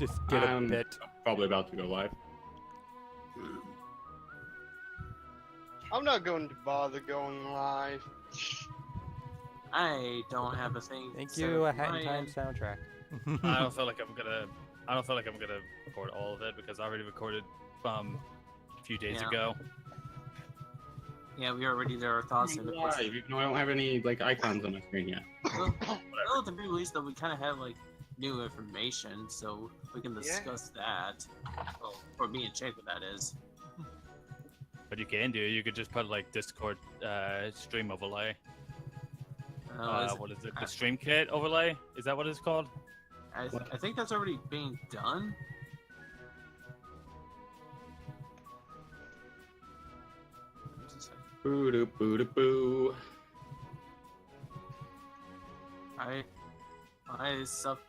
Just get a bit. Probably about to go live. I'm not going to bother going live. I don't have a thing. Thank set you, a up Hat on in my Time end. soundtrack. I don't feel like I'm gonna record all of it because I already recorded a few days Yeah. ago. Yeah, we already did our thoughts in the Live, even though I don't have any like icons on my screen yet. Well, at the very least, though, we kind of have like new information, so we can discuss that. Well, for me and Jake, what that is. But you could just put like Discord stream overlay. What is it? The stream kit overlay? Is that what it's called? I think that's already being done. Boo doo boo doo boo. I sub.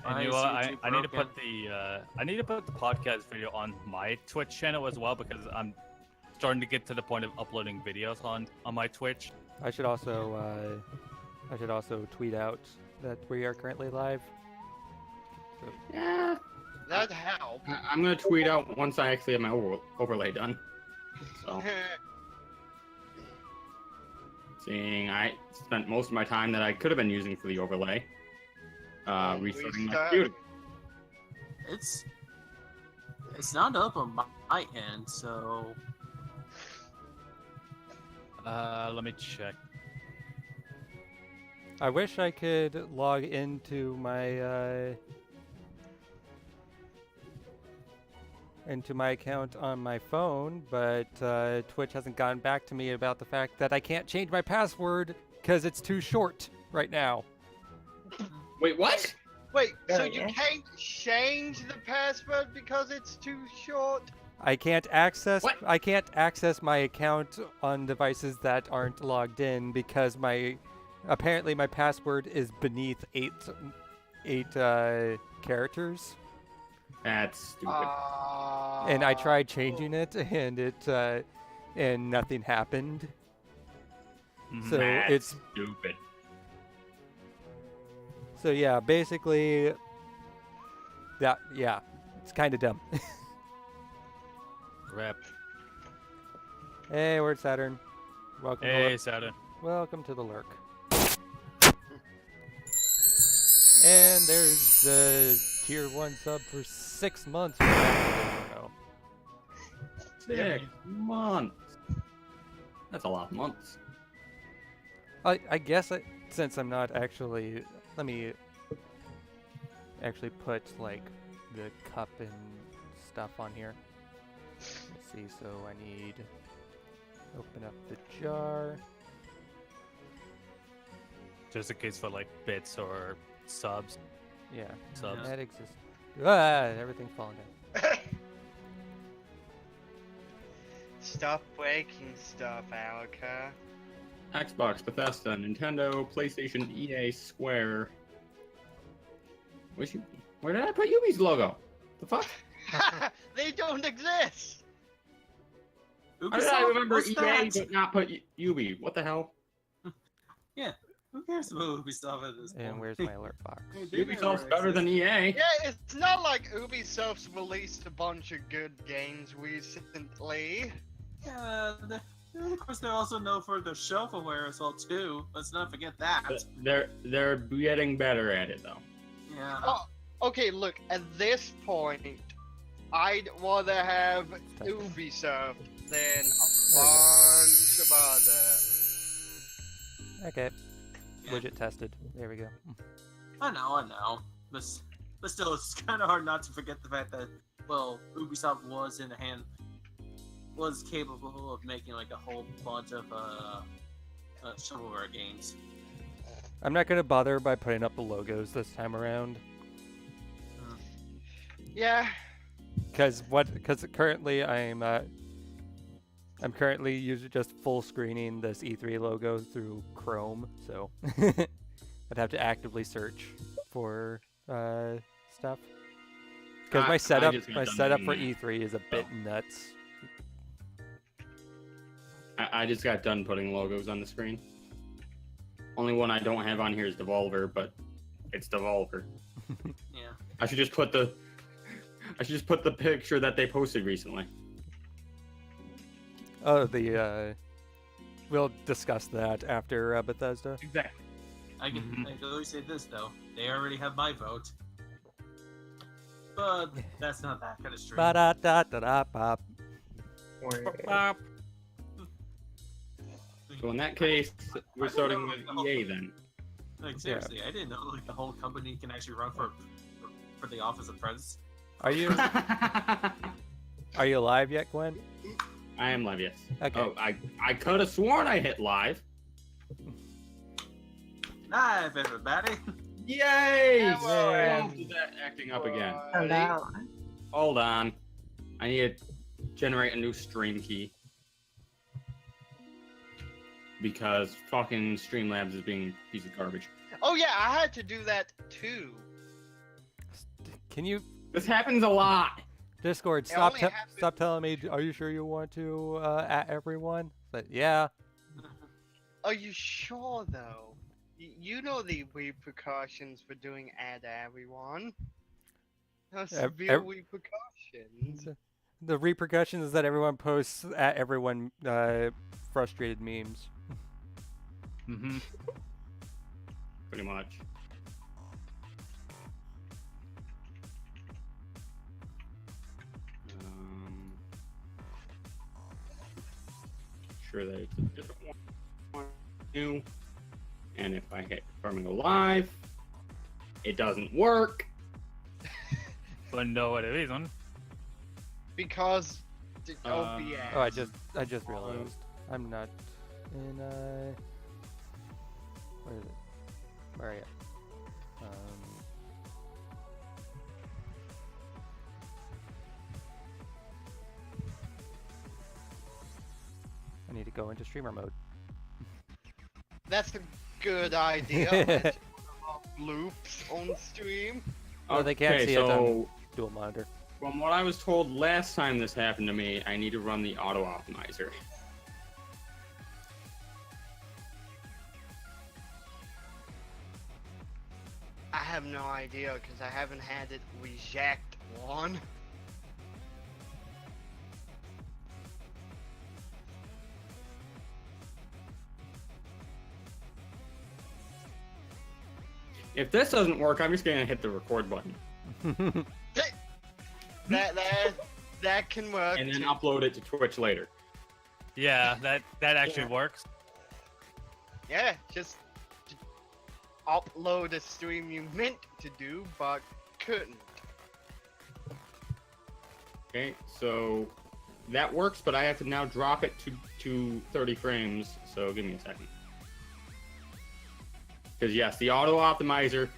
And you know what? I need to put the podcast video on my Twitch channel as well because I'm starting to get to the point of uploading videos on my Twitch. I should also tweet out that we are currently live. So, Yeah. That helped. I'm gonna tweet out once I actually have my overlay done. So, seeing I spent most of my time that I could have been using for the overlay, restarting my computer. It's not up on my end, so Let me check. I wish I could log into my account on my phone, but Twitch hasn't gotten back to me about the fact that I can't change my password because it's too short right now. Wait, what? Wait, so you can't change the password because it's too short? I can't access What? my account on devices that aren't logged in because apparently my password is beneath eight characters. That's stupid. And I tried changing it, and nothing happened. So That's it's stupid. so yeah, basically it's kind of dumb. Crap. Hey, where's Saturn? Welcome. Hey, Saturn. Welcome to the lurk. And there's the tier 1 sub for 6 months. No. 6 months. That's a lot of months. I guess since I'm not actually, let me actually put like the cup and stuff on here. Let's see. So I need open up the jar. Just in case for like bits or subs. Yeah, Subs. that exists. Ah, everything's falling down. Stop breaking stuff, Alka. Xbox, Bethesda, Nintendo, PlayStation, EA, Square. Where did I put Ubi's logo? The fuck? They don't exist! How did I remember what's EA that? but not put Ubi? What the hell? Yeah, who cares about Ubisoft at this point? And where's my alert box? Ubisoft's better than EA. Yeah, it's not like Ubisoft's released a bunch of good games recently. Yeah, of course they're also known for their shelfware as well too. Let's not forget that. They're getting better at it though. Yeah. Oh, okay, look, at this point, I'd rather have Ubisoft than a bunch of other. Okay. Yeah. Widget tested. There we go. I know. But still, it's kind of hard not to forget the fact that, well, Ubisoft was capable of making like a whole bunch of shovelware games. I'm not gonna bother by putting up the logos this time around. Yeah. Because currently I'm currently using just full screening this E3 logo through Chrome, so I'd have to actively search for stuff. Because my setup for E3 is a bit nuts. I just got done putting logos on the screen. Only one I don't have on here is Devolver, but it's Devolver. Yeah. I should just put the I should just put the picture that they posted recently. Oh, we'll discuss that after Bethesda. Exactly. I can only say this though. They already have my vote. But that's not that kind of stream. Ba-da-da-da-da-pop. So in that case, we're starting with EA then. Like seriously, I didn't know like the whole company can actually run for the office of president. Are you live yet, Gwen? I am live, yes. Okay. Oh, I could have sworn I hit live. Live, everybody. Yay! Hello. Is that acting up again? Hello. Hold on. I need to generate a new stream key. Because fucking Streamlabs is being a piece of garbage. Oh yeah, I had to do that too. Can you This happens a lot. Discord It stop only happened- stop telling me? Are you sure you want to at everyone? But yeah. Are you sure though? You know the repercussions for doing add everyone. How severe repercussions. The repercussions is that everyone posts at everyone frustrated memes. Mm-hmm. Pretty much. Sure that it's a different one. New. And if I hit confirm and go live, it doesn't work. But no what reason. Because the Uh, OBS. Oh, I just realized I'm not in where is it? Where are you? I need to go into streamer mode. That's a good idea. Loops on stream. Oh, they can't Okay, see it on so dual monitor. from what I was told last time this happened to me, I need to run the auto optimizer. I have no idea because I haven't had it reject one. If this doesn't work, I'm just gonna hit the record button That can work. and then too. upload it to Twitch later. Yeah, that actually works. Yeah, just upload a stream you meant to do but couldn't. Okay, so that works, but I have to now drop it to 30 frames. So give me a second. Because yes, the auto optimizer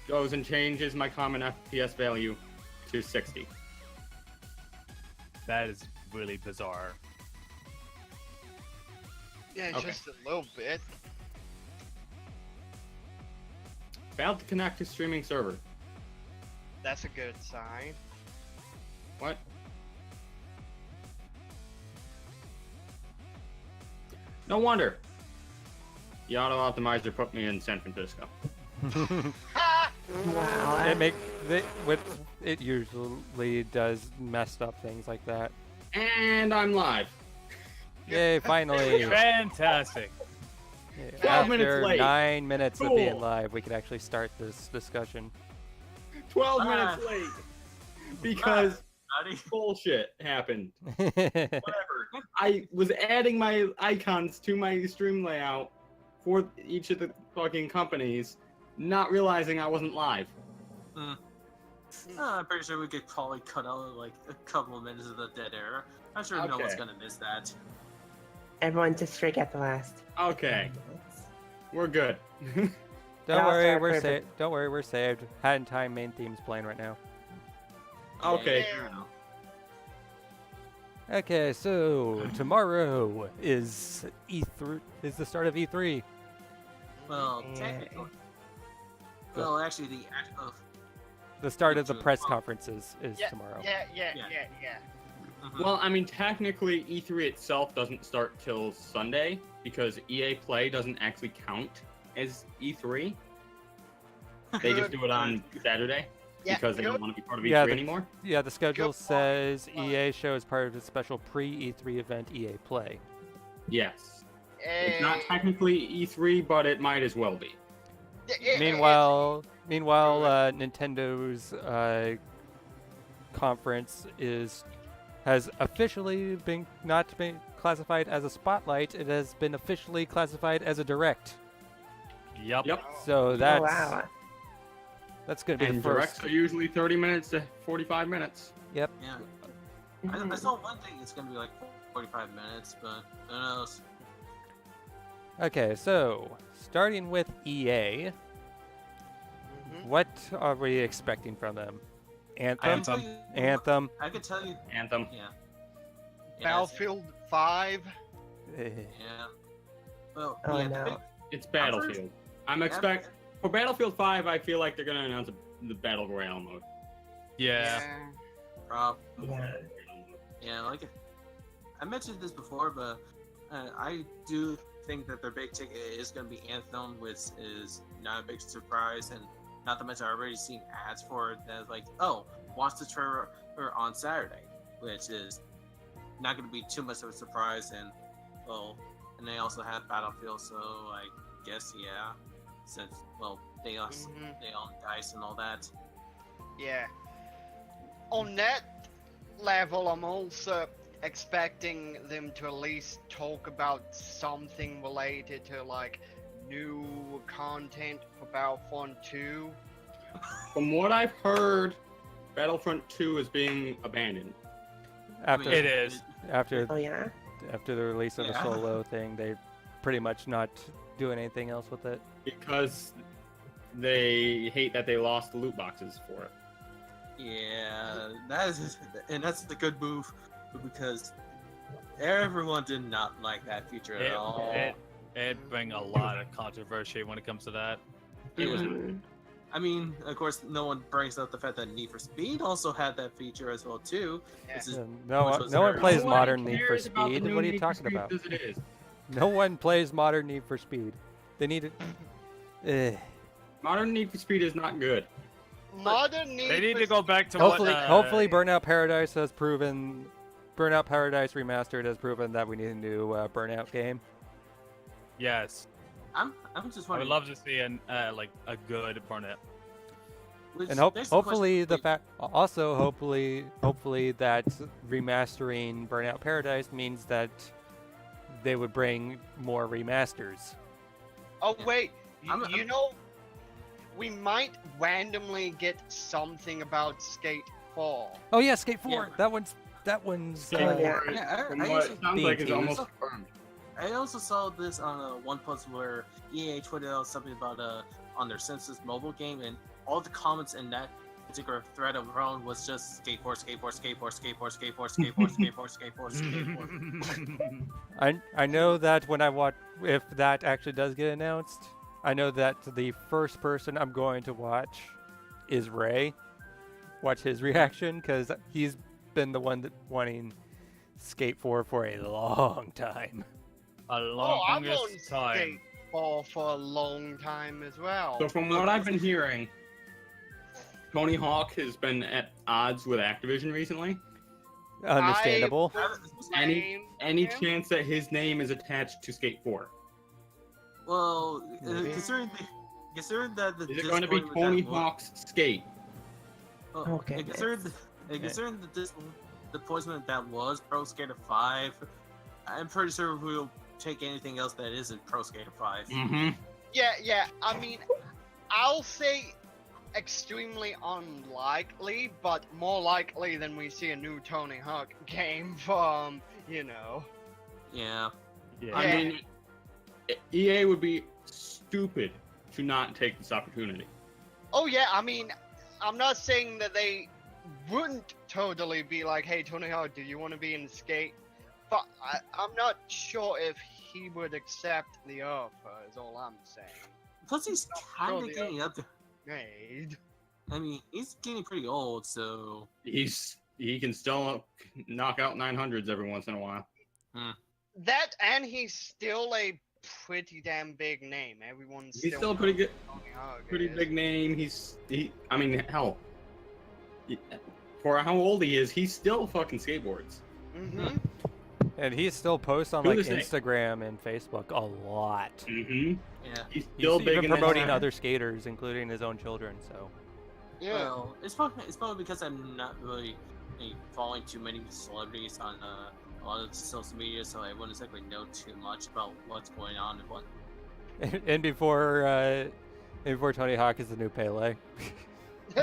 goes and changes my common FPS value to 60. That is really bizarre. Yeah, Okay. just a little bit. Failed to connect to streaming server. That's a good sign. What? No wonder. The auto optimizer put me in San Francisco. Ha! Wow. It usually does messed up things like that. And I'm live. Yay! Finally. Fantastic. 12 minutes After late. 9 minutes of being Cool. live, we could actually start this discussion. 12 Ah. minutes late. Because Buddy. bullshit happened. Whatever. I was adding my icons to my stream layout for each of the fucking companies, not realizing I wasn't live. I'm pretty sure we could probably cut out like a couple of minutes of the dead air. I'm sure no one's Okay. gonna miss that. Everyone just forget the last. Okay, we're good. Don't I'll worry, start we're perfect. saved. Don't worry, we're saved. Hat in Time main theme's playing right now. Okay. Yeah. Okay, so tomorrow is E3. Is the start of E3. Well, Yeah. technically. Well, actually, the actual. The start of the Which press one? conferences is Yeah, tomorrow. Yeah. Yeah. Well, I mean, technically, E3 itself doesn't start till Sunday because EA Play doesn't actually count as E3. They just do it on Saturday. Yeah, because they good. don't want to be part of E3 Yeah, anymore. Yeah, the schedule Good says point. EA show is part of the special pre-E3 event EA Play. Yes. It's not Eh, technically E3, but it might as well be. Meanwhile, Nintendo's conference has officially been not been classified as a spotlight. It has been officially classified as a direct. Yep. Yep. So Oh that's wow. that's gonna be And the first. directs are usually 30 minutes to 45 minutes. Yep. Yeah. I saw one thing. It's gonna be like 45 minutes, but who knows? Okay, so starting with EA, Mhm. what are we expecting from them? I can Anthem. tell you. Anthem. I can tell you. Anthem. Yeah. Battlefield 5. Eh, Yeah. Well, Oh, yeah, no. It's Battlefield. For Battlefield 5, I feel like they're gonna announce the Battle Royale mode. Yeah. Yeah. Yeah, like I mentioned this before, but I do think that their big ticket is going to be Anthem, which is not a big surprise, and not to mention I've already seen ads for it that's like, oh, watch the trailer on Saturday, which is not going to be too much of a surprise, and they also have Battlefield, so I guess yeah, since they also Mhm. they own DICE and all that. Yeah. On that level, I'm also expecting them to at least talk about something related to like new content for Battlefront 2. From what I've heard, Battlefront 2 is being abandoned After It is. after Oh yeah. after the release of the Yeah. solo thing, they pretty much not doing anything else with it. because they hate that they lost the loot boxes for it. Yeah, that's the good move because everyone did not like that feature at all. It bring a lot of controversy when it comes to that. It was Mhm. I mean, of course, no one brings up the fact that Need for Speed also had that feature as well too. Yeah. This is- No, which no was one very- plays Nobody modern Need for cares about the Speed. new What are you Need for talking Speed about? as it is. No one plays modern Need for Speed. They need it. Modern Need for Speed is not good. Modern Need They need for to go back to Hopefully, what. hopefully, Burnout Paradise has proven. Burnout Paradise Remastered has proven that we need a new Burnout game. Yes, I'm just I would wondering. love to see a good Burnout. which And begs the hopefully question, hopefully that remastering Burnout Paradise means that they would bring more remasters. Oh Yeah. wait, I'm- you know, we might randomly get something about Skate 4. Oh yeah, Skate 4. Yeah. That one's Oh, yeah. From I what also- it sounds Being like, it's teased. almost confirmed. I also saw this on one post where EA tweeted out something about on their Census mobile game, and all the comments in that particular thread alone was just skateboard, skateboard, skateboard, skateboard, skateboard, skateboard, skateboard, skateboard, skateboard. I know that when I watch, if that actually does get announced, I know that the first person I'm going to watch is Ray. Watch his reaction because he's been the one that wanting Skate 4 for a long time. A Oh, I've owned longest time. Skate 4 for a long time as well. So from what I've been hearing, Tony Hawk has been at odds with Activision recently. Understandable. I would Any blame any him. chance that his name is attached to Skate 4? Well, Maybe. considering that the Is it going to be disappointment Tony that mo- Hawk's Skate? well, Oh, goodness. considering the disappointment that was Pro Skater 5, I'm pretty sure we'll take anything else that isn't Pro Skater 5. Mm-hmm. Yeah. I mean, I'll say extremely unlikely, but more likely than we see a new Tony Hawk game from, you know. Yeah. Yeah. I mean, EA would be stupid to not take this opportunity. Oh yeah, I mean, I'm not saying that they wouldn't totally be like, hey, Tony Hawk, do you want to be in Skate? But I'm not sure if he would accept the offer, is all I'm saying. Plus, he's kind Totally of getting up there. Made. I mean, he's getting pretty old, so He can still knock out 900s every once in a while. That, and he's still a pretty damn big name. Everyone's He's still a pretty good, Tony Hawk pretty is. big name. I mean, hell, for how old he is, he still fucking skateboards. Mm-hmm. And he still posts on To like this day. Instagram and Facebook a lot. Mm-hmm. Yeah. He's He's still big even in the promoting scene. other skaters, including his own children. So Yeah. Well, it's probably because I'm not really following too many celebrities on a lot of social media, so I wouldn't exactly know too much about what's going on and what. and before Tony Hawk is the new Pele. Oh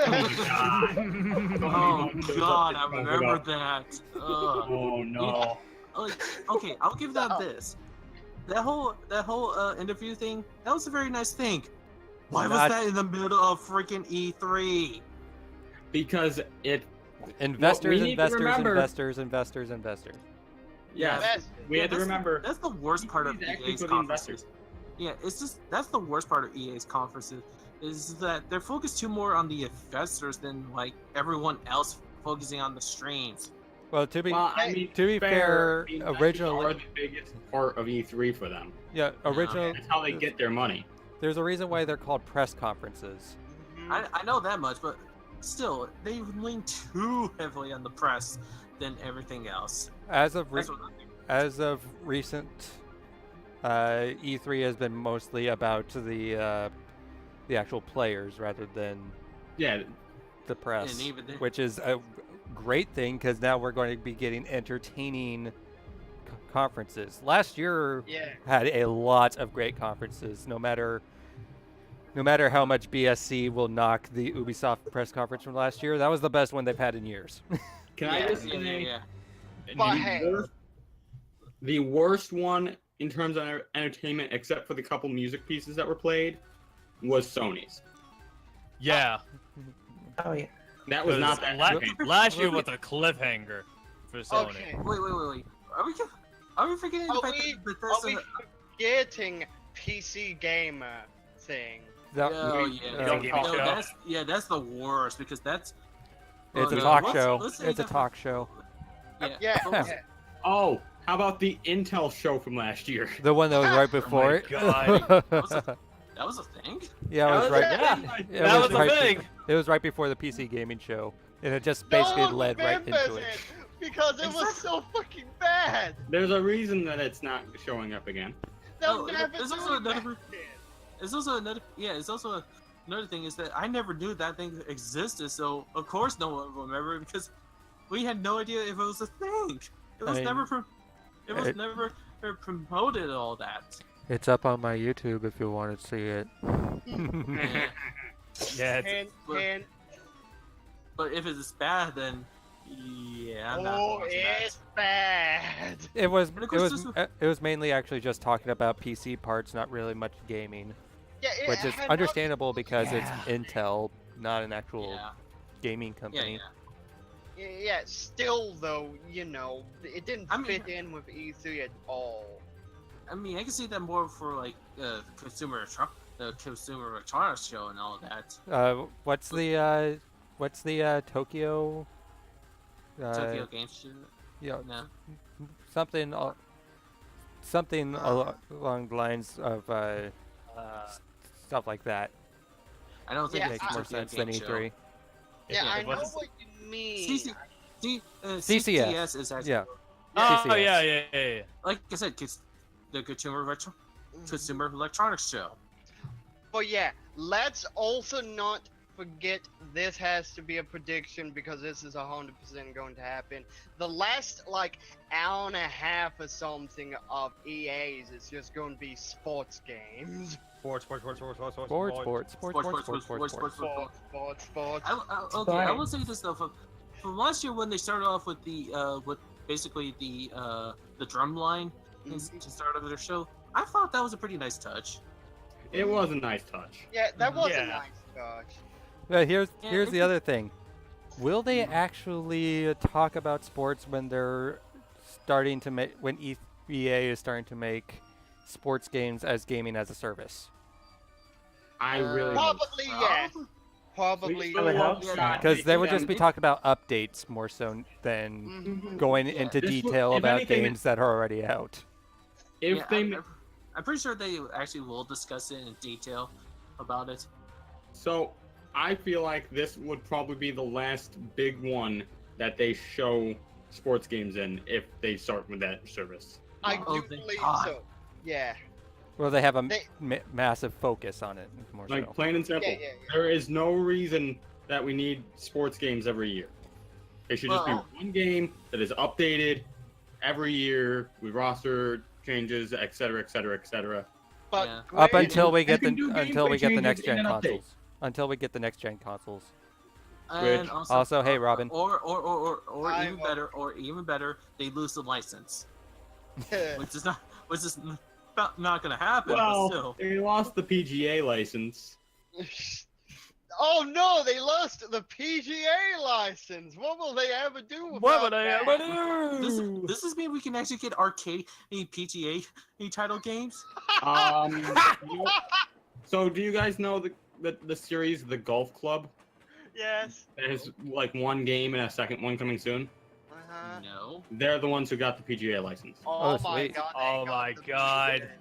God, I remember that. Ugh. Oh no. Like, okay, I'll give that this. That whole interview thing, that was a very nice thing. Why was Not- that in the middle of freaking E3? Because Investors, need to remember- investors. yes, That's- we had to that's- remember. That's the worst part of E3 is actually EA's for the conferences. investors. Yeah, it's just that's the worst part of EA's conferences is that they're focused too more on the investors than like everyone else focusing on the streams. Well, to be Well, I mean, to be fair, the investors originally- are the biggest part of E3 for them. yeah, original. That's how they get their money. There's a reason why they're called press conferences. Mhm. I know that much, but still, they lean too heavily on the press than everything else. As of That's what I think. as of recent, E3 has been mostly about the actual players rather than Yeah, the press, And even then, which is a great thing because now we're going to be getting entertaining conferences. Last year Yeah. had a lot of great conferences. No matter how much BSC will knock the Ubisoft press conference from last year, that was the best one they've had in years. can I just yeah, say yeah. But the hey, the worst one in terms of entertainment, except for the couple music pieces that were played, was Sony's. Yeah. Oh yeah. That was not that entertaining. Last year was a cliffhanger for Sony. okay. Wait. Are we forgetting the Are fact we, that are we Bethesda? forgetting PC gamer thing? That- Oh we- yeah, we don't talk no, show. that's the worst because that's. it's a no, talk let's- show. let's say It's a that- talk show. Yeah. but- yeah. Oh, how about the Intel show from last year? The one that was right before it. God. That was a thing. Yeah, it was right. Yeah, it that was the right thing. It was right before the PC gaming show, and it just basically No one led right into remembers it. because it was so fucking bad. There's a reason that it's not showing up again. They'll Oh, never there's do also it back another- then. It's also another thing is that I never knew that thing existed. So of course no one will remember it because we had no idea if it was a thing. It was I mean, it- never promoted all that. It's up on my YouTube if you want to see it. Yeah, it's, And, but- and But if it's bad, then yeah, I'm not oh, watching it's bad. It was And of it course was this it was mainly actually just talking about PC parts, not really much gaming, Yeah, it which is had understandable because Yeah. it's Intel, not an that. actual Yeah, gaming yeah, company. yeah. Yeah, still though, it didn't I mean- fit in with E3 at all. I mean, I can see that more for like the consumer electronics show and all of that. What's the Tokyo? Tokyo Game Show. Yeah, No. something along the lines of stuff like that. I don't think Yeah, it's Makes more Tokyo sense than Game E3. Yeah, I it know was- what you mean. CCS is actually Yeah. Oh CCS. yeah. like I said, the Mhm. consumer electronics show. But yeah, let's also not forget this has to be a prediction because this is 100% going to happen. The last hour and a half or something of EA's is just going to be sports games. Sports. Sports. Okay, I will say this though. From last year when they started off with with basically the drum line to start off their show, I thought that was a pretty nice touch. It was a nice touch. Yeah, that was Yeah. a nice touch. Here's Yeah, the it's- other thing. Will they actually talk about sports when they're starting to make EA is starting to make sports games as gaming as a service? I really hope Probably yes. Probably We yes. really hope Yeah, not. Because they would them- just be talking about updates more so than Mhm. going Yeah. into This would- detail if about anything, games that are already out. If Yeah, they I'm pretty sure they actually will discuss it in detail about it. so I feel like this would probably be the last big one that they show sports games in if they start with that service. I Oh, do thank believe God. so. Yeah. Well, they have a They- massive focus on it, more Like so. plain and simple. Yeah, yeah, yeah. There is no reason that we need sports games every year. It should just be Well- one game that is updated every year with roster changes, etc., etc., etc. But Yeah. Up Gwen- until we get You can do until we gameplay get the changes next gen in an update. consoles. Until we get the next gen consoles. And Which- Also, hey, Robin. Or I even will- better, they lose the license, Yeah. which is not gonna happen. But Well, still, they lost the PGA license. Oh no, they lost the PGA license. What will they ever do about What would I that? ever do? this is mean we can actually get arcade PGA title games. You know- so do you guys know the series The Golf Club? Yes. There's like one game and a second one coming soon. Uh-huh. No. They're the ones who got the PGA license. Oh, Oh, my sweet. god. they Oh got my the God. PGA license.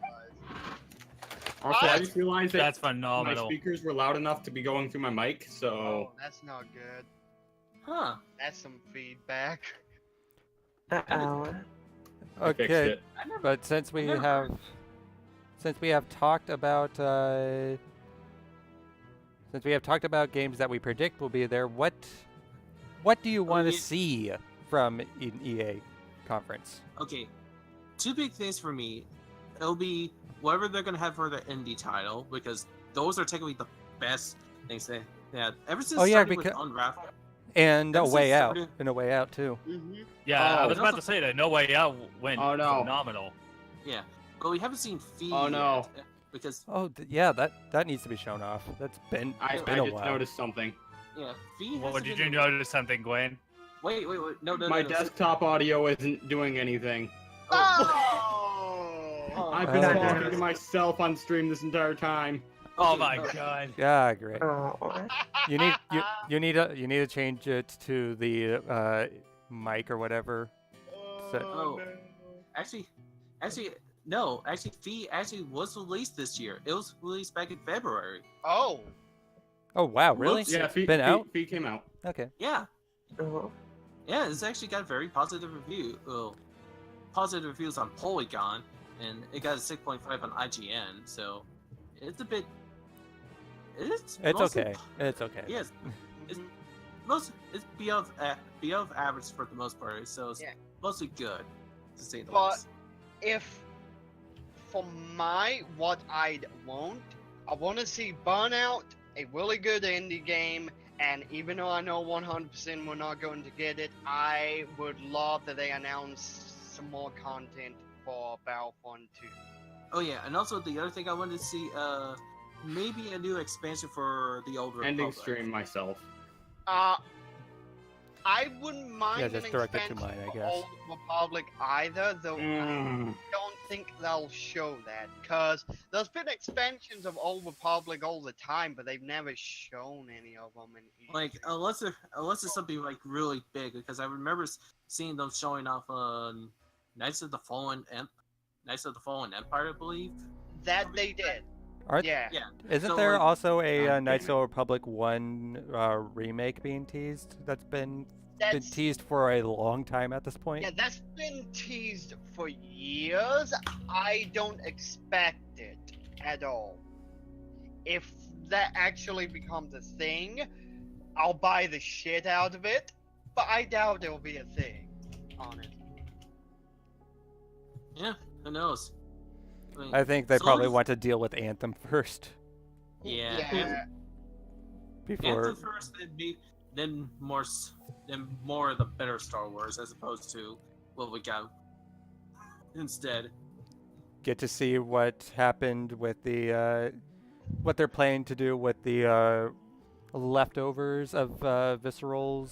Also, I What? just realized that That's my phenomenal. speakers were loud enough to be going through my mic, so Oh, that's not good. Huh. That's some feedback. Uh-oh. I fixed Okay, it. I never. but since we never have heard. talked about games that we predict will be there, what do you want to yeah. see from an EA conference? Okay, two big things for me. It'll be whatever they're gonna have for the indie title, because those are technically the best things they had ever since Oh, yeah, starting with because- Unravel. And a Ever way since out, started- and a way out too. Mm-hmm. Yeah, I Oh. was about to say that No Way Out went Oh, no. phenomenal. Yeah, but we haven't seen Fee Oh, no. yet, because Oh, yeah, that needs to be shown off. It's been I a just while. noticed something. yeah, Fee. Well, hasn't did been- you notice something, Gwen? Wait, no. My desktop audio isn't doing anything. Oh! I've been Oh, talking no. to myself on stream this entire time. Oh Okay, my okay. God. Yeah, great. Oh. You need to change it to the mic or whatever. Oh. no. Actually, no. Actually, Fee actually was released this year. It was released back in February. Oh. Oh wow, really? Whoops. Yeah, Been out? Fee came out. Okay. Yeah, Oh. yeah. It's actually got very positive positive reviews on Polygon, and it got a 6.5 on IGN. So it's a bit. It's mostly- okay. It's okay. Yes, it's beyond average for the most part. So it's Yeah. mostly good, to say the But least. if for what I want to see Burnout, a really good indie game, and even though I know 100% we're not going to get it, I would love that they announce some more content for Battlefront 2. Oh yeah, and also the other thing I wanted to see, maybe a new expansion for the Old Republic. Ending stream myself. I wouldn't mind Yeah, an just direct it to expansion mine, I for guess. Old Republic either, though I don't think they'll show that, because there's been expansions of Old Republic all the time, but they've never shown any of them. Like unless it's something like really big, because I remember seeing them showing off on Knights of the Fallen Empire, I believe. That they did. Aren't- Yeah. Yeah. Isn't So, there like, also a I'm Knights of thinking- the Republic 1 remake being teased? That's been That's teased for a long time at this point. yeah, that's been teased for years. I don't expect it at all. If that actually becomes a thing, I'll buy the shit out of it, but I doubt it'll be a thing, honestly. Yeah. Who knows? mean, I think they so probably long as- want to deal with Anthem first Yeah. Yeah. before. Anthem first, then more of the better Star Wars, as opposed to what we got instead. Get to see what happened with the what they're planning to do with the leftovers of Visceral's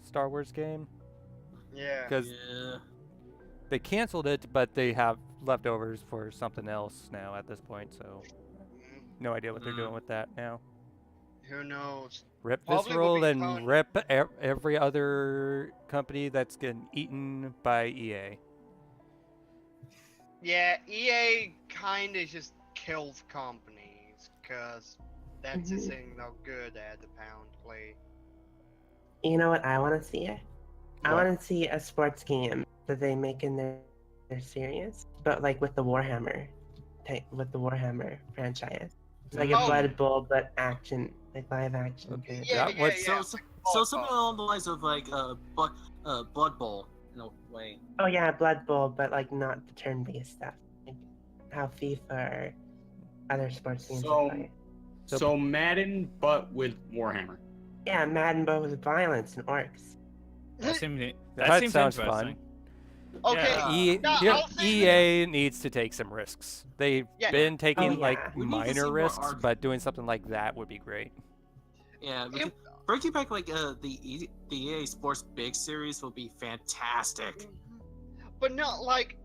Star Wars game, Yeah. because Yeah. they canceled it, but they have leftovers for something else now at this point. So no idea what they're doing with that now. Who knows? Rip Probably will Visceral be and fun. rip every other company that's getting eaten by E EA. Yeah, EA kind of just kills companies because That's a signal good at apparently. You know what I want to see? I What? want to see a sports game that they make in their series, but like with the Warhammer, with the Warhammer franchise. It's like a Oh. Blood Bowl, but action, like live action. Okay. kind of Yeah, That yeah, was- yeah. So something along the lines of like Blood Bowl in a way. Oh yeah, Blood Bowl, but like not the turn-based stuff. Like how FIFA or other sports games So- play. So Madden, but with Warhammer. Yeah, Madden, but with violence and orcs. That seems, That seems sounds interesting. Okay. Yeah. No, I'll say EA needs to take some risks. They've Yeah. been taking yeah. like We need to see minor more risks, arc. but doing something like that would be great. Yeah, because bringing back like the EA Sports Big series will be fantastic. But not like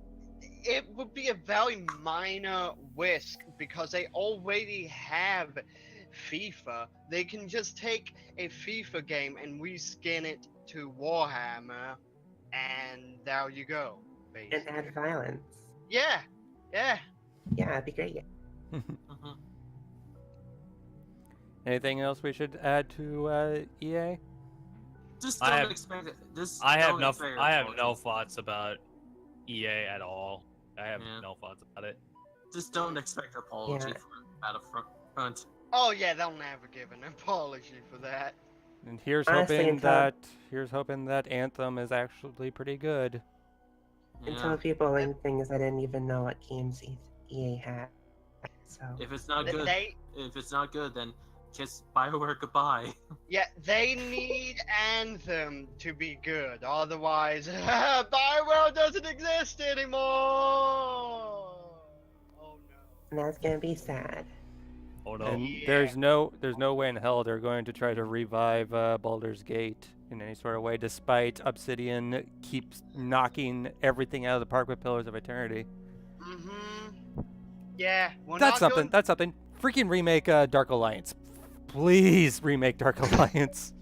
it would be a very minor risk because they already have FIFA. They can just take a FIFA game and reskin it to Warhammer, and there you go. And Basically. add violence. Yeah, yeah. Yeah, it'd be great. Mhm. Anything else we should add to EA? Just I don't have- expect it. Just I have don't no expect I have it. no thoughts about EA at all. I have Yeah. no thoughts about it. Just don't expect an apology Yeah. from Battlefront. Oh yeah, they'll never give an apology for that. And here's Honestly, hoping that Anthem is actually pretty good. Until Yeah. people link things I didn't even know what games EA had. So If it's not Th- good, They, if it's not good, then kiss BioWare goodbye. yeah, they need Anthem to be good. Otherwise, Bioware doesn't exist anymore. Oh no. and that's gonna be sad. Oh no. And Yeah. there's no way in hell they're going to try to revive Baldur's Gate in any sort of way, despite Obsidian keeps knocking everything out of the park with Pillars of Eternity. Mm-hmm. Yeah. We're That's not something. Going... That's something. Freaking remake Dark Alliance. Please remake Dark Alliance.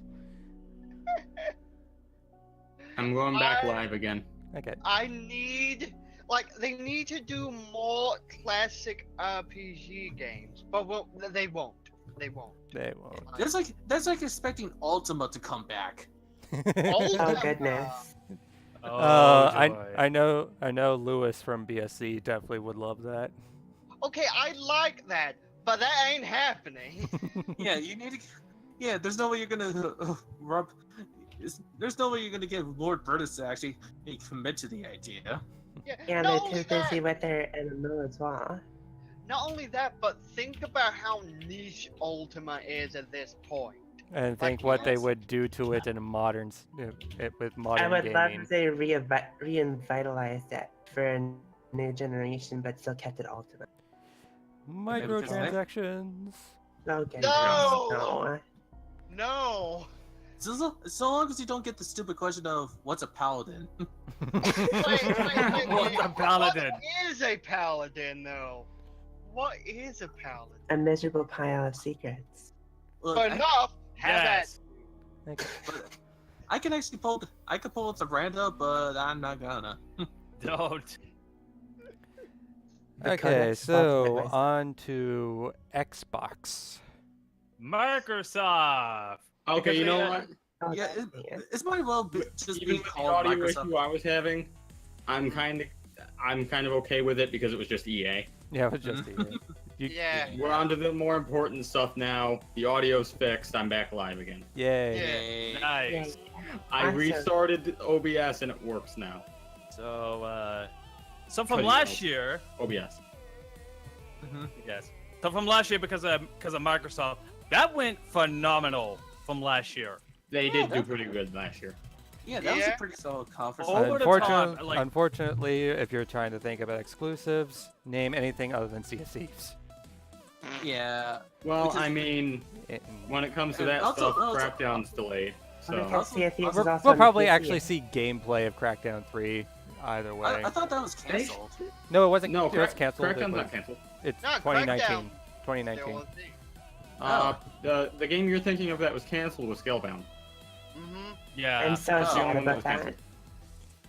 I'm going back I- live again. Okay. I need, like, they need to do more classic RPG games, but they won't. They won't. They won't. That's like expecting Ultima to come back. Oh Ultima. goodness. Oh, I joy. know Lewis from BSC definitely would love that. Okay, I like that, but that ain't happening. Yeah, you need to. Yeah, there's no way you're gonna there's no way you're gonna get Lord Burtis to actually commit to the idea. Yeah, Yeah, not they're only too busy that, with their MMO as well. not only that, but think about how niche Ultima is at this point. And think Like, what they yes. would do to it in a modern with I modern would love gaming. if they revitalized it for a new generation, but still kept it ultimate. Microtransactions. Oh goodness. No! No. No. So long as you don't get the stupid question of what's a paladin. Wait. What's a paladin? What is a paladin, though? What is a paladin? A miserable pile of secrets. Look, I, Enough. Have Yes. Okay. I can actually pull up the random, but I'm not gonna. Don't. The Okay, Codex so Spotify. on to Xbox. Microsoft. Okay, Because you know they, what? Oh, Yeah, yeah. it's might well be, just Even be with the called audio Microsoft. issue I was having, I'm kind of okay with it because it was just EA. Yeah, it was just Yeah. We're on to the more important stuff now. The audio's fixed. I'm back live again. Yay. Yay. Nice. I Awesome. restarted OBS and it works now. So from Cutting last out. year, OBS. yes. So from last year because of Microsoft, that went phenomenal from last year. They did do pretty good last year. Yeah, that was Yeah. a pretty solid conference. Over the top, like- Unfortunately, if you're trying to think about exclusives, name anything other than Sea of Thieves. Yeah. Well, Which is- I mean, when it comes to that Also- stuff, Crackdown's delayed. So Because Sea of Thieves is also We'll on probably PC. actually see gameplay of Crackdown 3 either way. I thought that was canceled. No, it wasn't. no, it was canceled. It Crackdown's was- not canceled. It's No, 2019. Crackdown. 2019. The game you're thinking of that was canceled was Scalebound. Mm-hmm. Yeah. I'm so That's the sad only one that about was that. canceled.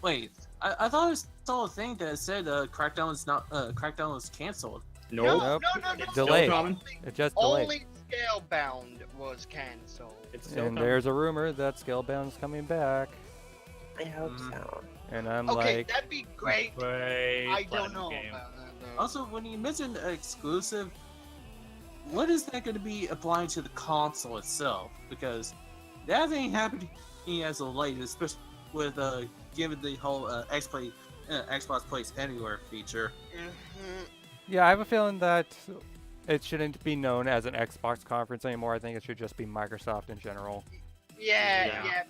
Wait, I thought I saw a thing that said Crackdown was not Crackdown was canceled. Nope. No, Nope. no. Delayed. Still coming. It just delayed. Only Scalebound was cancelled. It's still And coming. there's a rumor that Scalebound's coming back. I hope Mm. so. And I'm Okay, like, that'd be great. Great I don't platinum know game. about that though. Also, when you mentioned exclusive, what is that going to be applying to the console itself? Because that ain't happening as of late, especially with given the whole Xbox Plays Anywhere feature. Mhm. yeah, I have a feeling that it shouldn't be known as an Xbox conference anymore. I think it should just be Microsoft in general. Yeah,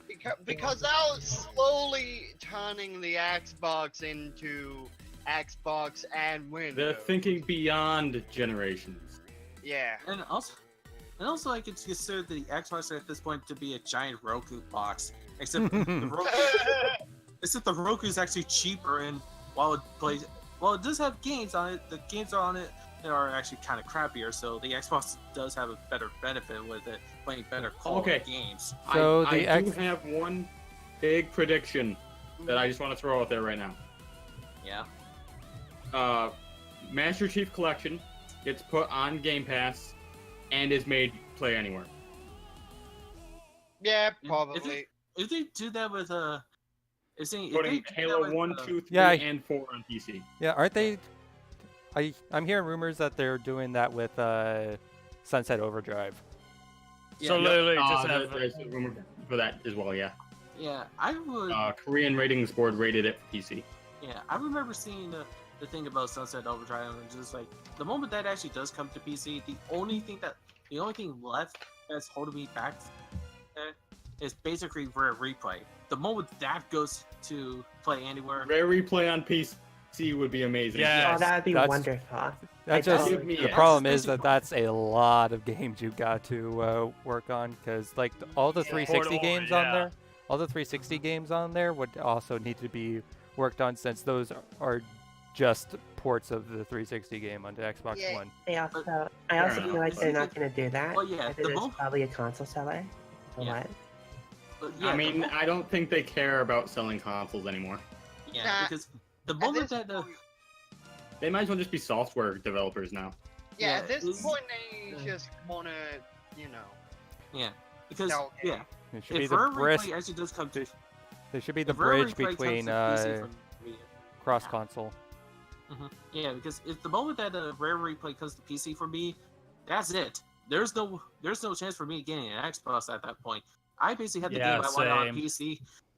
because that was slowly turning the Xbox into Xbox and Windows. They're thinking beyond generations. Yeah. And also, I could consider the Xbox at this point to be a giant Roku box, except the Roku is actually cheaper, and while it does have games on it, the games on it are actually kind of crappier. So the Xbox does have a better benefit with it playing better quality Okay. games. So I the do have one big prediction that I just want to throw out there right now. Yeah. Master Chief Collection gets put on Game Pass and is made play anywhere. Yeah, If probably. If they do that with if they Putting do that Halo with, 1, 2, 3, Yeah, and 4 on PC. Yeah, aren't they? I'm hearing rumors that they're doing that with Sunset Overdrive. So Yeah, literally, just have There's a rumor for that as well, yeah. yeah, I would. Korean ratings board rated it for PC. Yeah, I remember seeing the thing about Sunset Overdrive, and just like the moment that actually does come to PC, the only thing left that's holding me back is basically Rare Replay. The moment that goes to play anywhere, Rare replay on PC would be amazing. Yeah. Oh, that would be That's- wonderful. That's I just totally me the a- problem That's is that that's a lot of games you got to work on because like all the 360 Port games over, on yeah. there, all the 360 games on there would also need to be worked on since those are just ports of the 360 game onto Xbox Yeah. One. I also enough, feel like but- they're not going to do that. Well, yeah, I think the it's moment- probably a console seller. Or Yeah. what? but yeah, I the mean, mo- I don't think they care about selling consoles anymore. yeah, Nah, because the At moment this that the point- They might as well just be software developers now. yeah, yeah, at this it's- point they just wanna, you know. because sell yeah, games. It should be if the Rare bridge. Replay actually does come to There should be the if Rare bridge Replay comes between to PC from me, cross console. yeah, because if the moment that Rare Replay comes to PC for me, that's it. There's no chance for me getting an Xbox at that point. I basically had the Yeah, game I wanted on same.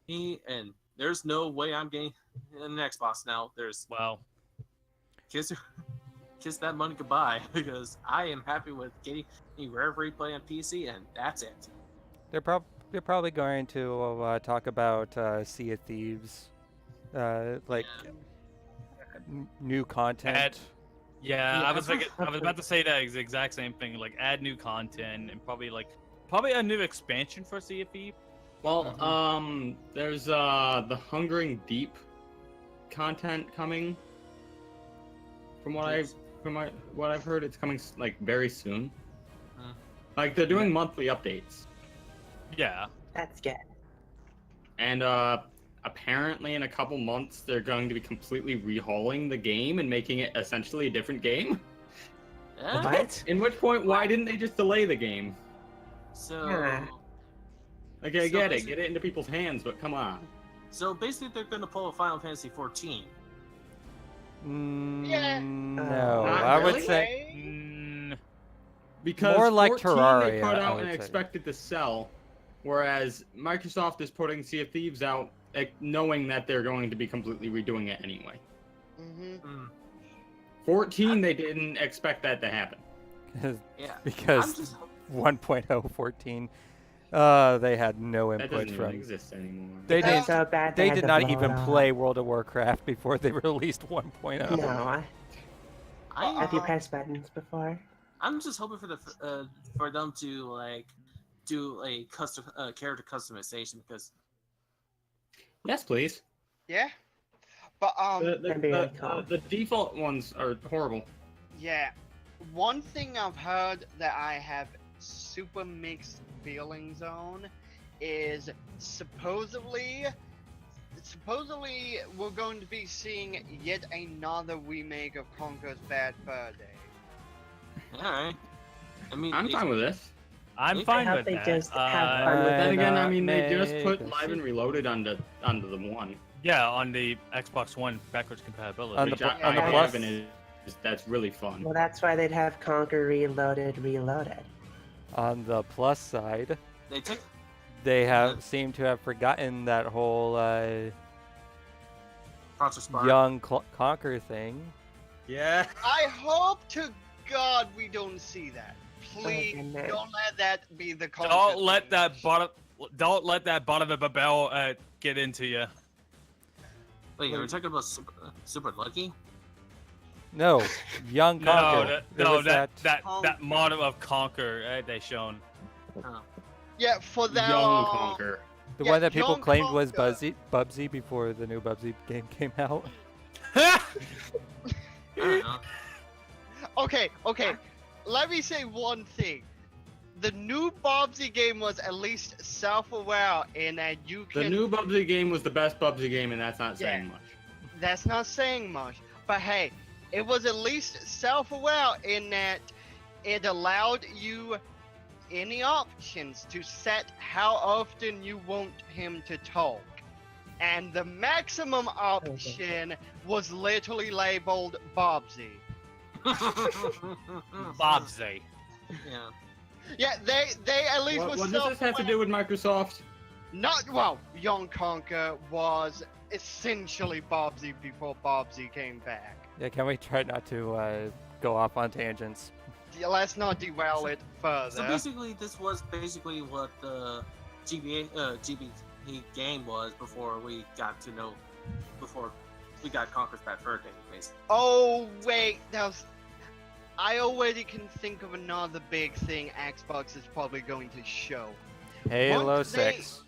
PC, and there's no way I'm getting an Xbox now. There's well, kiss that money goodbye because I am happy with getting a Rare Replay on PC, and that's it. They're probably going to talk about Sea of Thieves, like new content. yeah, Yeah, I was I've thinking, I was about to say that exact same thing. Like, add new content and probably a new expansion for Sea of Thieves. Well, there's the Hungering Deep content coming. From what I've heard, it's coming like very soon. Hmm. Like they're doing monthly updates, Yeah. That's good. and apparently in a couple months they're going to be completely rehauling the game and making it essentially a different game. Yeah. What? In which point, why didn't they just delay the game? So, Yeah. Like I So get it, basically- get it into people's hands, but come on. so basically, they're gonna pull a Final Fantasy 14. Yeah. No, Not I would really? say Mm, Because More like 14 Terraria, they put I out would and say. expected to sell, whereas Microsoft is putting Sea of Thieves out knowing that they're going to be completely redoing it anyway. Mm-hmm. 14 they didn't expect that to happen. Yeah. I'm because just 1.014, they had no That input doesn't even from. exist anymore. They That's didn't. so bad They had did to not blow even it up. play World of Warcraft before they released 1.0. No. Have you pressed buttons before? I'm just hoping for them to like do a custom character customization because Yes, please. Yeah. But That'd be really cool. The default ones are horrible. yeah. One thing I've heard that I have super mixed feelings on is supposedly we're going to be seeing yet another remake of Conker's Bad Fur Day. all right. I mean, I'm fine with this. I'm I fine hope with they that. just have fun But with then again, I not mean, they just make put a Live and Reloaded onto the one. Yeah, on the Xbox One backwards compatibility. On the Which pl- I on the have, plus- and that's really fun. Well, that's why they'd have Conquer Reloaded. On the plus side, they took. they seem to have forgotten that whole Concert Spark. young conquer thing. Yeah. I hope to God we don't see that. Please goodness. don't let that be the concept. Don't let that bottom of a bell get into you. Wait, are we talking about Super Lucky? No, young conquer. There was that model of Conquer they shown. Oh. Yeah, for that. Young Conquer. The Yeah, one that people young claimed was Conquer. Bubsy before the new Bubsy game came out. I don't know. Okay. Let me say one thing. The new Bobsy game was at least self-aware in that you The can. new Bubsy game was the best Bubsy game, and that's not saying Yeah. much. That's not saying much, but hey, it was at least self-aware in that it allowed you any options to set how often you want him to talk. And the maximum option was literally labeled Bobsy. Bobsy. Yeah. Yeah, they at least What was does this have to do with Microsoft? Not well. Young Conquer was essentially Bobsy before Bobsy came back. Yeah, can we try not to go off on tangents? Yeah, let's not derail it further. So basically, this was basically what the GBA game was before we got Conquer's Bad Fur Day, basically. Oh wait, I already can think of another big thing Xbox is probably going to show. Halo Weren't they- 6.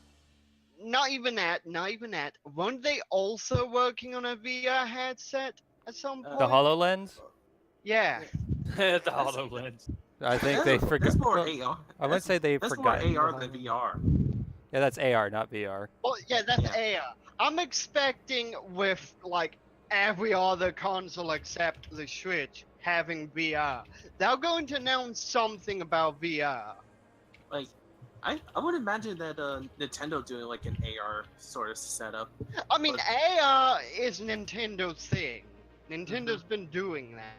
Not even that. Weren't they also working on a VR headset at some point? The HoloLens? Yeah. The HoloLens. I think they forgot. That's more well, AR. I wouldn't say they That's forgot. more AR than VR. Yeah, that's AR, not VR. Well, yeah, that's Yeah. AR. I'm expecting with like every other console except the Switch having VR, they're going to announce something about VR. Like, I would imagine that Nintendo doing like an AR sort of setup. I mean, AR is Nintendo's thing. Nintendo's been doing that.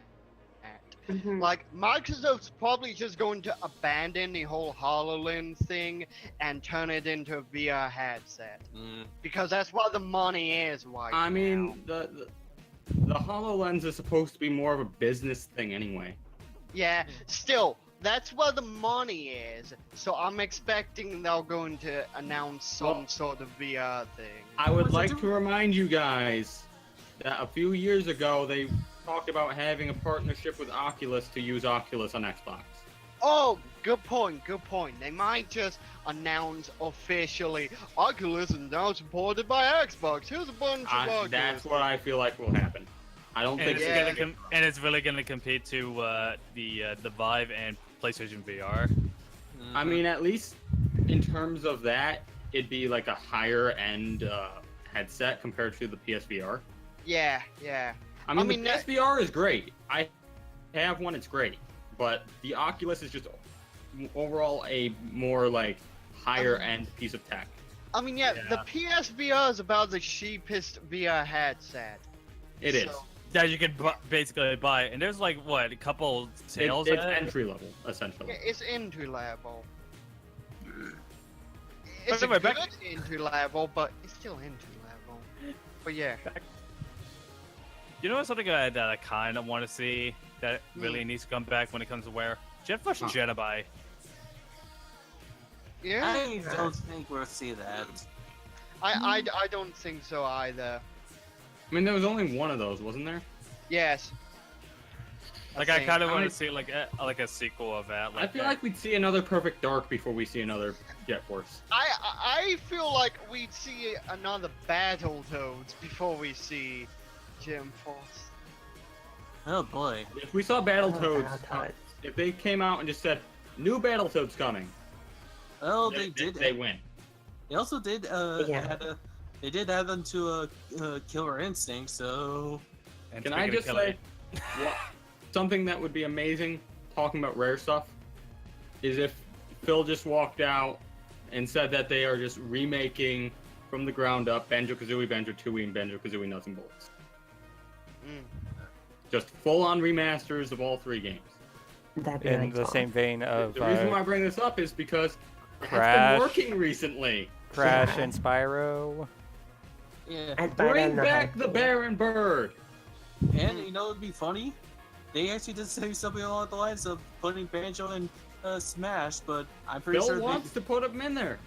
Mhm. Like, Microsoft's probably just going to abandon the whole HoloLens thing and turn it into a VR headset. Because that's what the money is right I now. mean, the HoloLens is supposed to be more of a business thing anyway. Yeah, still, that's where the money is. So I'm expecting they're going to announce some sort of VR thing. I would What's it like do? to remind you guys that a few years ago they talked about having a partnership with Oculus to use Oculus on Xbox. Oh, good point. They might just announce officially, Oculus is now supported by Xbox. Here's a bunch of Oculus. That's what I feel like will happen. I don't And think it's, Yeah. and it's really going to compete to the Vive and PlayStation VR. I mean, at least in terms of that, it'd be like a higher end headset compared to the PSVR. Yeah. I mean, mean, the PSVR is great. I have one; it's great. But the Oculus is just overall a more like higher end piece of tech. I mean, yeah, the PSVR is about the cheapest VR headset. It is. So- That you can basically buy, and there's like what a couple sales. It's at it? entry level, essentially. Yeah, it's entry level. It's anyway, a good back- entry level, but it's still entry level. But yeah. You know something that I kind of want to see that really needs to come back when it comes to wear? Jet Force Jedi. Yeah. I don't think we'll see that. I don't think so either. I mean, there was only one of those, wasn't there? Yes. Like I think- kind of I want mean- to see like a sequel of that. Like I feel that. like we'd see another Perfect Dark before we see another Jet Force. I feel like we'd see another Battletoads before we see Gem Force. Oh boy. If we saw Battletoads, Battletoads. if they came out and just said, new Battletoads coming, Well, they did. They win. They also did. Yeah. They did add them to Killer Instinct. So And Can I speaking of just killing- say, something that would be amazing, talking about rare stuff, is if Phil just walked out and said that they are just remaking from the ground up Banjo-Kazooie, Banjo-Tooie, and Banjo-Kazooie Nuts and Bolts. Just full-on remasters of all 3 games. That'd be In like the fun. same vein of The reason why I bring this up is because it's been Crash. working recently. Crash Yeah. and Spyro. Yeah. I'd buy that Bring in the back hype the game. Bear and Bird. And you know what'd be funny? They actually did say something along the lines of putting Banjo in Smash, but I'm pretty Phil sure wants to put them in there.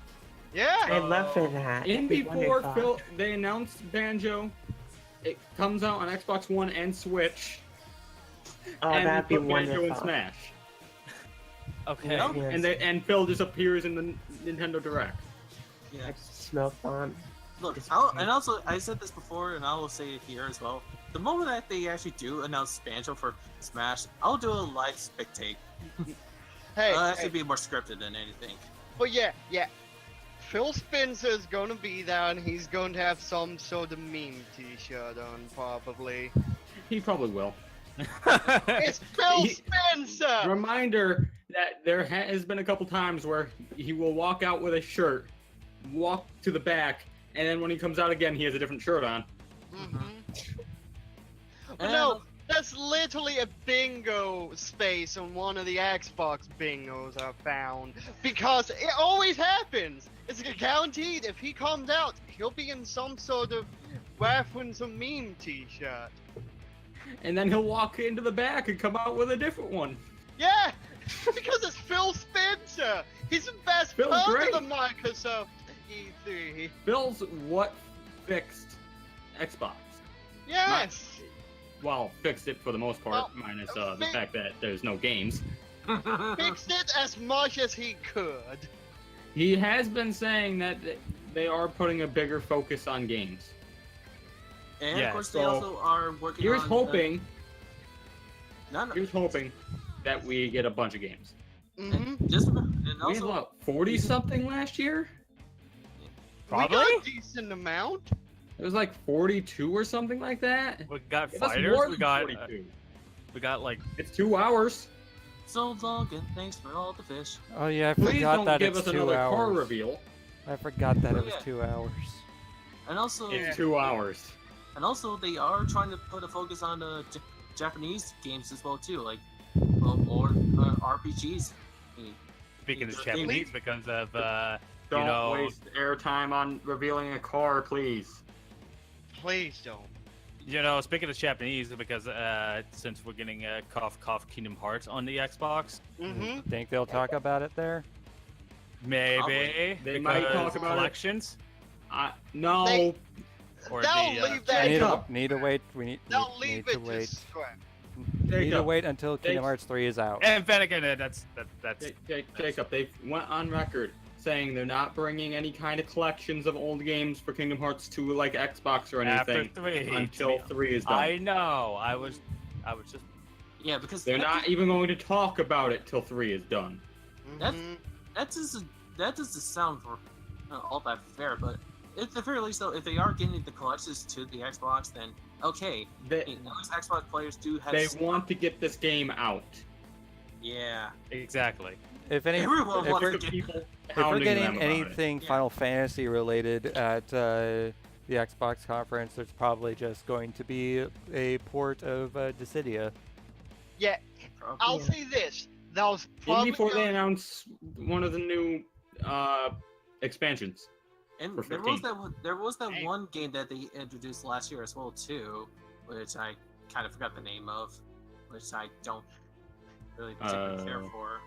Yeah. I'd love for that. In It'd be before wonderful. they announced Banjo, it comes out on Xbox One and Switch. Oh, and that'd be put Banjo in wonderful. Smash. Okay. Yeah. Yes. And Phil just appears in the Nintendo Direct. Yeah. Like smoke bomb. Look, It's and also I said this before, and I will say it here as well. The moment that they actually do announce Banjo for Smash, I'll do a live spectate. Hey, It'll actually hey, be more scripted than anything. but yeah. Phil Spencer's gonna be there, and he's going to have some sort of meme T-shirt on, probably. He probably will. It's Phil He- Spencer. Reminder that there has been a couple times where he will walk out with a shirt, walk to the back, and then when he comes out again, he has a different shirt on. But no, that's literally a bingo space on one of the Xbox bingos I found. Because it always happens. It's guaranteed if he comes out, he'll be in some sort of reference or meme t-shirt. And then he'll walk into the back and come out with a different one. Yeah! Because it's Phil Spencer! He's the best Phil's part great. of the Microsoft E3. Phil's what fixed Xbox. Yes! Well, fixed it for the most part, Well, minus the fi- fact that there's no games. Fixed it as much as he could. He has been saying that they are putting a bigger focus on games. And Yeah, of course, so they also are working Here's on. hoping. No, no. Here's hoping that we get a bunch of games. Mm-hmm. Just and We had also, what, 40 something last year? We got Probably? a decent amount. It was like 42 or something like that. We got It was fighters. more We than got 42. like It's 2 hours. so long and thanks for all the fish. Oh yeah, I Please forgot don't that give it's us 2 another car hours. reveal. I forgot that Oh, it was yeah. 2 hours. And also, It's 2 hours. and also, they are trying to put a focus on the Japanese games as well too, like more RPGs. speaking of Just Japanese because of Don't know- waste airtime on revealing a car, please. Please don't. speaking of Japanese because since we're getting cough Kingdom Hearts on the Xbox, Mm-hmm. Think they'll talk about it there? maybe They might because talk about it. collections No. They- or They'll the leave that Need Jacob. to, need to wait. We need, They'll need leave to it to wait. scrap. Need to Jacob. wait until Kingdom They- Hearts 3 is out. and then again that's Jacob, they went on record saying they're not bringing any kind of collections of old games for Kingdom Hearts 2 like Xbox or after anything 3 until 3 is done. I know. I was just Yeah, because They're not even going to talk about it till 3 is done. That's- Mhm. that doesn't sound all that fair, but at the very least, though, if they are getting the collections to the Xbox, then okay. They, Those Xbox players do have. they want to get this game out. Yeah. exactly. If any, Everyone if wants we're, to Sick of get. people if we're hounding them getting about it. anything Yeah. Final Fantasy related at the Xbox conference, there's probably just going to be a port of Dissidia. Yeah, I'll Yeah. say this. That was Even probably before they going- announce one of the new expansions. And for there was 15. that Hey. one game that they introduced last year as well too, which I kind of forgot the name of, which I don't really particularly care for.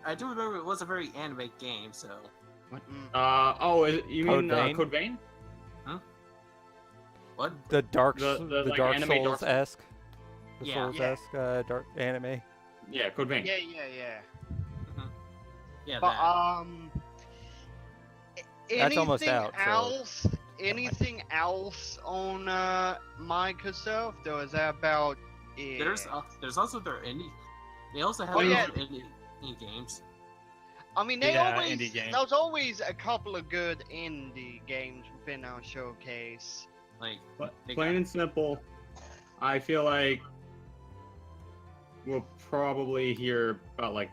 I do remember it was a very anime game, so You mean Code Vein? Code Vein? what? The Dark, The, like, Dark anime Dark Souls esque, the Yeah. Souls esque dark anime. Yeah, Code Vein. Yeah. Yeah, But that. That's almost anything out, so- else? Anything else on Microsoft, or is that about it? There's also their indie. They also have Oh, their yeah. own indie games. I mean, they Yeah, always indie games. there's always a couple of good indie games within our showcase. Like But They plain got- and simple, I feel like we'll probably hear about like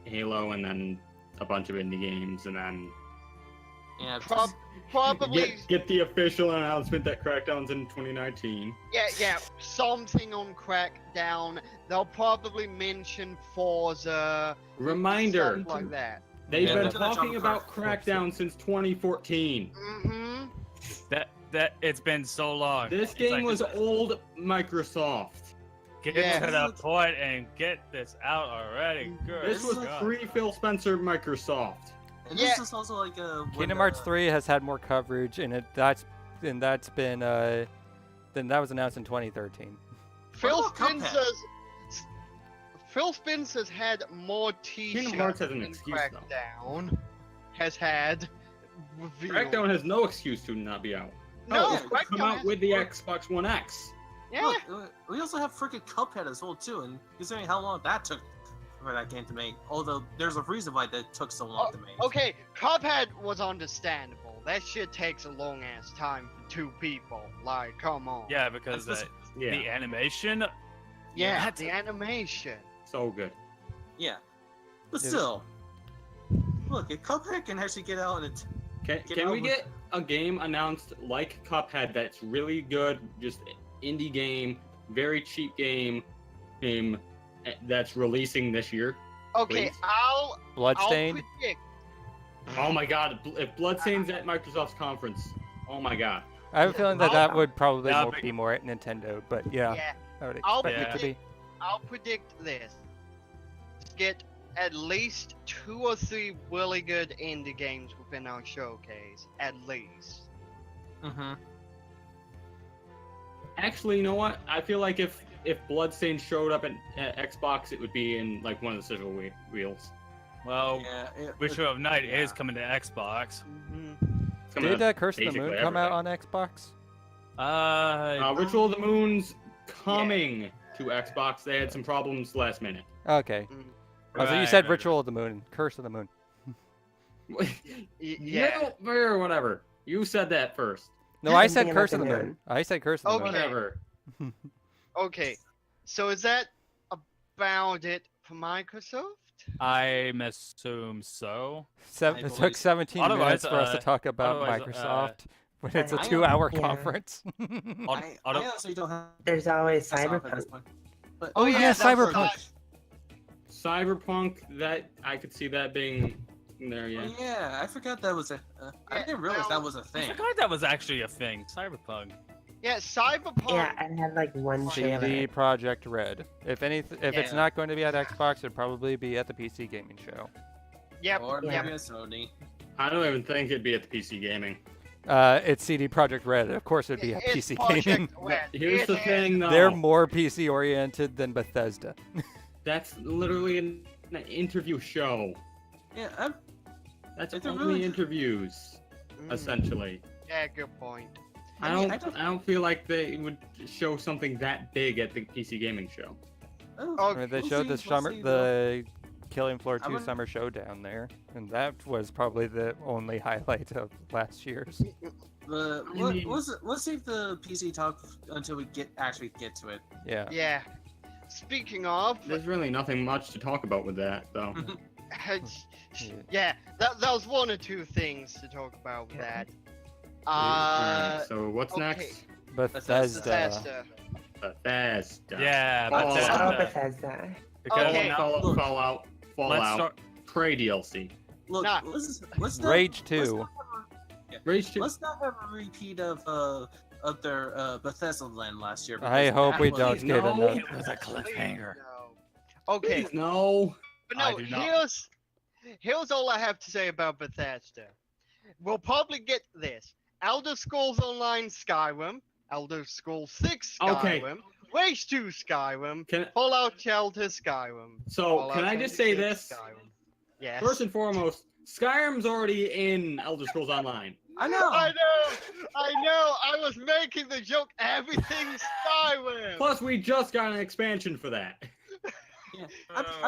Halo, and then a bunch of indie games, and then Yeah, Probably. get the official announcement that Crackdown's in 2019. Yeah. Something on Crackdown. They'll probably mention Forza. Reminder, Stuff like that. they've Yeah, been that's gonna talking jump about across. Crackdown since 2014. Mm-hmm. That it's been so long. This It's game like, was old Microsoft. get Yeah. to the point and get this out already. Good. This was God. pre-Phil Spencer Microsoft. And Yeah. this is also like when Kingdom Hearts 3 has had more coverage, and that's been then that was announced in 2013. Phil about Cuphead? Spencer's had more t-shirts Kingdom Hearts has an than excuse, though. Crackdown has had. Revealed. Crackdown has no excuse to not be out. No, yeah, Crackdown Come out has- with the Xbox One X. Yeah. Look, we also have freaking Cuphead as well too, and considering how long that took for that game to make, although there's a reason why that took so long to make. Okay, Cuphead was understandable. That shit takes a long ass time for two people. Like, come on. Yeah, because That's Yeah, the animation. Yeah, that's the animation. so good. Yeah, but Yes. still, look, if Cuphead can actually get out and it's Can we get a game announced like Cuphead that's really good, just indie game, very cheap game that's releasing this year? Okay, Please. I'll Bloodstained. predict. Oh my god, if Bloodstained's at Microsoft's conference, oh my god. I have a feeling that that I'll- would probably Yeah, more, but- be more at Nintendo, but yeah, Yeah, I would I'll expect it to be. I'll predict this. Get at least 2 or 3 really good indie games within our showcase. At least. Mm-hmm. Actually, you know what? I feel like if Bloodstained showed up at Xbox, it would be in like one of the sizzle wheels. Well, Yeah, Witcher of Night is yeah. coming to Xbox. It's coming Did to Curse of the basically Moon come out everything. on Xbox? Ritual of the Moon's coming to Xbox. They had some problems last minute. Okay. Mm. Oh, so you said Ritual of the Moon, Curse of the Moon. Yeah. Or whatever. You said that first. No, Yeah, I I'm said thinking about Curse of the the Moon. moon. I said Curse of the Okay. Moon. Whatever. Okay. So is that about it for Microsoft? I assume so. I It believe took so. 17 Otherwise, minutes for us to talk about otherwise, Microsoft when it's a I- 2-hour yeah. conference. I honestly don't have There's always Microsoft at this Cyberpunk. point. But Oh, yeah, that's Cyberpunk. right. Cyberpunk, that I could see that being there, yeah. oh, yeah, I forgot that was a. I didn't realize that was a I thing. forgot that was actually a thing. Cyberpunk. Yeah, Cyberpunk. Yeah, I had like one trailer. CD Project Red. If it's Yeah. not going to be at Xbox, it'd probably be at the PC Gaming Show. Yep. Or Yeah. maybe a Sony. I don't even think it'd be at the PC Gaming. It's CD Project Red. Of course, it'd be at It's PC Project Gaming. Red. Here's It the is- thing, though. They're more PC oriented than Bethesda. That's literally an interview show. Yeah, That's If they're only really- interviews, Mm, essentially. Yeah, good point. I I mean, don't. I don't feel like they would show something that big at the PC Gaming show. Oh, I mean, they we'll showed see, we'll see, the Killing Floor 2 wouldn't- Summer Showdown there, and that was probably the only highlight of last year's. But I mean- let's save the PC talk until we actually get to it. Yeah. Yeah. Speaking of, There's really nothing much to talk about with that, though. yeah, that was one or two things to talk about with that. Alright, so what's okay. next? Bethesda. Bethesda. Bethesda. Yeah, Oh, Bethesda. Oh, Bethesda. Because Okay. now- Fallout, look, Fallout, let's Fallout, start. Prey DLC. Look, Nah. let's not, Rage let's 2. not Rage 2. Let's not have a repeat of their Bethesda land last year. I because hope that we was- don't get No. another. It was a cliffhanger. No. Okay, Please, no. but I no, do not. here's all I have to say about Bethesda. We'll probably get this. Elder Scrolls Online Skyrim, Elder Scrolls 6 Skyrim, Okay. Rage 2 Skyrim, Can Fallout Shelter Skyrim. so Fallout can I just 76 say this? Skyrim. Yes. First and foremost, Skyrim's already in Elder Scrolls Online. I know. I was making the joke. Everything's Skyrim. Plus, we just got an expansion for that. Yeah.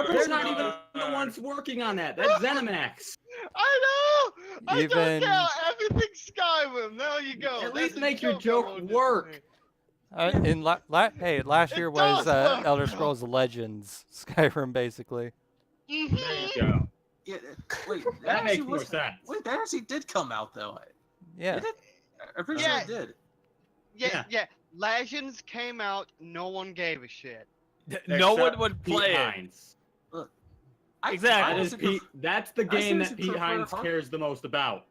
They're not even the ones working on that. That's ZeniMax. I know. I Even- don't care. Everything's Skyrim. There you go. At That's least a make your I joke wanted to work. say. Hey, last It year was does work. Elder Scrolls Legends Skyrim, basically. There Mhm. you go. Yeah. Wait, That makes actually more was. sense. Wait, that actually did come out though. Yeah. Did it? I'm pretty Yeah. sure it did. Yeah. Legends came out. No one gave a shit. No one Except would Pete play it. Hines. Exactly. That is honestly Pete. That's the game that seriously Pete prefer Hines Heart- cares the most about.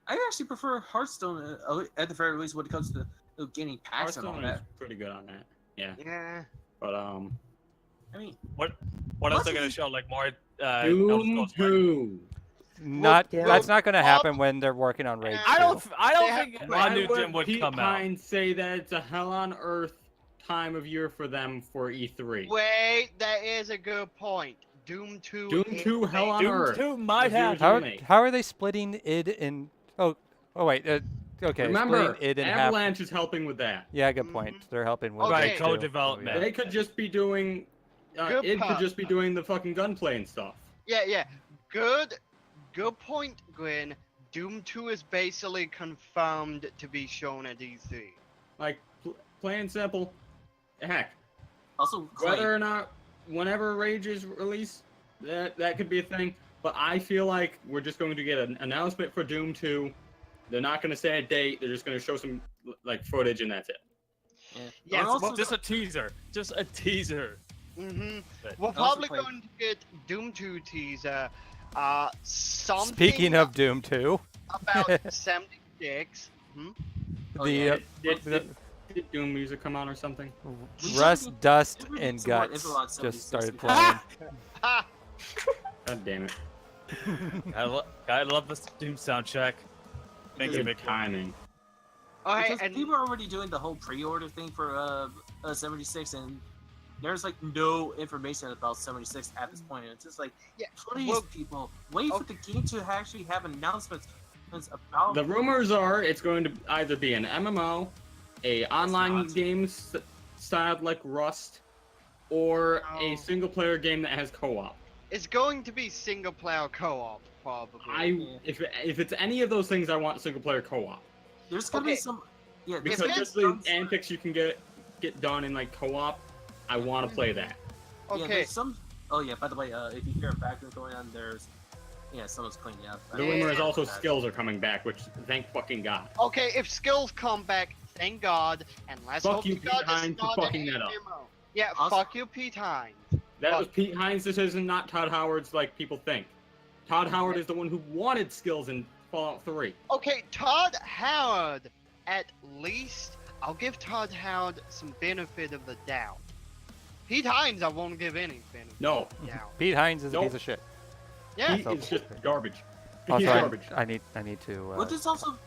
I actually prefer Hearthstone at the very least when it comes to gaining packs and all Hearthstone is that. pretty good on that. Yeah, Yeah. but I mean, What else Plus are gonna it's- show? Like more Elder Doom Scrolls, right? 2. Not yeah. that's not going to happen when they're working on Raid 2. I don't They think have- a Why new would gym would Pete come out. Hines say that it's a hell on earth time of year for them for E3? Wait, that is a good point. Doom 2. Doom is 2 hell on made- Doom earth. 2 might Is yours have. remake. How are they splitting id in? Oh wait. Okay. Remember, splitting id in half. Avalanche is helping with that. Yeah, good point. They're helping with Okay. Right, Raid 2. co-development. They could just be doing. Good It could pop. just be doing the fucking gunplay and stuff. Yeah. Good point, Gwen. Doom 2 is basically confirmed to be shown at E3. Like, plain simple. Heck, also whether or not, whenever Rage is released, that could be a thing. But I feel like we're just going to get an announcement for Doom 2. They're not going to say a date. They're just going to show some like footage and that's it. Yes, And also, Just a teaser. Just a teaser. Mm-hmm. But We're also probably played- going to get Doom 2 teaser. Something Speaking of Doom 2, about 76. Oh, the yeah. Did Doom music come out or something? Rust, Dust, we need and some more Guts info on just 76 started because- playing. Ha! God damn it. I love the Doom soundtrack. Thank you, Good Victor. timing. Okay, Because and people are already doing the whole pre-order thing for 76, and there's like no information about 76 at this point. And it's just like, Yeah, please, well- people, wait for the game to actually have announcements about. The rumors are it's going to either be an MMO, a online not. game styled like Rust, or a No. single player game that has co-op. it's going to be single player co-op, probably. If it's any of those things, I want single player co-op There's gonna Okay. be some, yeah, there's because gonna be just the some- antics you can get done in like co-op. I want to play that. Yeah, Okay, there's some. Oh yeah, by the way, if you hear a background going on, someone's cleaning up. The Yeah. rumor is also That. skills are coming back, which thank fucking god. okay, if skills come back, thank God, and let's Fuck hope you, to God Pete Hines, it's for not fucking an that up. MMO. Yeah, Also- fuck you, Pete Hines. That was Pete Hines' decision, not Todd Howard's like people think. Todd Howard is the one who wanted skills in Fallout 3. Okay, Todd Howard, at least, I'll give Todd Howard some benefit of the doubt. Pete Hines, I won't give any benefit No, of the doubt. Pete Hines is a Nope. piece of shit. Yeah, he is just garbage. He's Also, garbage. I need to. Well, there's also,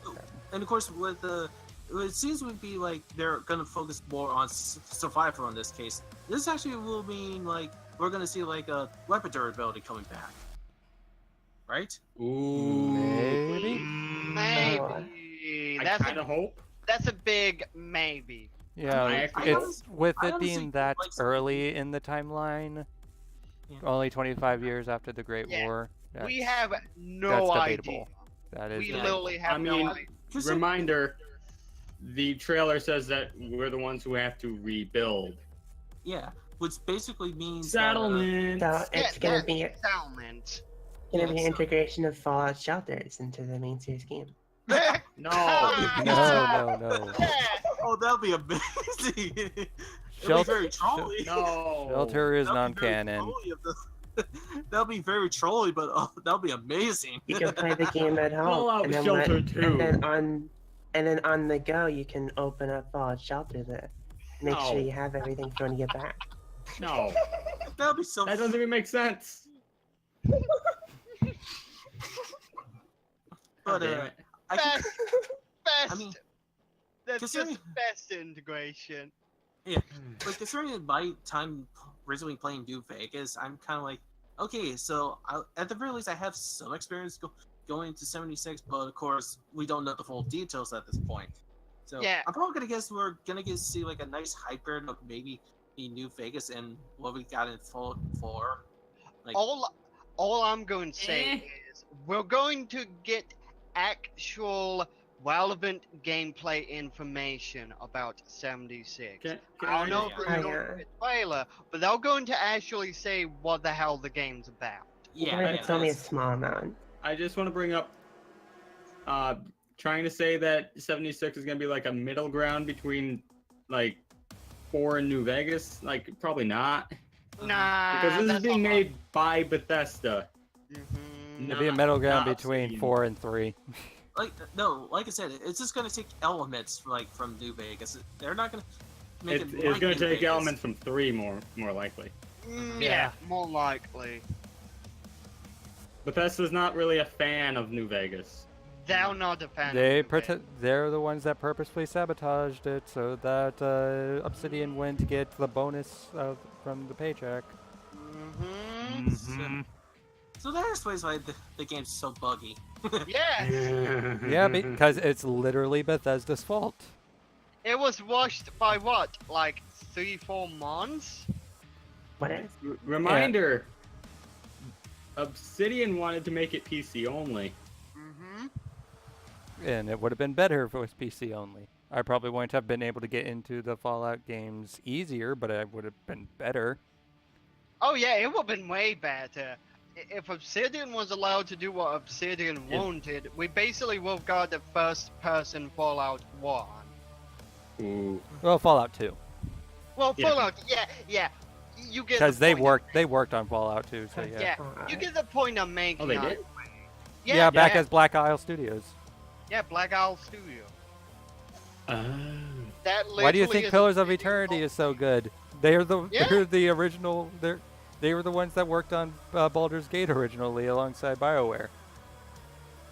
and of course, with the, it seems to be like they're gonna focus more on survival in this case. This actually will mean like we're gonna see like a weapon durability coming back, right? Ooh. Maybe. maybe. I That's kind a, of hope. that's a big maybe. Yeah, I actually it's with I it honestly being that like some- early in the timeline, Yeah. only 25 years after the Great Yeah, War. We that's- have that's no idea. debatable. That is We debatable. literally have I mean, no idea. Just Reminder: the trailer says that we're the ones who have to rebuild. yeah, which basically means Settlement. So it's gonna that's be settlement. gonna be Yeah, so- integration of Fallout shelters into the main series game. No. No, no. oh, that'll be amazing. It'll Shelter- be very trolly. No. Shelter is That'll be very non-canon. trolly of the- That'll be very trolly, but that'll be amazing. You can play the game at home, Fallout and then Shelter 2. and then on the go, you can open up Fallout Shelter to make sure No. you have everything for when you get back. No. That'll be so. That doesn't even make sense. But Damn it. I Best, think, best. mean, That's considering- just best integration. like considering my time originally playing New Vegas, I'm kind of like, okay, so at the very least, I have some experience going to 76, but of course, we don't know the full details at this point. So Yeah. I'm probably gonna guess we're gonna get to see like a nice hyper of maybe in New Vegas and what we got in Fallout 4. Like, All I'm going to say Eh. is we're going to get actual relevant gameplay information about 76. Can I don't know I- if it's going to be a trailer, but they're going to actually say what the hell the game's about. Even if it's only a small amount. I just want to bring up, trying to say that 76 is going to be like a middle ground between, like, 4 and New Vegas. Like, probably not. Nah, Because this is that's being not- made by Bethesda. Mhm. It'd be a middle ground not between Obsidian. 4 and 3. Like no, like I said, it's just gonna take elements like from New Vegas. They're not gonna make It's it. going like to New take Vegas. elements from 3 more likely. Yeah, more likely. Bethesda's not really a fan of New Vegas. They're not a fan. They of New Vegas. they're the ones that purposefully sabotaged it so that Obsidian wouldn't get the bonus from the paycheck. Mhm. Mhm. So there's ways why the game's so buggy. Yes. Yeah, because it's literally Bethesda's fault. It was rushed by what, like 3-4 months? What is? Reminder, Obsidian wanted to make it PC only. Mm-hmm. And it would have been better if it was PC only. I probably wouldn't have been able to get into the Fallout games easier, but it would have been better. Oh yeah, it would have been way better. If Obsidian was allowed to do what Obsidian Yeah. wanted, we basically would have got the first-person Fallout 1. Ooh. Well, Fallout 2, Well, Yeah. Fallout, yeah, you get because the they point. worked on Fallout 2, so yeah. Yeah, you get the point I'm making. Oh, they either did? way. Yeah, back as Black Isle Studios. Yeah, Black Isle Studio. That Why do you literally think is Pillars of Obsidian Eternity Fallout. is so good? They're Yeah. the original. They were the ones that worked on Baldur's Gate originally alongside BioWare.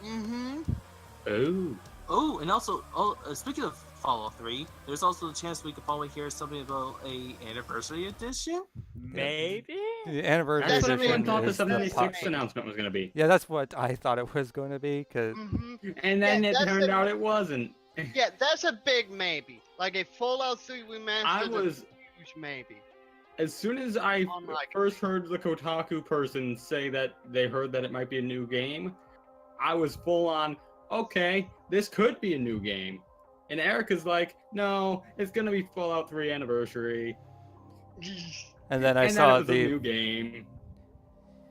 Mm-hmm. Oh. Oh, and also, speaking of Fallout 3, there's also the chance we could probably hear something about a anniversary edition. Maybe. The anniversary That's what edition everyone thought the is the 76 pop- announcement was going to be. Yeah, that's what I thought it was going to be. Cause Mm-hmm. And then Yeah, it that's turned the- out it wasn't. Yeah, that's a big maybe. Like a Fallout 3 remastered I is was, a huge maybe. as soon as I Unlikely. first heard the Kotaku person say that they heard that it might be a new game, I was full on, okay, this could be a new game. And Erica's like, no, it's going to be Fallout 3 Anniversary. and then I and saw that it was a the. new game.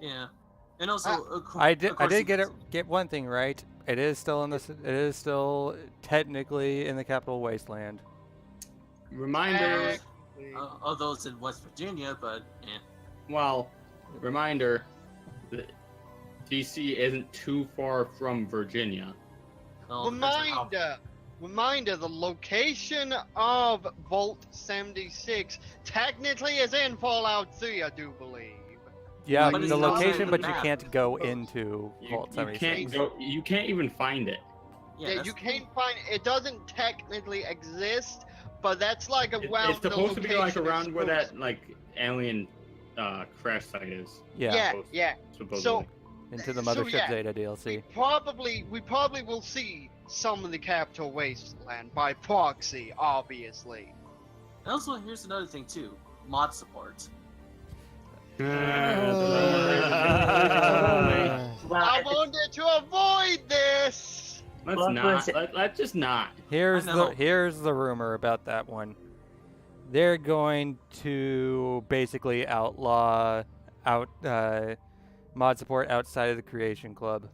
Yeah, and also, of cour- I of did course, get one thing right. It is still in this. It is still technically in the Capital Wasteland. Reminder, although it's in West Virginia, but yeah. well, reminder, that DC isn't too far from Virginia. Well, depends on how- Reminder, the location of Vault 76 technically is in Fallout 3, I do believe. Yeah, But the it's not on location, the but you map. can't go into Vault You 76. can't go. You can't even find it. Yeah, that's- you can't find it. Doesn't technically exist, but that's like around It's supposed the to be like location around it's where supposed that like alien crash site is. Yeah, Yeah, supposed- yeah. Supposedly. So into the so, Mothership yeah. Zeta we DLC. probably will see some of the Capital Wasteland by proxy, obviously. And also, here's another thing too: mod support. I wanted to avoid this. Let's What not. was it? Let's just not. Here's I know. here's the rumor about that one. They're going to basically outlaw mod support outside of the Creation Club.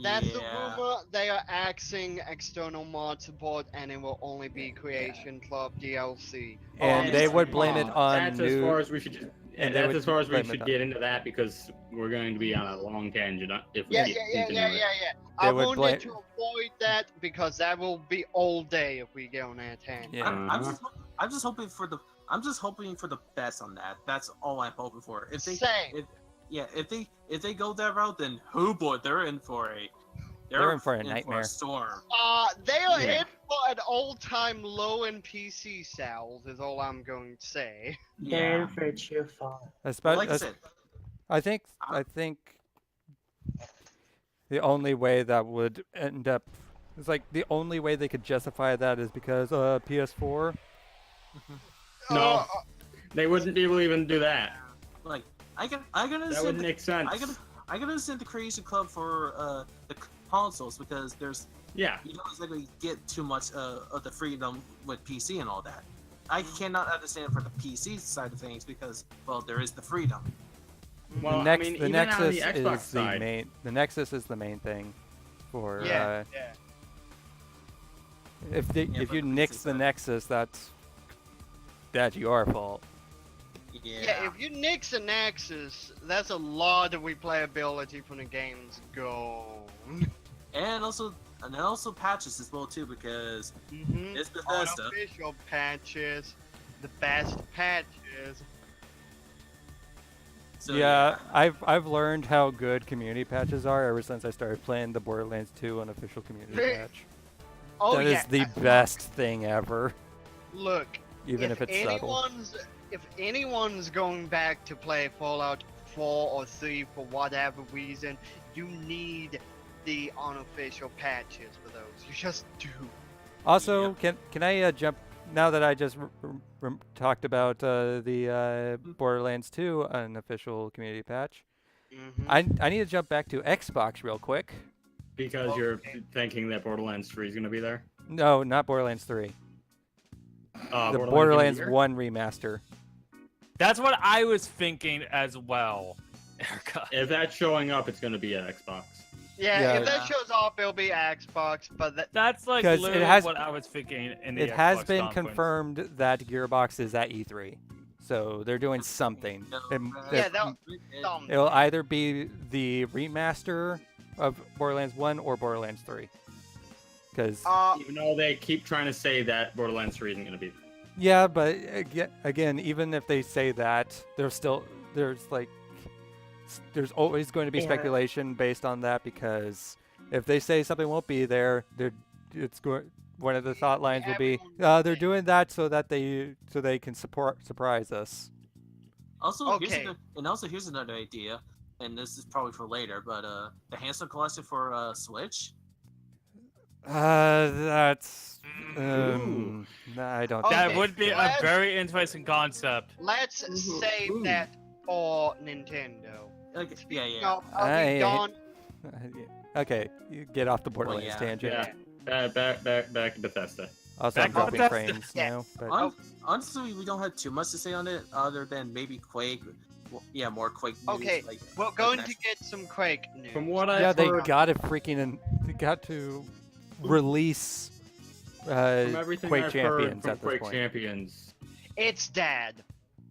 That's yeah. the rumor. They are axing external mod support, and it will only be Creation Club DLC. And Oh, they it's- would blame it on That's as new. far as we should. Just, and they that's would as far as we blame it should on- get into that because we're going to be on a long tangent if we Yeah, get yeah. into it. They I would wanted blame- to avoid that because that will be all day if we go on that tangent. Yeah. I'm just hoping for the best on that. That's all I'm hoping for. If they, Same. if they go that route, then oh boy, they're in for a nightmare. storm. They are Yeah. in for an all-time low in PC sales, is all I'm going to say. They're Yeah. in for a true fall. Like I said, I think the only way that would end up it's like the only way they could justify that is because PS4. No, they wouldn't be able to even do that. like I gotta That wouldn't make sense. I gotta send the Creation Club for the consoles because there's Yeah. you don't exactly get too much of the freedom with PC and all that. I cannot understand for the PC side of things because, well, there is the freedom. Well, the I mean, the even on Nexus the Xbox is side, the main. The Nexus is the main thing. For Yeah. if Yeah, if but you the nix PC the side- Nexus, that's your fault. Yeah, if you nix a Nexus, that's a lot of replayability from the game's gone. and also patches as well too because Mm-hmm. it's Bethesda. Unofficial patches, the best patches. So, yeah, I've learned how good community patches are ever since I started playing the Borderlands 2 unofficial community patch. Oh That yeah. is the best thing ever, Look, even if it's subtle. if anyone's going back to play Fallout 4 or 3 for whatever reason, you need the unofficial patches for those. You just do. Also, can I jump now that I just talked about the Borderlands 2 unofficial community patch? Mm-hmm. I need to jump back to Xbox real quick. because you're thinking that Borderlands 3 is going to be there. No, not Borderlands 3. The Borderlands Borderlands New Year? 1 remaster. That's what I was thinking as well, Erica. If that's showing up, it's going to be at Xbox. Yeah, if Yeah. that shows up, it'll be Xbox, but that. That's like 'Cause it literally has- what I was thinking in the It has Xbox been conference. confirmed that Gearbox is at E3, so they're doing something. Yeah, It'll either be the remaster of Borderlands 1 or Borderlands 3. Because Even though they keep trying to say that Borderlands 3 isn't going to be there. yeah, but again, even if they say that, there's always going to be Yeah. speculation based on that, because if they say something won't be there, one of the thought lines will be they're doing that so they can surprise us. Also, Okay. here's another idea, and this is probably for later, but the Handsome Collection for Switch. That's Ooh. I don't. Okay, That would be a let's- very interesting concept. Let's save that for Nintendo. Okay, yeah. No, I- done. Okay, you get off the Borderlands yeah. tangent. Yeah. Back to Bethesda. Also, Back I'm to dropping Bethesda. frames Yeah. now. But Honestly, we don't have too much to say on it, other than maybe Quake. Well, yeah, more Quake news. Okay, like, we're like going that. to get some Quake news. From what I've yeah, they heard, got to release from everything Quake I've Champions heard from at this Quake point. Champions, It's dead.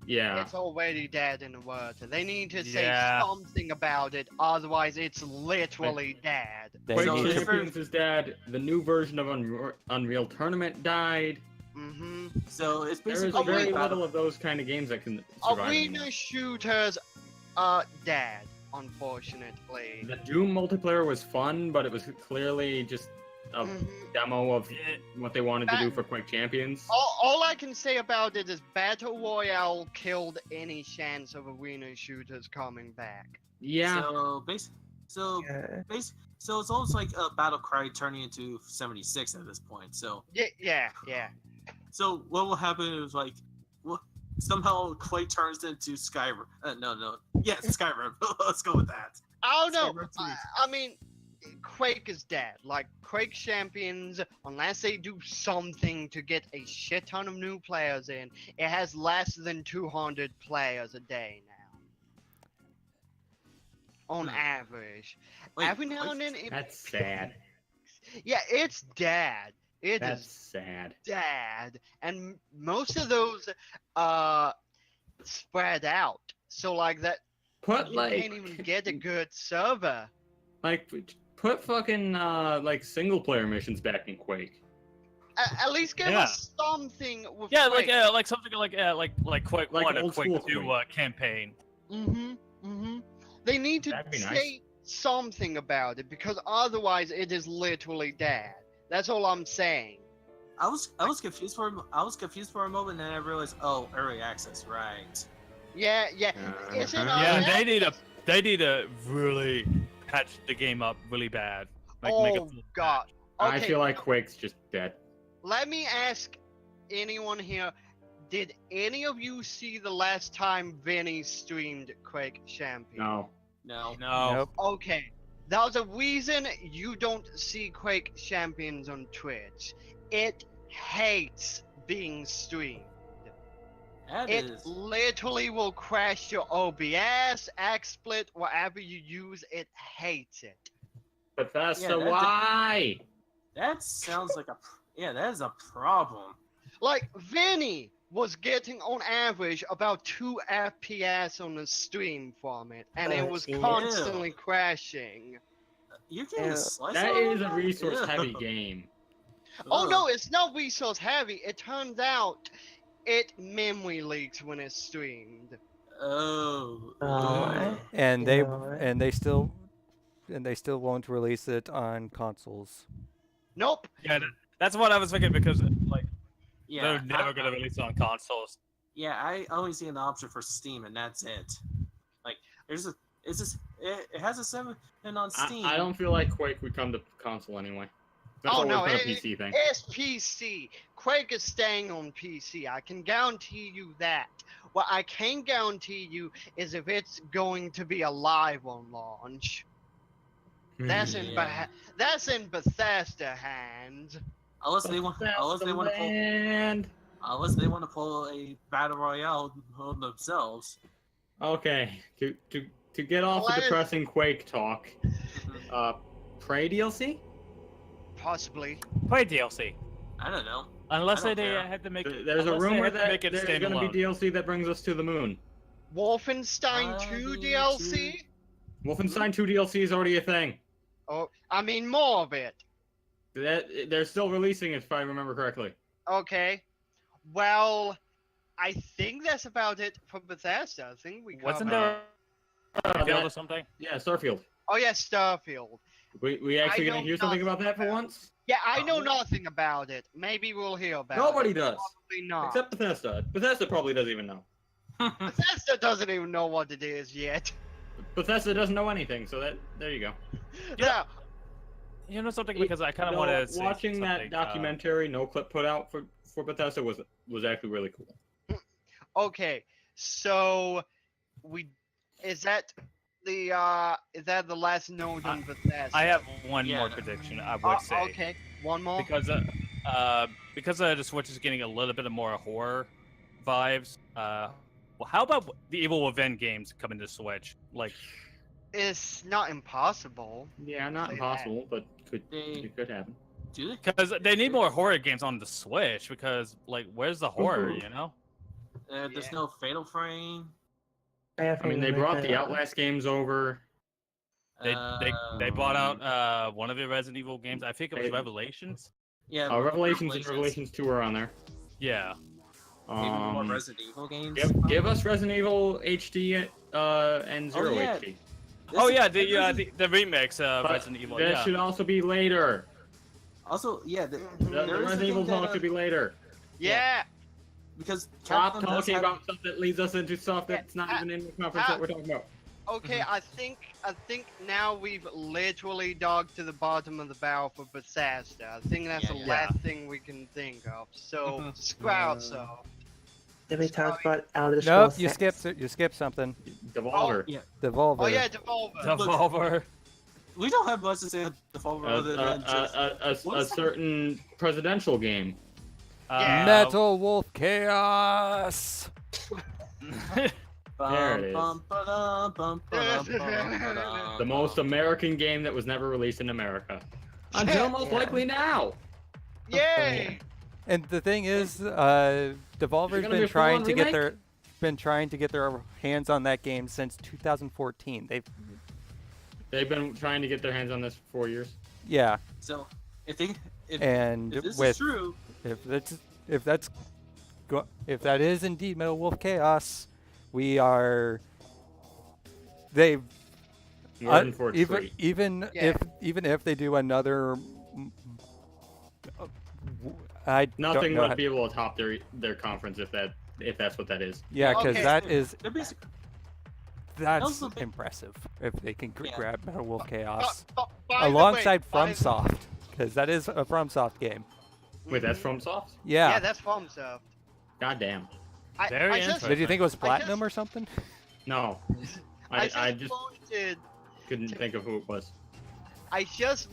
yeah. It's already dead in the world. They need to say Yeah. something about it, otherwise it's literally dead. They Quake need to- Champions is dead. The new version of Unreal Tournament died. Mm-hmm. So it's There is basically very like little of those kind of games that can survive anymore. Arena shooters are dead, unfortunately. The Doom multiplayer was fun, but it was clearly just a Mhm. demo of what they wanted to do for Quake Champions. All I can say about it is Battle Royale killed any chance of arena shooters coming back. Yeah. So Yeah. so it's almost like a Battle Cry turning into 76 at this point. So Yeah. so what will happen is like, somehow Quake turns into Skyrim. Skyrim. Let's go with that. I don't know. Skyrim 2. I mean, Quake is dead. Like, Quake Champions, unless they do something to get a shit ton of new players in, it has less than 200 players a day now. On average. Wait, Every now and then, That's sad. yeah, it's dead. It That's is sad. dead, and most of those spread out. So like that, Put you can't even get a good server. put fucking single player missions back in Quake. At least give Yeah. us something with Yeah, Quake. like something like Quake Like 1 or old Quake school 2 Quake. campaign. They need to That'd be say nice. something about it, because otherwise it is literally dead. That's all I'm saying. I was confused for a moment, and then I realized, oh, early access, right? Yeah. Is it Uh-huh. Yeah, early they need to really patch the game up really bad. Make Oh it god. I Okay, feel like Quake's just dead. let me ask anyone here, did any of you see the last time Vinny streamed Quake Champion? No. No. No. Nope. Okay. There's a reason you don't see Quake champions on Twitch. It hates being streamed. It literally will crash your OBS, XSplit, whatever you use. It hates it. Bethesda, why? That sounds like that is a problem. Like, Vinny was getting on average about 2 FPS on the stream from it, and it was constantly crashing. You're getting a slice. That is a resource-heavy game. Oh no, it's not resource heavy. It turns out it memory leaks when it's streamed. And they still won't release it on consoles. Nope. Yeah, that's what I was thinking because they're never gonna release it on consoles. Yeah, I only see an option for Steam, and that's it. Like, it has a 7 on Steam. I don't feel like Quake would come to console anyway. That's Oh no, a PC thing. It's PC. Quake is staying on PC. I can guarantee you that. What I can guarantee you is if it's going to be alive on launch. That's in Bethesda hands. Unless they want to pull a battle royale on themselves. Okay, to get off the depressing Quake talk, Prey DLC? Possibly. Play DLC. I don't know. Unless they had to make. There's a rumor that there's going to be DLC that brings us to the moon. Wolfenstein 2 DLC? Wolfenstein 2 DLC is already a thing. Oh, I mean more of it. They're still releasing it, if I remember correctly. Okay. Well, I think that's about it for Bethesda. I think we covered. Wasn't there Starfield or something? Yeah, Starfield. Oh yeah, Starfield. We actually gonna hear something about that for once? Yeah, I know nothing about it. Maybe we'll hear about it. Nobody does. Probably not. Except Bethesda. Bethesda probably doesn't even know. Bethesda doesn't even know what it is yet. Bethesda doesn't know anything, so there you go. Yeah. You know something, because I kind of want to watching that documentary, no clip put out for Bethesda was actually really cool. Okay, so is that the last note on Bethesda? I have one more prediction. I would say. Okay, one more. Because the Switch is getting a little bit of more horror vibes. Well, how about the Evil Within games coming to Switch? Like, it's not impossible. Yeah, not impossible, but it could happen. Do they? Because they need more horror games on the Switch. Because, like, where's the horror? You know? There's no Fatal Frame. I mean, they brought the Outlast games over. They bought out one of the Resident Evil games. I think it was Revelations. Yeah. Revelations and Revelations 2 are on there. Yeah. Maybe more Resident Evil games. Give us Resident Evil HD and Zero HD. The remakes of Resident Evil. That should also be later. Also, the Resident Evil talk should be later. Yeah. Because stop talking about stuff that leads us into stuff that's not even in the conference that we're talking about. Okay, I think now we've literally dogged to the bottom of the barrel for Bethesda. I think that's the last thing we can think of. So, Sproutsoft. Did we talk about Elder Scrolls? Nope, you skipped something. Devolver. Devolver. Oh yeah, Devolver. Devolver. We don't have much to say about Devolver other than a certain presidential game. Metal Wolf Chaos. There it is. The most American game that was never released in America. Until most likely now. Yay! And the thing is, Devolver's been trying to get their hands on that game since 2014. They've been trying to get their hands on this for 4 years. Yeah. So if this is true, if that is indeed Metal Wolf Chaos, we are even if they do another, nothing would be able to top their conference if that's what that is. Yeah, because that's impressive if they can grab Metal Wolf Chaos By alongside FromSoft, because that is a FromSoft game. Wait, that's FromSoft? Yeah. Yeah, that's FromSoft. Goddamn. Very interesting. Did you think it was Platinum or something? No. I just couldn't think of who it was. I just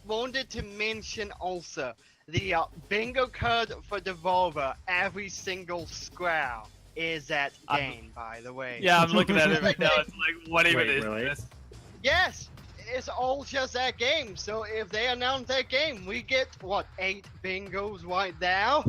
wanted to mention also the bingo card for Devolver. Every single square is that game, by the way. Yeah, I'm looking at it right now. It's like, what even Wait, is really? this? Yes, it's all just that game. So if they announce that game, we get what 8 bingos right now.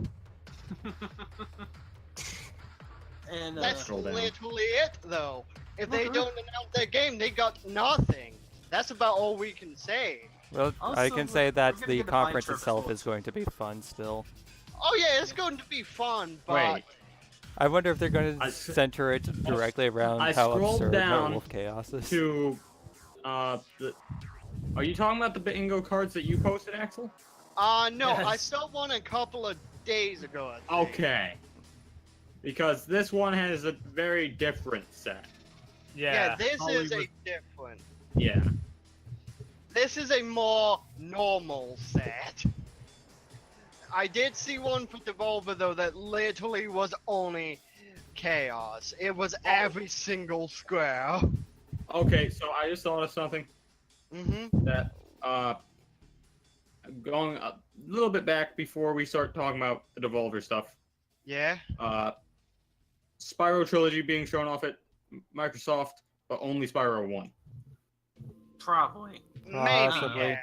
And That's Scroll down. literally it, though. If they Okay. don't announce that game, they got nothing. That's about all we can say. Well, I Also, can say that we're gonna the get the Flying conference Turtles itself votes. is going to be fun still. Oh yeah, it's going to be fun, but Wait, I wonder if they're going I to s- center it directly around I how scrolled absurd Metal down Wolf Chaos is. to are you talking about the bingo cards that you posted, Axel? no, I Yes. saw one a couple of days ago. I think. Okay. Because this one has a very different set. Yeah, this is a Hollywood- different. Yeah. This is a more normal set. I did see one for Devolver though that literally was only chaos. It was every single square. Okay, so I just thought of something Mm-hmm. that going a little bit back before we start talking about the Devolver stuff. Yeah. Spyro Trilogy being shown off at Microsoft, but only Spyro 1. probably. Maybe. Possibly. Yeah.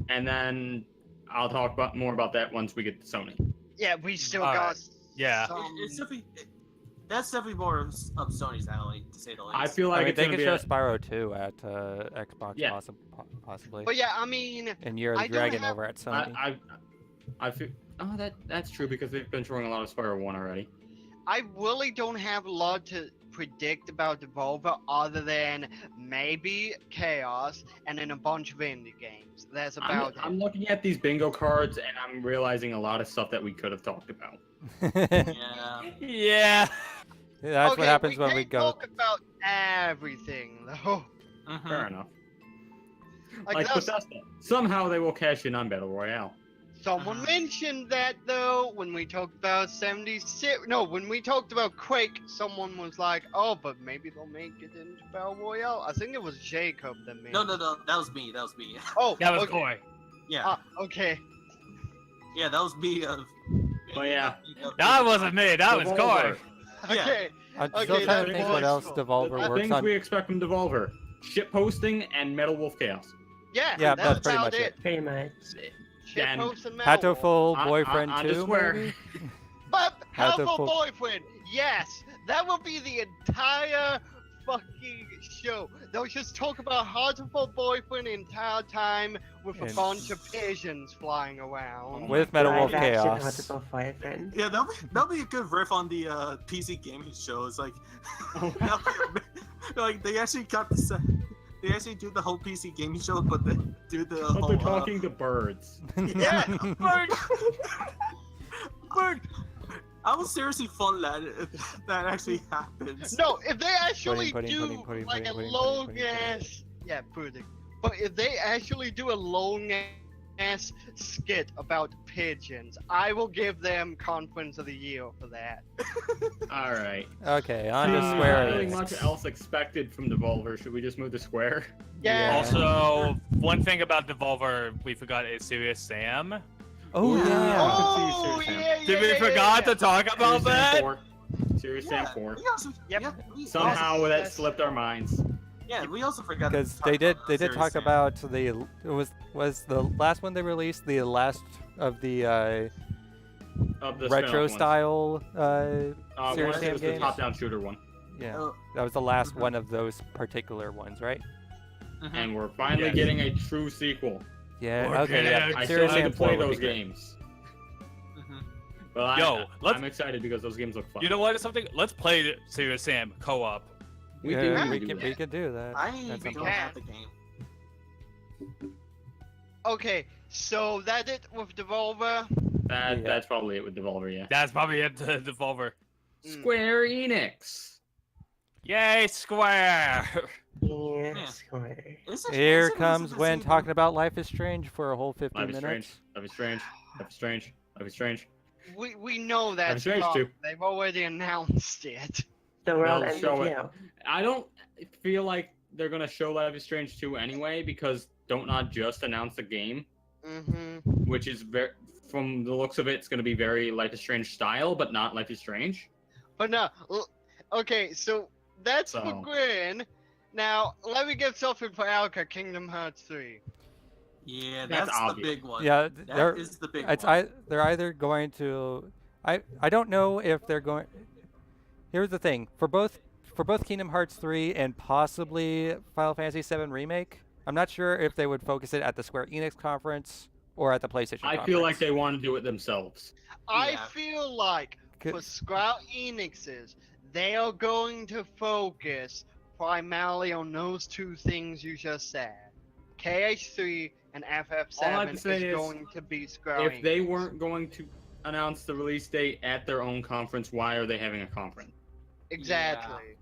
And then I'll talk more about that once we get to Sony. Yeah, we still Alright. got. Yeah. It's definitely that's definitely more up Sony's alley, to say the least. I feel like I mean, it's they gonna could be show Spyro 2 at Xbox, Yeah. possibly. But yeah, I mean, And Year of I the don't Dragon have- over at Sony. I feel. Oh, that's true because they've been showing a lot of Spyro 1 already. I really don't have a lot to predict about Devolver other than maybe Chaos and then a bunch of indie games. That's about I'm it. looking at these bingo cards and I'm realizing a lot of stuff that we could have talked about. Yeah. Yeah. That's Okay, what happens when we can't go. talk about everything though. Mhm. Fair enough. Like, Like that's- Bethesda. Somehow they will cash in on Battle Royale. Someone mentioned that though when we talked about 76. No, when we talked about Quake, someone was like, "Oh, but maybe they'll make it into Battle Royale." I think it was Jacob that made. No, that was me. That was me. Oh, That was okay. Koi. Yeah, Okay. yeah, that was me. Oh, yeah. That wasn't me. That was Devolver. Koi. Yeah. Okay. I'm Okay, still trying that's to think what else possible. Devolver The works things on. we expect from Devolver: ship posting and Metal Wolf Chaos. Yeah. Yeah, that's that's pretty about much it. Pretty much. And Shitpost and Metal Wolf. Hatoful On- Boyfriend on to 2, swear. maybe? But Hatoful- Helpful Boyfriend. Yes, that will be the entire fucking show. They'll just talk about Heartful Boyfriend the entire time with a And- bunch of pigeons flying around. With Metal Wolf Live action Chaos. Heartful Boyfriend. Yeah, that'll be a good riff on the PC gaming show. It's like, like they actually got the set. They actually do the whole PC gaming show, but they do the But whole. they're talking to birds. Yeah. Bird. Bird. I was seriously fun that that actually happens. No, if they actually Pudding, do pudding, pudding, like pudding, a pudding, long pudding, pudding, ass, yeah, pudding. But if they actually do a long ass skit about pigeons, I will give them Conference of the Year for that. All right. Okay, on to Not Square really Enix. much else expected from Devolver. Should we just move to Square? Yeah. Also, one thing about Devolver we forgot is Serious Sam. Oh, Yeah. yeah. Oh, Serious Sam. yeah, yeah, Did we yeah, forgot yeah. to talk about Serious Sam that? 4. Serious Sam 4. We also, Yep. yeah, Somehow that That's- slipped our minds. yeah, we also forgot Because to they talk did about, they did Serious talk Sam. about the was the last one they released the last of the Of the retro spin-off style ones. Serious One Sam was the games? top-down shooter one. yeah, Oh, that was the last Mhm. one of those particular ones, right? mhm. And we're finally Yes. getting a true sequel. Yeah, Okay, okay, yeah. I still Serious need Sam to play 4 would be those good. games. Mhm. But Yo, I'm excited because those games look fun. You know what? It's something. Let's play Serious Sam co-op. we Yeah, can we do can that. we can do that. I That's don't something. have the game. Okay, so that's it with Devolver. Yeah. That's probably it with Devolver, yeah. That's probably it. Devolver. Mm. Square Enix. Yay, Square! Yeah, Yeah. Square. Here comes when talking about Life is Strange for a whole 50 Life is minutes. Strange. Life is Strange. Life is Strange. Life is Strange. We know that's Strange coming. too. They've already announced it. The world They'll ended show it. you. I don't feel like they're gonna show Life is Strange 2 anyway, because Don't Nod just announced the game, which is very, from the looks of it, it's gonna be very Life is Strange style, but not Life is Strange. But no, okay, so that's for So- Gwen. Now, let me get something for Alka, Kingdom Hearts 3. Yeah, That's that's the obvious. big one. Yeah, That is the big it's one. they're either going to. I don't know if they're going. Here's the thing: for both Kingdom Hearts 3 and possibly Final Fantasy 7 Remake, I'm not sure if they would focus it at the Square Enix conference or at the PlayStation I conference. feel like they want to do it themselves. I Yeah. feel like for Square Enix's, they are going to focus primarily on those two things you just said. KH3 and All I FF7 have to is say is, going to be Square If they Enix. weren't going to announce the release date at their own conference, why are they having a conference? Exactly.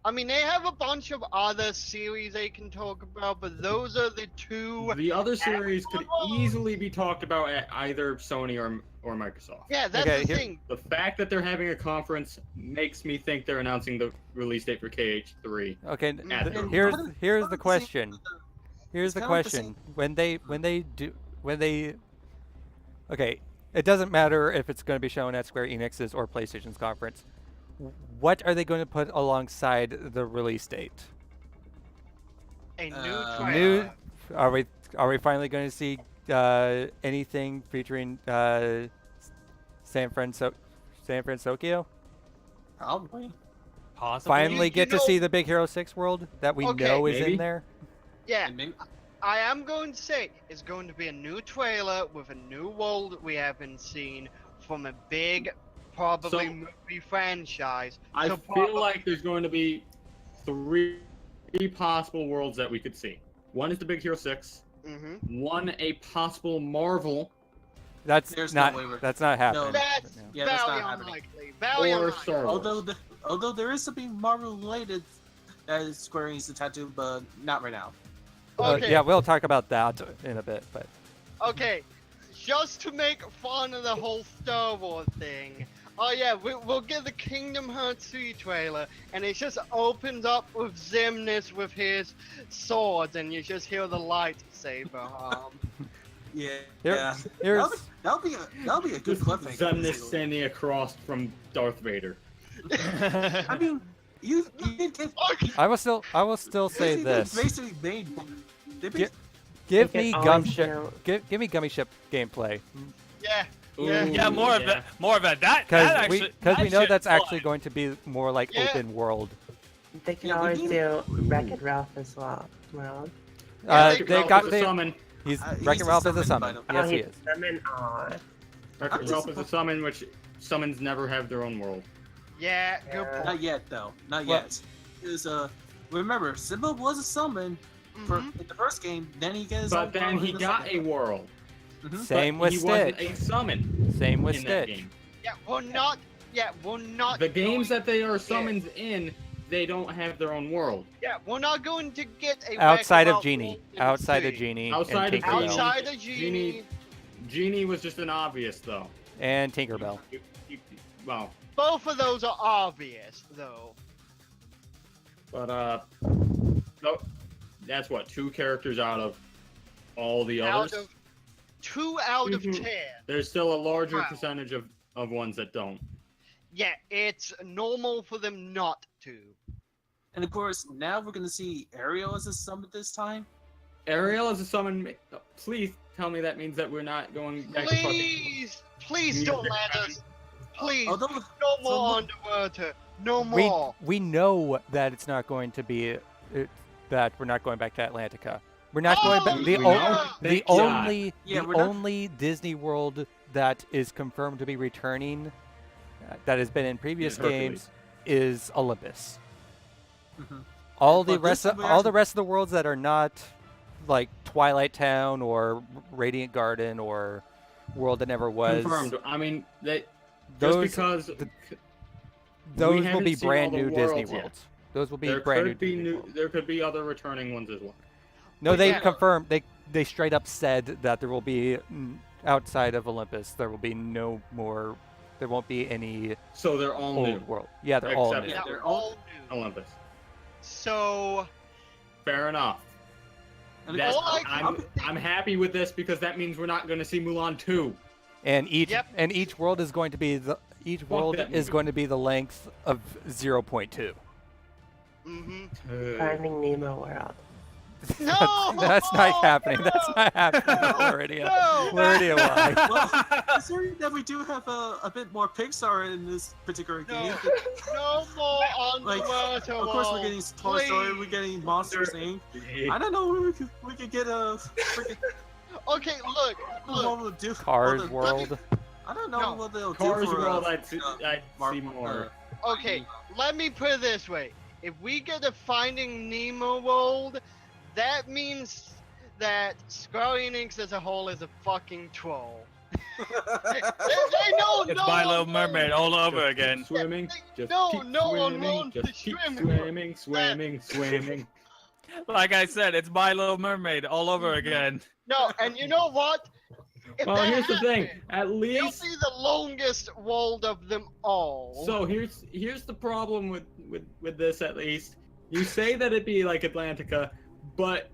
I mean, they have a bunch of other series they can talk about, but those are the two. The other series could easily be talked about at either Sony or Microsoft. Yeah, that's Okay, the here- thing. The fact that they're having a conference makes me think they're announcing the release date for KH3. Okay, Yeah, th- they're- here's What here's is the the same question. with the- Here's it's the kinda like the question. When they okay, it doesn't matter if it's going to be shown at Square Enix's or PlayStation's conference. What are they going to put alongside the release date? A new New trailer. are we finally going to see anything featuring San Francisco? Probably. Possibly. Finally You get to know- see the Big Hero 6 world that we Okay, know is maybe. in there. Yeah, And maybe, I am going to say it's going to be a new trailer with a new world we haven't seen from a big, probably So- movie franchise. I So feel probably- like there's going to be three possible worlds that we could see. One is the Big Hero 6. One, a possible Marvel That's There's not no way we're- that's not happening. That's No. Yeah, that's very not happening. unlikely. Very or unlikely. Star Wars. although there is something Marvel related that is Square Enix attached to, but not right now. Okay. Yeah, we'll talk about that in a bit, but Okay, just to make fun of the whole Star Wars thing. Oh yeah, we'll get the Kingdom Hearts 3 trailer, and it just opens up with Xemnas with his swords, and you just hear the lightsaber hum. Yeah. Here- yeah. here's That'll be a good cliffhanger. Zemnis standing across from Darth Vader. I mean, you did get. I will still say they this. basically made. They Gi- basically, Give They me can gum always ship. do- Give me gummy ship gameplay Yeah. Ooh, Yeah, more of that. More of that. That because actually. we that know shit that's fun. actually going to be more like Yeah. open world. They can Yeah, we always need- do Wreck-It Ralph as well. Well, Yeah, They Ralph got is a they. summon. He's he's Wreck-It a Ralph is a summon summon. by Yes, oh, he he's is. summoned. Aw. Wreck-It Ralph is a summon, which summons never have their own world. Yeah, good Yeah. point. not yet though. Not Well- yet. Because remember, Simba was a summon for Mhm. in the first game. Then he gets. his own But then world he in the got a second. world. Mhm. Same but with he wasn't Stitch. a summon Same with in that Stitch. game. Yeah, we're not. Yeah, we're not. The games going- that they are summons in, they don't have their own world. Yeah, we're not going to get a Outside Wreck-It of Ralph Genie. world in Outside of 3. Genie Outside and of Tinkerbell. Genie. Outside of Genie. Genie was just an obvious though. And Tinkerbell. Well, Both of those are obvious, though. but no, that's what, 2 characters out of all the Out others. of 2 out of Mhm. 10. There's still a larger Wow. percentage of ones that don't. Yeah, it's normal for them not to. And of course, now we're gonna see Ariel as a summon this time. Ariel is a summon. Please tell me that means that we're not going back to fucking. Please don't let us. Please, Although, no so more look- underwater. No We more. we know that it's not going to be that we're not going back to Atlantica. We're not going back. Oh, The, we o- know? the Thank God. only Yeah, the we're not- only Disney World that is confirmed to be returning, that has been in previous Hercules. games, is Olympus. Mhm. All the But rest this of we all the actually- rest of the worlds that are not like Twilight Town or Radiant Garden or World That Never Was. Confirmed. I mean, they Those just because those will haven't be seen all brand the new Disney worlds yet. worlds. Those will be there brand new could be Disney new. worlds. There could be other returning ones as well. No, But they yeah. confirmed. They straight up said that there will be outside of Olympus. There will be no more. There won't be any So they're all new. old world. Yeah, they're all Except new. Yeah, they're all new. Olympus. So, Fair enough. And That's, All I I'm, can I'm happy with this because that means we're not going to see Mulan 2. And each Yep. and each world is going to be the that movie. going to be the length of 0.2. Mm-hmm. Finding Nemo World. No! That's not happening. That's not happening. Floridia. No! Floridia, why? Well, considering that we do have a bit more Pixar in this particular game, No more like, underwater of course we're world, getting Toy Story, we're please. getting Monsters Inc. I don't know where we could get a freaking Okay, look. what we'll do. Cars what the- World. I don't know No. what they'll Cars do for World, us. I'd see more. Okay, let me put it this way. If we get a Finding Nemo world, that means that Square Enix as a whole is a fucking troll. They know It's no My one Little knows- Mermaid all over again. Keep swimming. Just No, keep no one swimming. wants Just to keep swim. swimming. Like I said, it's My Little Mermaid all over again. No, and you know what? If Well, that here's the thing. happens, At it'll least, be the longest world of them all. so here's the problem with this. At least, you say that it'd be like Atlantica, but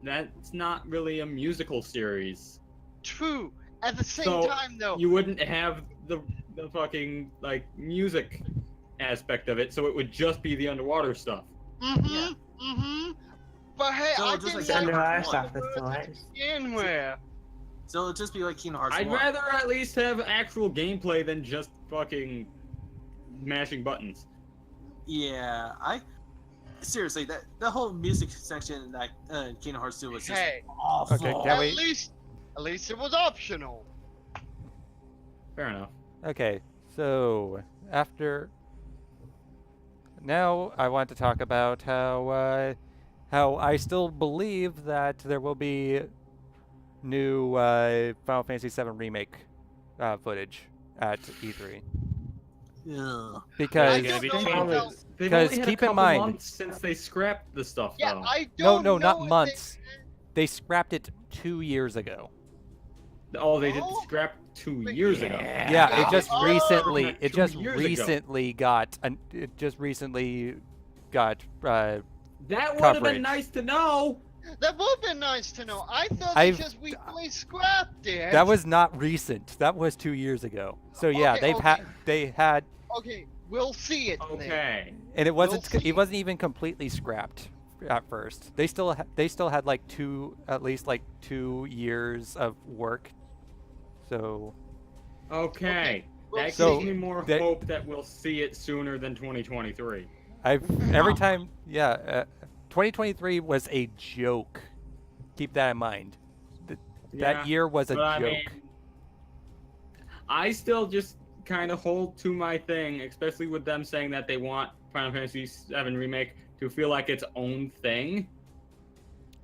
that's not really a musical series. True. At the same So, time, though, You wouldn't have the fucking like music aspect of it, so it would just be the underwater stuff. Mm-hmm. Mm-hmm. But hey, So I just didn't like Underwater One. stuff, that's the worst. begin with. So it'll just be like Kingdom Hearts I'd 1. rather at least have actual gameplay than just fucking mashing buttons. Yeah, seriously, that the whole music section in that Kingdom Hearts 2 was just Hey, awful. Okay, can at we- least it was optional. Fair enough. Okay, so now I want to talk about how I still believe that there will be new Final Fantasy VII Remake footage at E3 Ugh. because I gonna don't be know changing. what else- They've Because only had keep a in couple mind- months since they scrapped the stuff, Yeah, though. I don't no, know not if months. They scrapped it 2 years ago. Oh, they did Oh. scrap 2 years ago. Yeah, it just Oh. recently. Not It 2 just years ago. recently got. It just recently got. That would have Coverage. been nice to know. That would have been nice to know. I thought I've- they just weekly scrapped it. That was not recent. That was 2 years ago. So yeah, Okay, they had, Okay, we'll see it then. Okay. and it wasn't. We'll see. It wasn't even completely scrapped at first. They still had like at least 2 years of work. So Okay. We'll That So, gives me more that- hope that we'll see it sooner than 2023. every time, 2023 was a joke. Keep that in mind. That Yeah, year was a but I joke. mean, I still just kind of hold to my thing, especially with them saying that they want Final Fantasy VII Remake to feel like its own thing.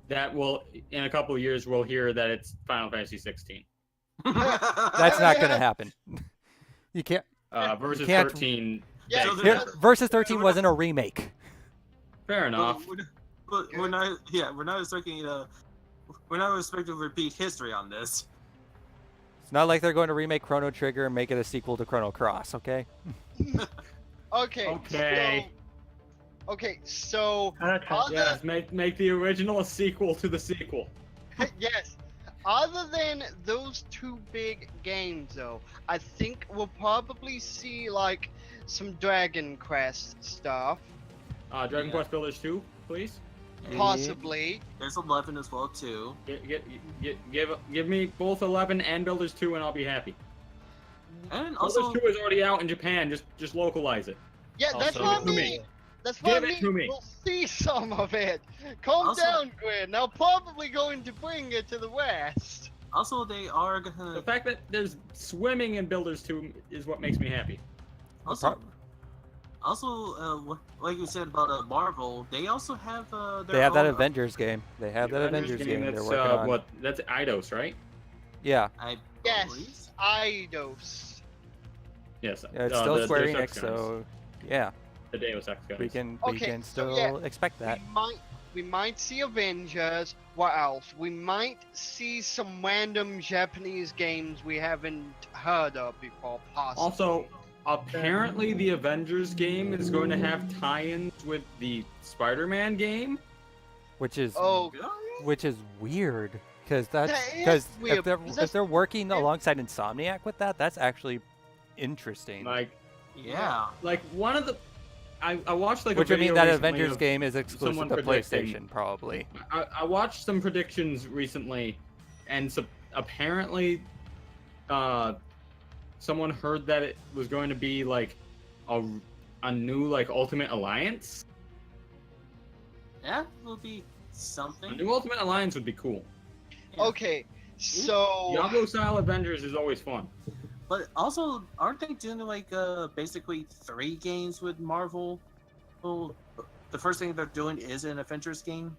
That will, in a couple of years, we'll hear that it's Final Fantasy 16. That's not gonna happen. You can't. Versus can't- 13. Yeah, So Here, that's- Versus 13 wasn't a remake. Fair But enough. we're not. Yeah, we're not expecting. We're not expecting to repeat history on this. It's not like they're going to remake Chrono Trigger and make it a sequel to Chrono Cross, okay? Okay. Okay. So Chrono Trigger. other, Yes, make the original a sequel to the sequel. yes. Other than those two big games, though, I think we'll probably see like some Dragon Quest stuff, Dragon Yeah. Quest Builders 2, please. possibly. There's 11 as well too. Give me both 11 and Builders 2 and I'll be happy. And Builders also, 2 is already out in Japan, just localize it. Yeah, that's Also, what I give it to mean. me. That's what I Give it mean. to me. We'll see some of it. Calm Also- down, Gwen. Now, probably going to bring it to the West. they are The gonna. fact that there's swimming in Builders 2 is what makes me happy. Like you said about Marvel, they also have their They have that own- Avengers game. They have that Avengers game they're That's working on. what? That's Eidos, right? Yeah, I Yes, believe. Eidos. Yes. yeah, it's still the Square Deus Enix, Ex guys. so yeah, The Deus Ex guys. we can Okay, so still yeah, expect that. We might see Avengers. What else? We might see some random Japanese games we haven't heard of before, possibly. Also, apparently the Avengers game is going to have tie-ins with the Spider-Man game. which is Oh, weird because That that's is because weird, if they're because if that's- they're working alongside Insomniac with that, that's actually interesting. Like, Yeah. like one of the, I watched like Which a would mean video that recently Avengers of game is exclusive someone to predicting- PlayStation, probably. I watched some predictions recently, and apparently, someone heard that it was going to be like a new like Ultimate Alliance. That would be A something. new Ultimate Alliance would be cool. Yeah. okay. So Diablo style Avengers is always fun. But also, aren't they doing like basically 3 games with Marvel? Well, the first thing they're doing is an Avengers game.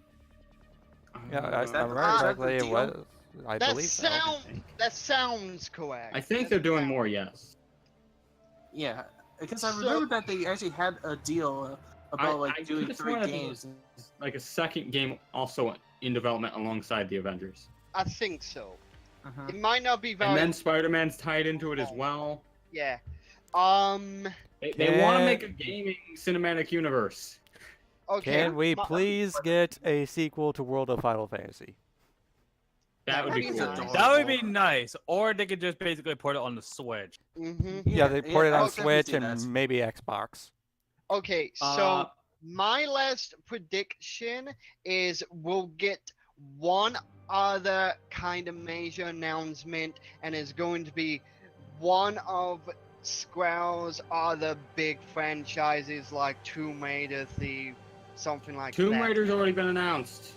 Yeah, Is I that- remember is that correctly. the It deal? was. I that believe so. sounds correct. I think That they're doing sounds- more. Yes. Yeah, because I So- remember that they actually had a deal about I doing could've 3 sworn that games. Like a second game also in development alongside the Avengers. I think so. Mhm. It might not be very. And then Spider-Man's tied into it as well. Yeah. They want to Can- make a gaming cinematic universe. Okay. Can we my- please get a sequel to World of Final Fantasy? That would be That'd be cool. nice. That would be nice. Or they could just basically put it on the Switch. Mhm. Yeah, they port it I on would definitely Switch see and that. maybe Xbox. Okay, so Uh, my last prediction is we'll get one other kind of major announcement, and it's going to be one of Square's other big franchises like Tomb Raider, Thief, something like Tomb that. Raider's already been announced.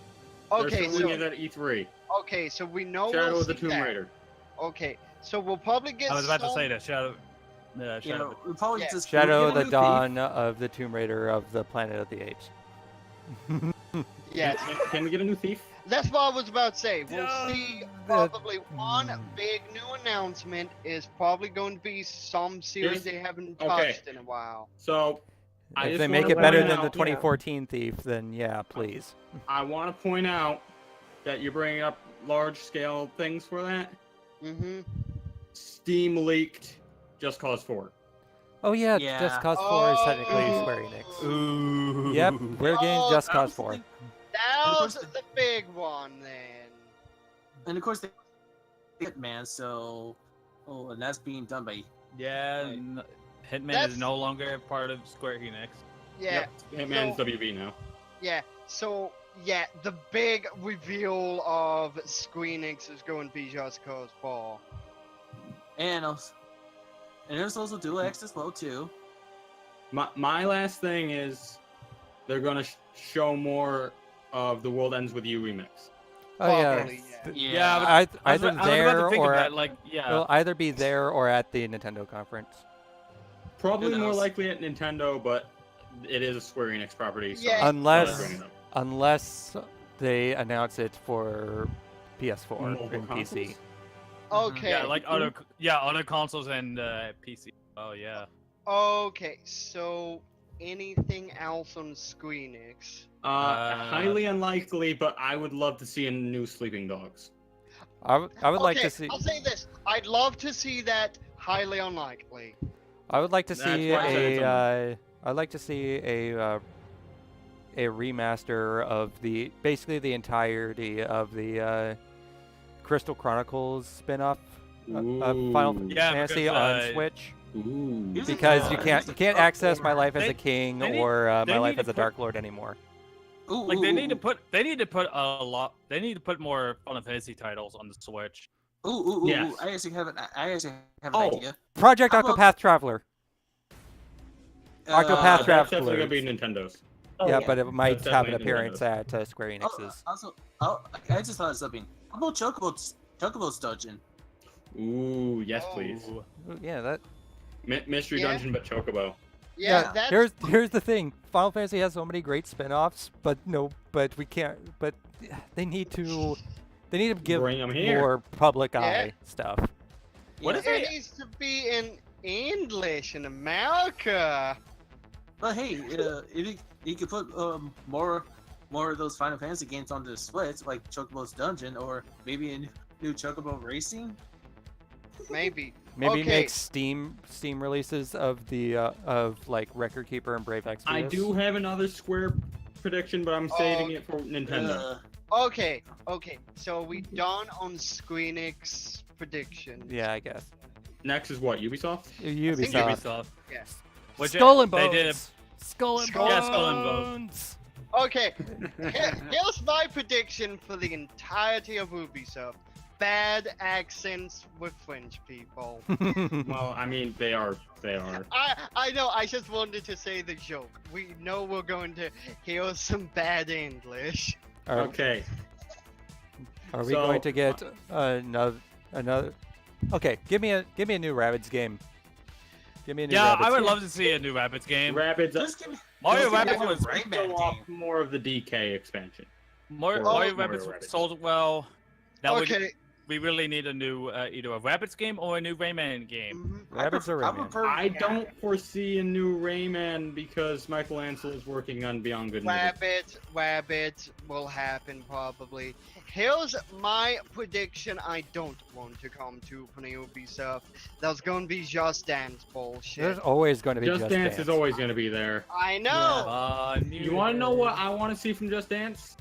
Okay, They're showing so it at E3. so we know Shadow we'll of the see Tomb that. Raider. Okay, so we'll probably get. I was about to some- say that Shadow. Yeah, You know, Shadow. we probably Yeah. just Shadow of get a the new Dawn of the Tomb Raider of the Planet of the Apes. Yes, Can we get a new Thief? that's what I was about to say. We'll Yeah, see that- probably one big new announcement is probably going to be some series Here's- they haven't okay. touched in a while. So, I If just they make wanna it better point than the out- 2014 Thief, then yeah, please. I want to point out that you're bringing up large-scale things for that. Mm-hmm. Steam leaked Just Cause 4. Oh yeah, Yeah. Just Cause 4 is technically Oh. Square Enix. Ooh. Yep, we're getting Oh, Just I Cause was 4. thinking- That of was course the big one then. And of course, they Hitman, so and that's being done by. Yeah, Hitman That's- is no longer part of Square Enix. Yeah, Yep. Hitman's So- WB now. yeah. So yeah, the big reveal of Squeenix is going to be Just Cause 4. And there's also Dual X as well too. My last thing is they're gonna show more of the World Ends with You remix. Oh yeah. Probably, yeah. Yeah, but I, I was either about there to think or of that, like, yeah. it'll either be there or at the Nintendo conference. Probably Who more knows? likely at Nintendo, but it is a Square Enix property. So Yeah. Unless- they're bringing it up. Unless they announce it for PS4 Mobile and PC. consoles? Okay. Yeah, like other consoles and PC. Oh yeah. Okay, so anything else on Squeenix? Highly unlikely, but I would love to see a new Sleeping Dogs. I would like Okay, to see. I'll say this. I'd love to see that. Highly unlikely. I would like to That's see why I said it's I'd like to see a remaster of basically the entirety of the Crystal Chronicles spin-off of Final Ooh. Yeah, Fantasy because, on Switch. Ooh. Here's Because you Yeah. can't access My Life as They- a King they need- or they My Life need to as a put- Dark Lord anymore. Ooh, Like ooh, they need to ooh, put a lot. They need to put more Final Fantasy titles on the Switch. Ooh, Yes. I actually have an Oh. idea. Project How about- Octopath Traveler. Octopath That's Travelers. definitely gonna be Nintendo's. Yeah, but it might That's have an definitely appearance Nintendo's. at Square Enix's. Also, I just thought of something. How about Chocobo's Dungeon? Ooh, yes, Oh. please. Ooh, yeah, that. Mystery Yeah. Dungeon, but Chocobo. Yeah, that's Here's the thing. Final Fantasy has so many great spin-offs, but we can't. But they need to give Bring 'em here. more public Yeah. eye stuff. What if it they- needs to be in English in America. But hey, if you could put more of those Final Fantasy games on the Switch, like Chocobo's Dungeon, or maybe a new Chocobo Racing. Maybe. Maybe Okay. make Steam releases of the of like Record Keeper and Brave Exvius. I do have another Square prediction, but I'm saving it for Nintendo. Okay. So are we done on Squeenix predictions? Yeah, I guess. Next is what? Ubisoft? Ubisoft. Ubisoft. Yeah. Skull and They Bones. did Skull and Skull Yeah, Bones. Skull and Bones. Okay. Here's my prediction for the entirety of Ubisoft. Bad accents with French people. Well, I mean, they are. I know, I just wanted to say the joke. We know we're going to hear some bad English. Okay. Are we So- going to get another? Okay, give me a new Rabbids game. Give me a new. Yeah, Rabbids I would game. love to see a new Rabbids game. Rabbids. Just give me Mario just give me Rabbids a was Rayman Go off game. more of the DK expansion. Mario Mario Rabbids Rabbids. sold well. Now Okay. we really need a new either a Rabbids game or a new Rayman game. Mhm. Rabbids or I Rayman? prefer- I don't foresee a new Rayman because Michael Ansel is working on Beyond Good and Evil. Rabbit will happen probably. Here's my prediction I don't want to come to for Ubisoft. There's gonna be Just Dance bullshit. There's always going to be Just Dance is always going to be there. I know! You want to know what I want to see from Just Dance?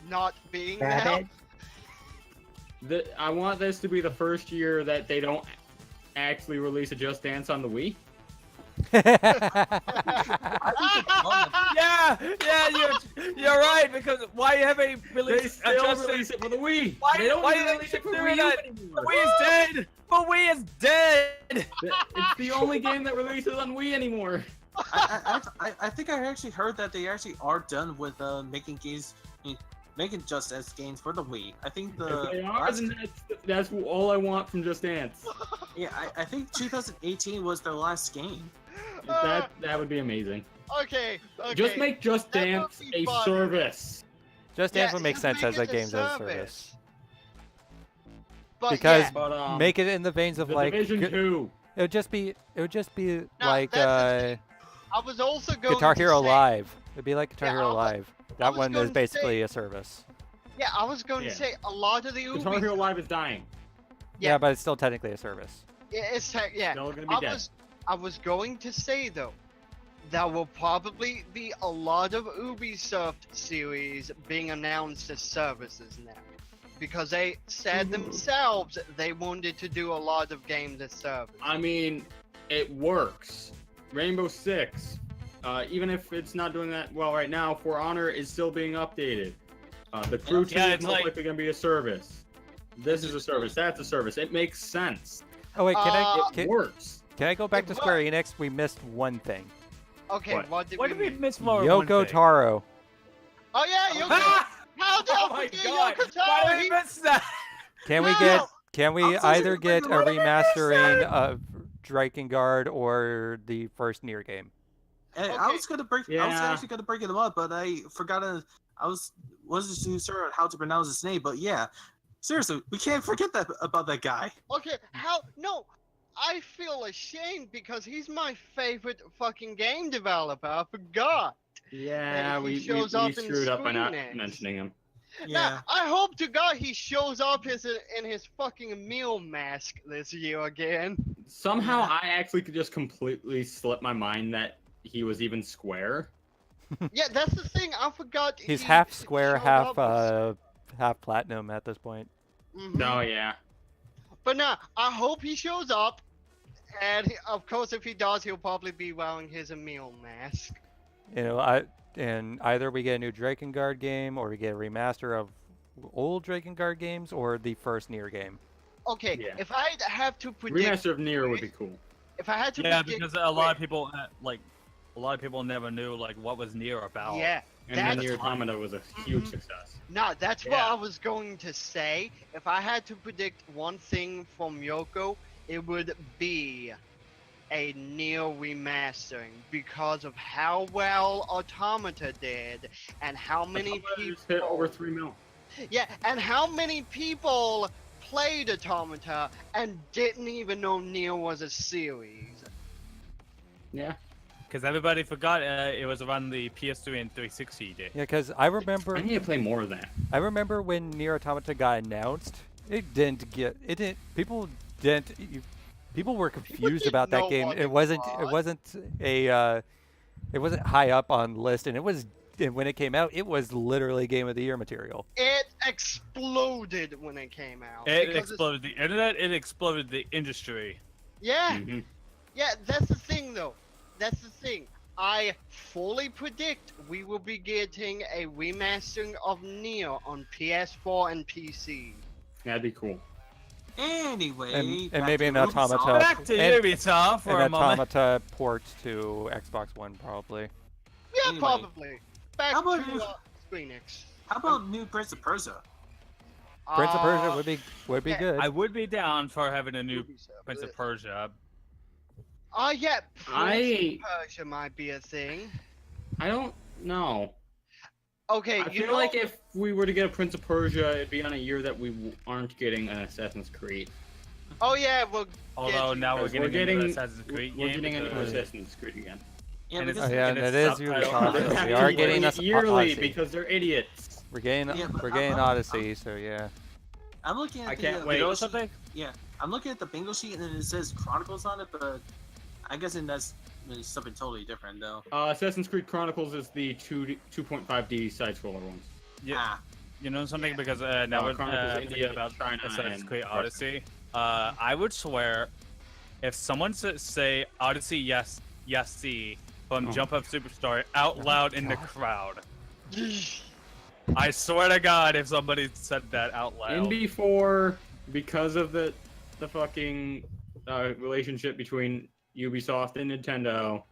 Not being there. Rabbit. I want this to be the first year that they don't actually release a Just Dance on the Wii. Yeah, you're right because why haven't they They released a still Just release it for the Wii. Why- they don't why even do they release it for keep Wii doing U that? anymore. The Wii is dead. The Wii is dead. It's the only game that releases on Wii anymore. I think I actually heard that they actually are done with making games, making Just Dance games for the Wii. I think If they are, last- then that's all I want from Just Dance. yeah, I think 2018 was their last game. That would be amazing. Okay. Just make Just That would Dance be a fun. service. Just Dance Yeah, would make just sense as a it games as a service. But Because yeah, But Make it in the veins of the like Division gu- 2. it would just be No, like that's the I was also going Guitar to Hero say, Live. It'd be like Guitar Yeah, Hero I was- Live. I That was one going is to basically say- a service. Yeah, I was going Yeah. to say a lot of the Guitar Ubisoft. Hero Live is dying. Yeah, Yeah. but it's still technically a service. Yeah. Still gonna be dead. I was going to say though, there will probably be a lot of Ubisoft series being announced as services now, because they said themselves they wanted to do a lot of games as service. I mean, it works. Rainbow Six, even if it's not doing that well right now, For Honor is still being updated. The Crew 2 Yeah, is it's most like- likely going to be a service. This is a service. That's a service. It makes sense. Oh wait, It works. can I go back It to Square Enix? We missed one thing. Okay, What? what did What did we miss? miss more? of one Yoko thing? Taro. Oh yeah, Yoko. Ah! How did Oh I my forget god! Yoko Why Taro? did we miss that? Can we No! get? Can we I'm so either sick of get a thinking, what did we miss remastering then? of Drakengard or the first Nier game? And I Okay. was gonna break. I was Yeah. actually gonna break it up, but I forgot. I wasn't too sure how to pronounce his name. But yeah, seriously, we can't forget that about that guy. Okay, how? No, I feel ashamed because he's my favorite fucking game developer. I forgot. Yeah, he we shows up in screwed up by not Squeenix. mentioning him. Yeah. Now, I hope to God he shows up in his fucking meal mask this year again. Somehow, I actually could just completely slip my mind that he was even Square. Yeah, that's the thing. I forgot. He's he half Square, showed half up half Platinum at this point. Mhm. No, yeah. But now, I hope he shows up. And of course, if he does, he'll probably be wearing his meal mask. You know, and either we get a new Drakengard game or we get a remaster of old Drakengard games or the first Nier game. Okay, Yeah. if I have to predict, Remaster of Nier would be cool. if I had to Yeah, predict, because a lot of people a lot of people never knew like what was Nier about. yeah, And then that's Nier Automata was a huge success. No, that's what Yeah. I was going to say. If I had to predict one thing from Yoko, it would be a Nier remastering because of how well Automata did and how many Automata people just hit over 3 mil. Yeah, and how many people played Automata and didn't even know Nier was a series. Yeah. Because everybody forgot it was around the PS3 and 360 day. Yeah, because I remember I need to play more of that. I remember when Nier Automata got announced, people were confused didn't about that know game. what It it wasn't was. it wasn't high up on the list, and it was when it came out, it was literally Game of the Year material. It exploded when it came out. It because exploded the internet. It exploded the industry. Yeah, Mhm. yeah, that's the thing though. That's the thing. I fully predict we will be getting a remastering of Nier on PS4 and PC. That'd be cool. Anyway, And back maybe to an Ubisoft. Automata. Back to And- Ubisoft for An a moment. Automata port to Xbox One, probably. Yeah, Anyway, probably. Back how about to you- Squeenix. How about new Prince of Persia? Prince of Persia would be yeah, good. I would be down for having a new Ubisoft. Prince of Persia. Oh yeah, Prince I- of Persia might be a thing. I don't know. Okay, I feel like if we were to get a Prince of Persia, it'd be on a year that we aren't getting an Assassin's Creed. Oh yeah, well, Although you- now we're Because getting into Assassin's Creed We're game getting a new because- Assassin's Creed again. Yeah, And it's- because, yeah, and and it's it is subtitled. Ubisoft. They're so having we are to getting bring us it yearly Odyssey. because they're idiots. We're getting Yeah, but we're getting I'm- Odyssey, so yeah. I'm looking at I the can't bingo wait. You know sheet- something? Yeah, I'm looking at the bingo sheet and then it says Chronicles on it, but I guess that's something totally different though. Assassin's Creed Chronicles is the 2.5D side-scroller ones. Yeah. Ah, You know something? Because now we're Chronicles thinking India, about China, Assassin's and Creed Russia. Odyssey. I would swear, if someone say Odyssey yes, yes, see from Oh. Jump Up Superstar out loud in the crowd, I swear to God, if somebody said that out loud. In before, because of the fucking relationship between Ubisoft and Nintendo,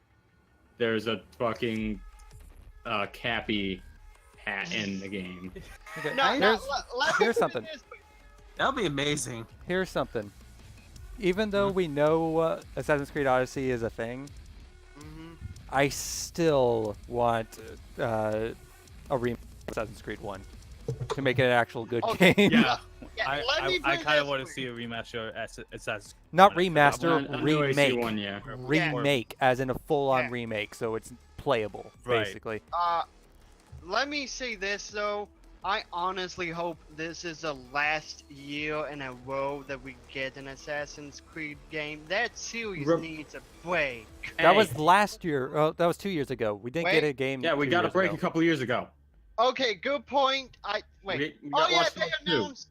there's a fucking Cappy hat in the game. Okay, No, here's, let's put here's it something. this way. that would be amazing. Here's something. Even though we know Assassin's Creed Odyssey is a thing, Mhm. I still want a remake of Assassin's Creed 1 to make it an actual good Okay, game. Yeah, Yeah, let me put I it kind of this want to way. see a remaster of Assassin's. Not Creed. remaster, A new AC remake. one, yeah. Remake, as in a full-on Yeah. remake, so it's playable, Right. basically. Let me say this though. I honestly hope this is the last year in a row that we get an Assassin's Creed game. That series Rep- needs a break. That Hey, was last year. Oh, that was 2 years ago. We didn't get Wait. a game. yeah, we 2 got a years break ago. a couple years ago. Okay, good point. Wait. We Oh got yeah, Watch they Dogs 2. announced.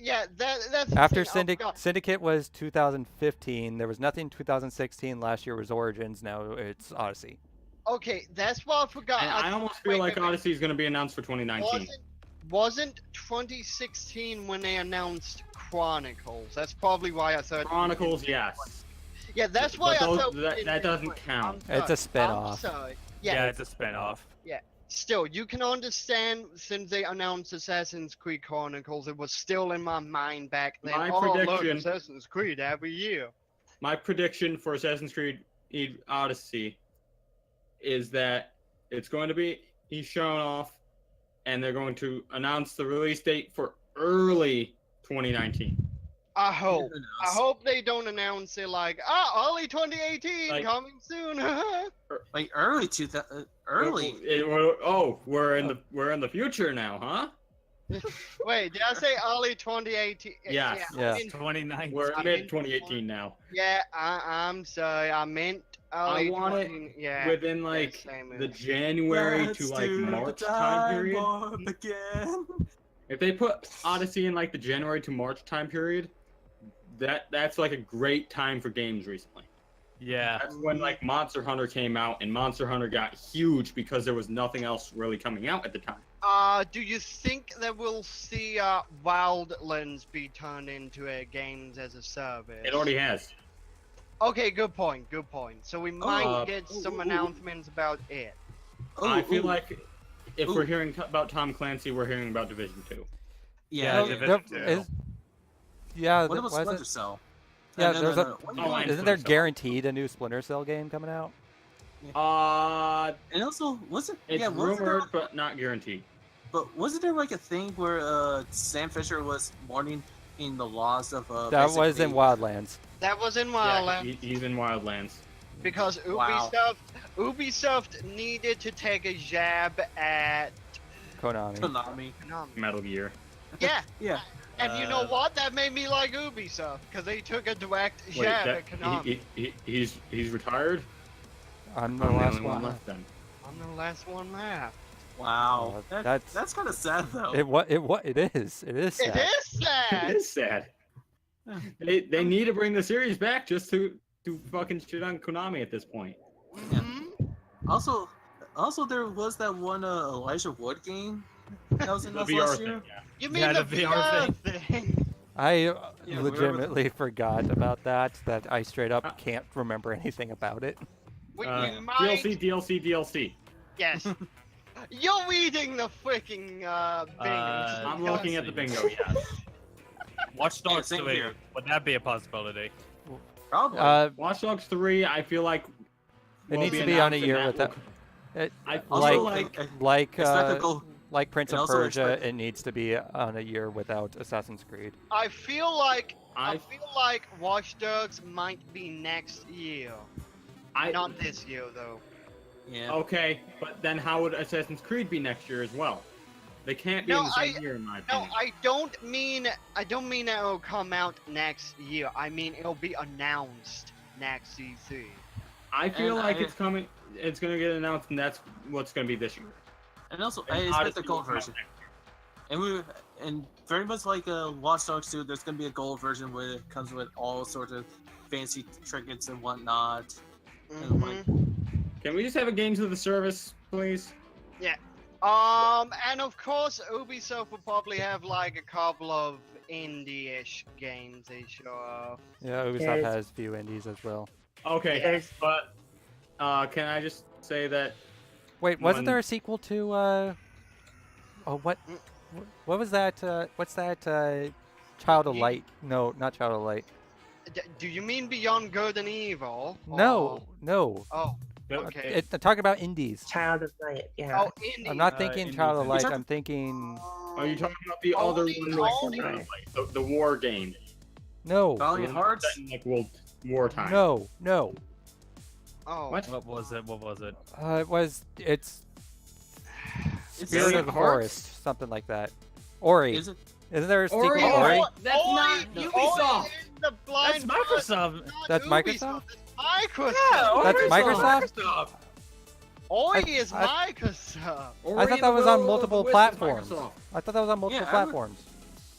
Yeah, that's the After thing, I forgot. Syndicate was 2015. There was nothing 2016. Last year was Origins. Now it's Odyssey. Okay, that's what I forgot. And I almost feel wait, like wait, wait. Odyssey is going to be announced for 2019. Wasn't 2016 when they announced Chronicles? That's probably why I thought. Chronicles, yes. Yeah, that's why But I those- thought. that doesn't count. It's a spin-off. I'm sorry. Yeah, Yeah, it's a spinoff. still, you can understand since they announced Assassin's Creed Chronicles, it was still in my mind back then. My Look, prediction- Assassin's Creed every year. My prediction for Assassin's Creed Odyssey is that it's going to be shown off, and they're going to announce the release date for early 2019. I hope. Who knows? I hope they don't announce it like, early 2018, Like- coming soon. Like early 2000, early. We're in the future now, huh? Wait, did I say early 2018? Yes. Yeah. I mean, 2019. We're I mid mean- 2018 now. yeah, I'm sorry. I meant early I want it 20, yeah. Within like same the as- January to like March time period. Again. If they put Odyssey in like the January to March time period, that's like a great time for games recently. Yeah. That's when like Monster Hunter came out, and Monster Hunter got huge because there was nothing else really coming out at the time. Do you think that we'll see Wildlands be turned into a games as a service? It already has. Okay, good point. Good point. So we might get ooh, some ooh, ooh. announcements about it. I feel like if Ooh. we're hearing about Tom Clancy, we're hearing about Division 2. Yeah. Yeah, There- Division 2. yeah, What about was Splinter it? Cell? Yeah, No, there's no, a- no. What Oh, are you I- doing? Isn't there Cell. guaranteed a new Splinter Cell game coming out? And also, wasn't It's yeah, wasn't there, rumored but not guaranteed. but wasn't there like a thing where Sam Fisher was warning in the laws of That was in basically- Wildlands. That was in Yeah, Wildlands he's in Wildlands. because Wow. Ubisoft needed to take a jab at Konami. Konami. Konami. Metal Gear. Yeah, Yeah. and you know what? That made me like Ubisoft because they took a direct Wait, jab at Konami. he's retired? I'm the I'm the last only one one. left then. I'm the last one left. Wow. that's That's kind of sad though. it is. It is sad. It is It sad. is sad. They need to bring the series back just to fucking shit on Konami at this point. Mhm. Also, there was that one Elijah Wood game that was The announced VR last thing, year. yeah. You mean Yeah, the the VR VR thing? I Yeah, whatever legitimately forgot about that. That I straight up can't remember anything about it. We might. DLC. Yes. You're reading the freaking bingo. I'm looking at the bingo. Yes. Watch Dogs same 3. here. Would that be a possibility? Probably. Watch Dogs 3. I feel like It will needs to be on a announced, year and with that that. It, I Also, like like like expect a goal. like Prince and of also Persia, expect- it needs to be on a year without Assassin's Creed. I feel like I Watch Dogs might be next year. Not this year though. Yeah. Okay, but then how would Assassin's Creed be next year as well? They can't be in the same year, in my No, opinion. I don't mean that it'll come out next year. I mean it'll be announced next E3. I feel And like I- it's coming. It's gonna get announced, and that's what's gonna be this year. And also, I And expect the Odyssey gold will come out version. next And very much like Watch Dogs 2, there's gonna be a gold version where it comes with all sorts of fancy trinkets and whatnot. And like, Mhm. Can we just have a games of the service, please? And of course, Ubisoft will probably have like a couple of indie-ish games they show off. Yeah, Ubisoft There's- has few indies as well. Okay, There's- but can I just say that Wait, wasn't One- there a sequel to oh what was that what's that Child of Light? No, not Child of Light. Do you mean Beyond Good and Evil? No, no. Oh, the- okay. I'm talking about indies. Child of Light, yeah. Oh, indie. I'm not thinking indies Child of and- Light. You're I'm thinking Are you talking about the other Only- one, like, the war game? no, Valiant Hearts? Set in, like World War time. no. Oh. What? What was it? What was it? It's It's Spirit Valiant of the Hearts? Forest, something like that. Ori. Is it? Isn't there a sequel Ori? to Ori? Oh, That's Ori- not Ori Ubisoft. is the blind That's Microsoft. not That's Ubisoft, Microsoft? It's Microsoft. That's Microsoft? Ori I- is I- Microsoft. I thought that was on multiple platforms. I thought that was on multiple Yeah, platforms.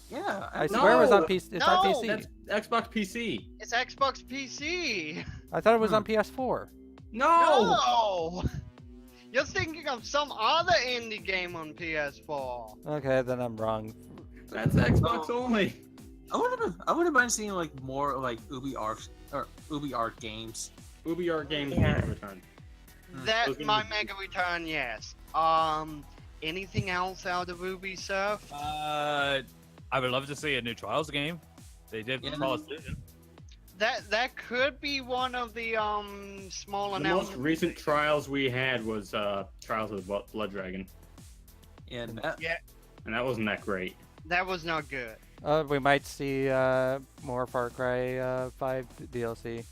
Yeah. I swear it was on PC. It's on No, PC. That's Xbox PC. It's Xbox PC. I thought it was on PS4. No. No. You're thinking of some other indie game on PS4. Okay, then I'm wrong. That's Xbox only. I wouldn't mind seeing like more like Ubi Art games. Ubi Art Games Yeah. need to return. That Those might games- make a return, yes. Anything else out of Ubisoft? I would love to see a new Trials game. They did Yeah. Trials Vision. That could be one of the small The most announcements. recent trials we had was Trials of the Blood Dragon, And that, and that wasn't that great. That was not good. We might see more Far Cry 5 DLC.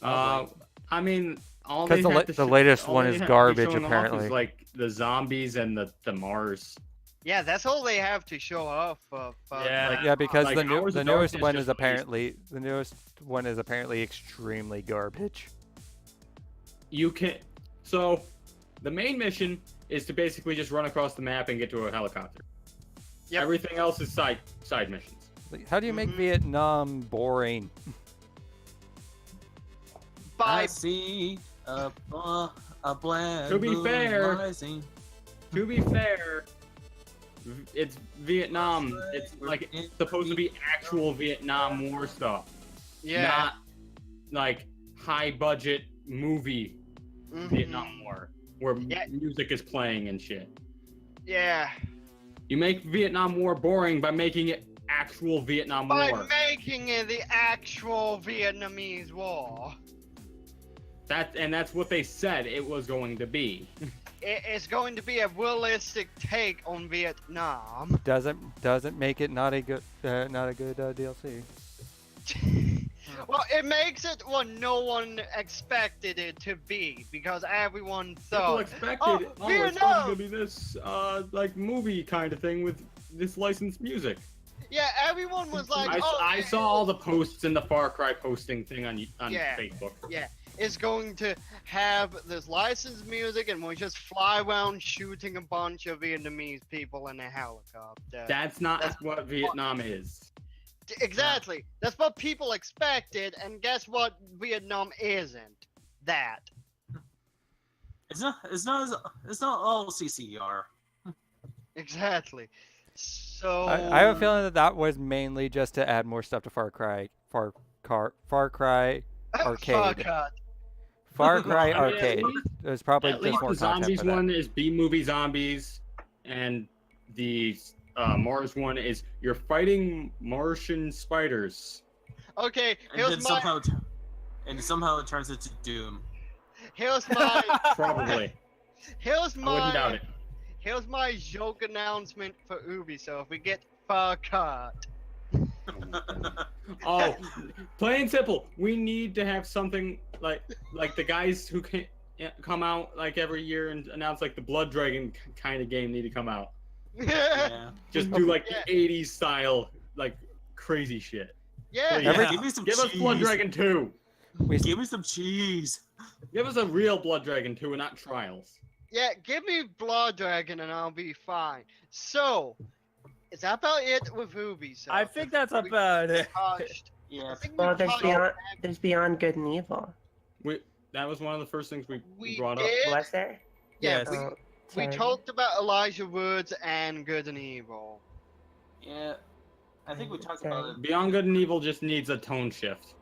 I mean, all 'Cause they the have la- to the sh- latest all one they is have to be garbage, showing off apparently. Is like the zombies and the Mars. Yeah, that's all they have to show off of. Yeah. Yeah, because like the Hours of newest Darkness one just is apparently extremely garbage. You can. So, the main mission is to basically just run across the map and get to a helicopter. Yep. Everything else is side missions. Like, how do you make Mhm. Vietnam boring? I By see a black To be moon fair- rising. To be fair, it's Vietnam. It's like it's supposed to be actual Vietnam War stuff, yeah. not like high budget movie Mhm. Vietnam War where Yeah. music is playing and shit. Yeah. You make Vietnam War boring by making it actual Vietnam By War. making it the actual Vietnamese war. That's what they said it was going to be. It's going to be a realistic take on Vietnam. Doesn't make it not a good DLC. Well, it makes it what no one expected it to be because everyone People thought, expected, oh, it's Vietnam! going to be this like movie kind of thing with this licensed music. yeah, everyone was like, I oh, saw all the posts in the Far Cry posting thing on Yeah. Facebook. Yeah, is going to have this licensed music, and we'll just fly around shooting a bunch of Vietnamese people in a helicopter. That's not what Vietnam is. Exactly. That's what people expected, and guess what? Vietnam isn't. That. It's not all CCR. Exactly. So I have a feeling that that was mainly just to add more stuff to Far Cry Arcade. Fuck God. Far Cry Well, I mean, Arcade. There's probably At just least more the content zombies for that. one is B-movie zombies, and the Mars one is you're fighting Martian spiders. Okay, And then somehow it turns into Doom. here's my Probably. here's I wouldn't doubt my it. here's my joke announcement for Ubisoft. We get fuck cut. Oh, plain and simple. We need to have something like the guys who can come out like every year and announce like the Blood Dragon kind of game need to come out. Yeah. Just do like Yeah. 80s style like crazy shit. Yeah. Please. Every- Give me some Give us cheese. Blood Dragon 2. Give me some cheese. Give us a real Blood Dragon 2 and not Trials. Yeah, give me Blood Dragon and I'll be fine. So, is that about it with Ubisoft? I think that's about it. Touched. Yeah. I think Well, we touched there's Beyond Good and Evil. That was one of the first things we We brought up. did. Was there? Yeah, Yes. Oh, we sorry. talked about Elijah Woods and Good and Evil. Yeah. I think we talked about it. Beyond Good and Evil just needs a tone shift.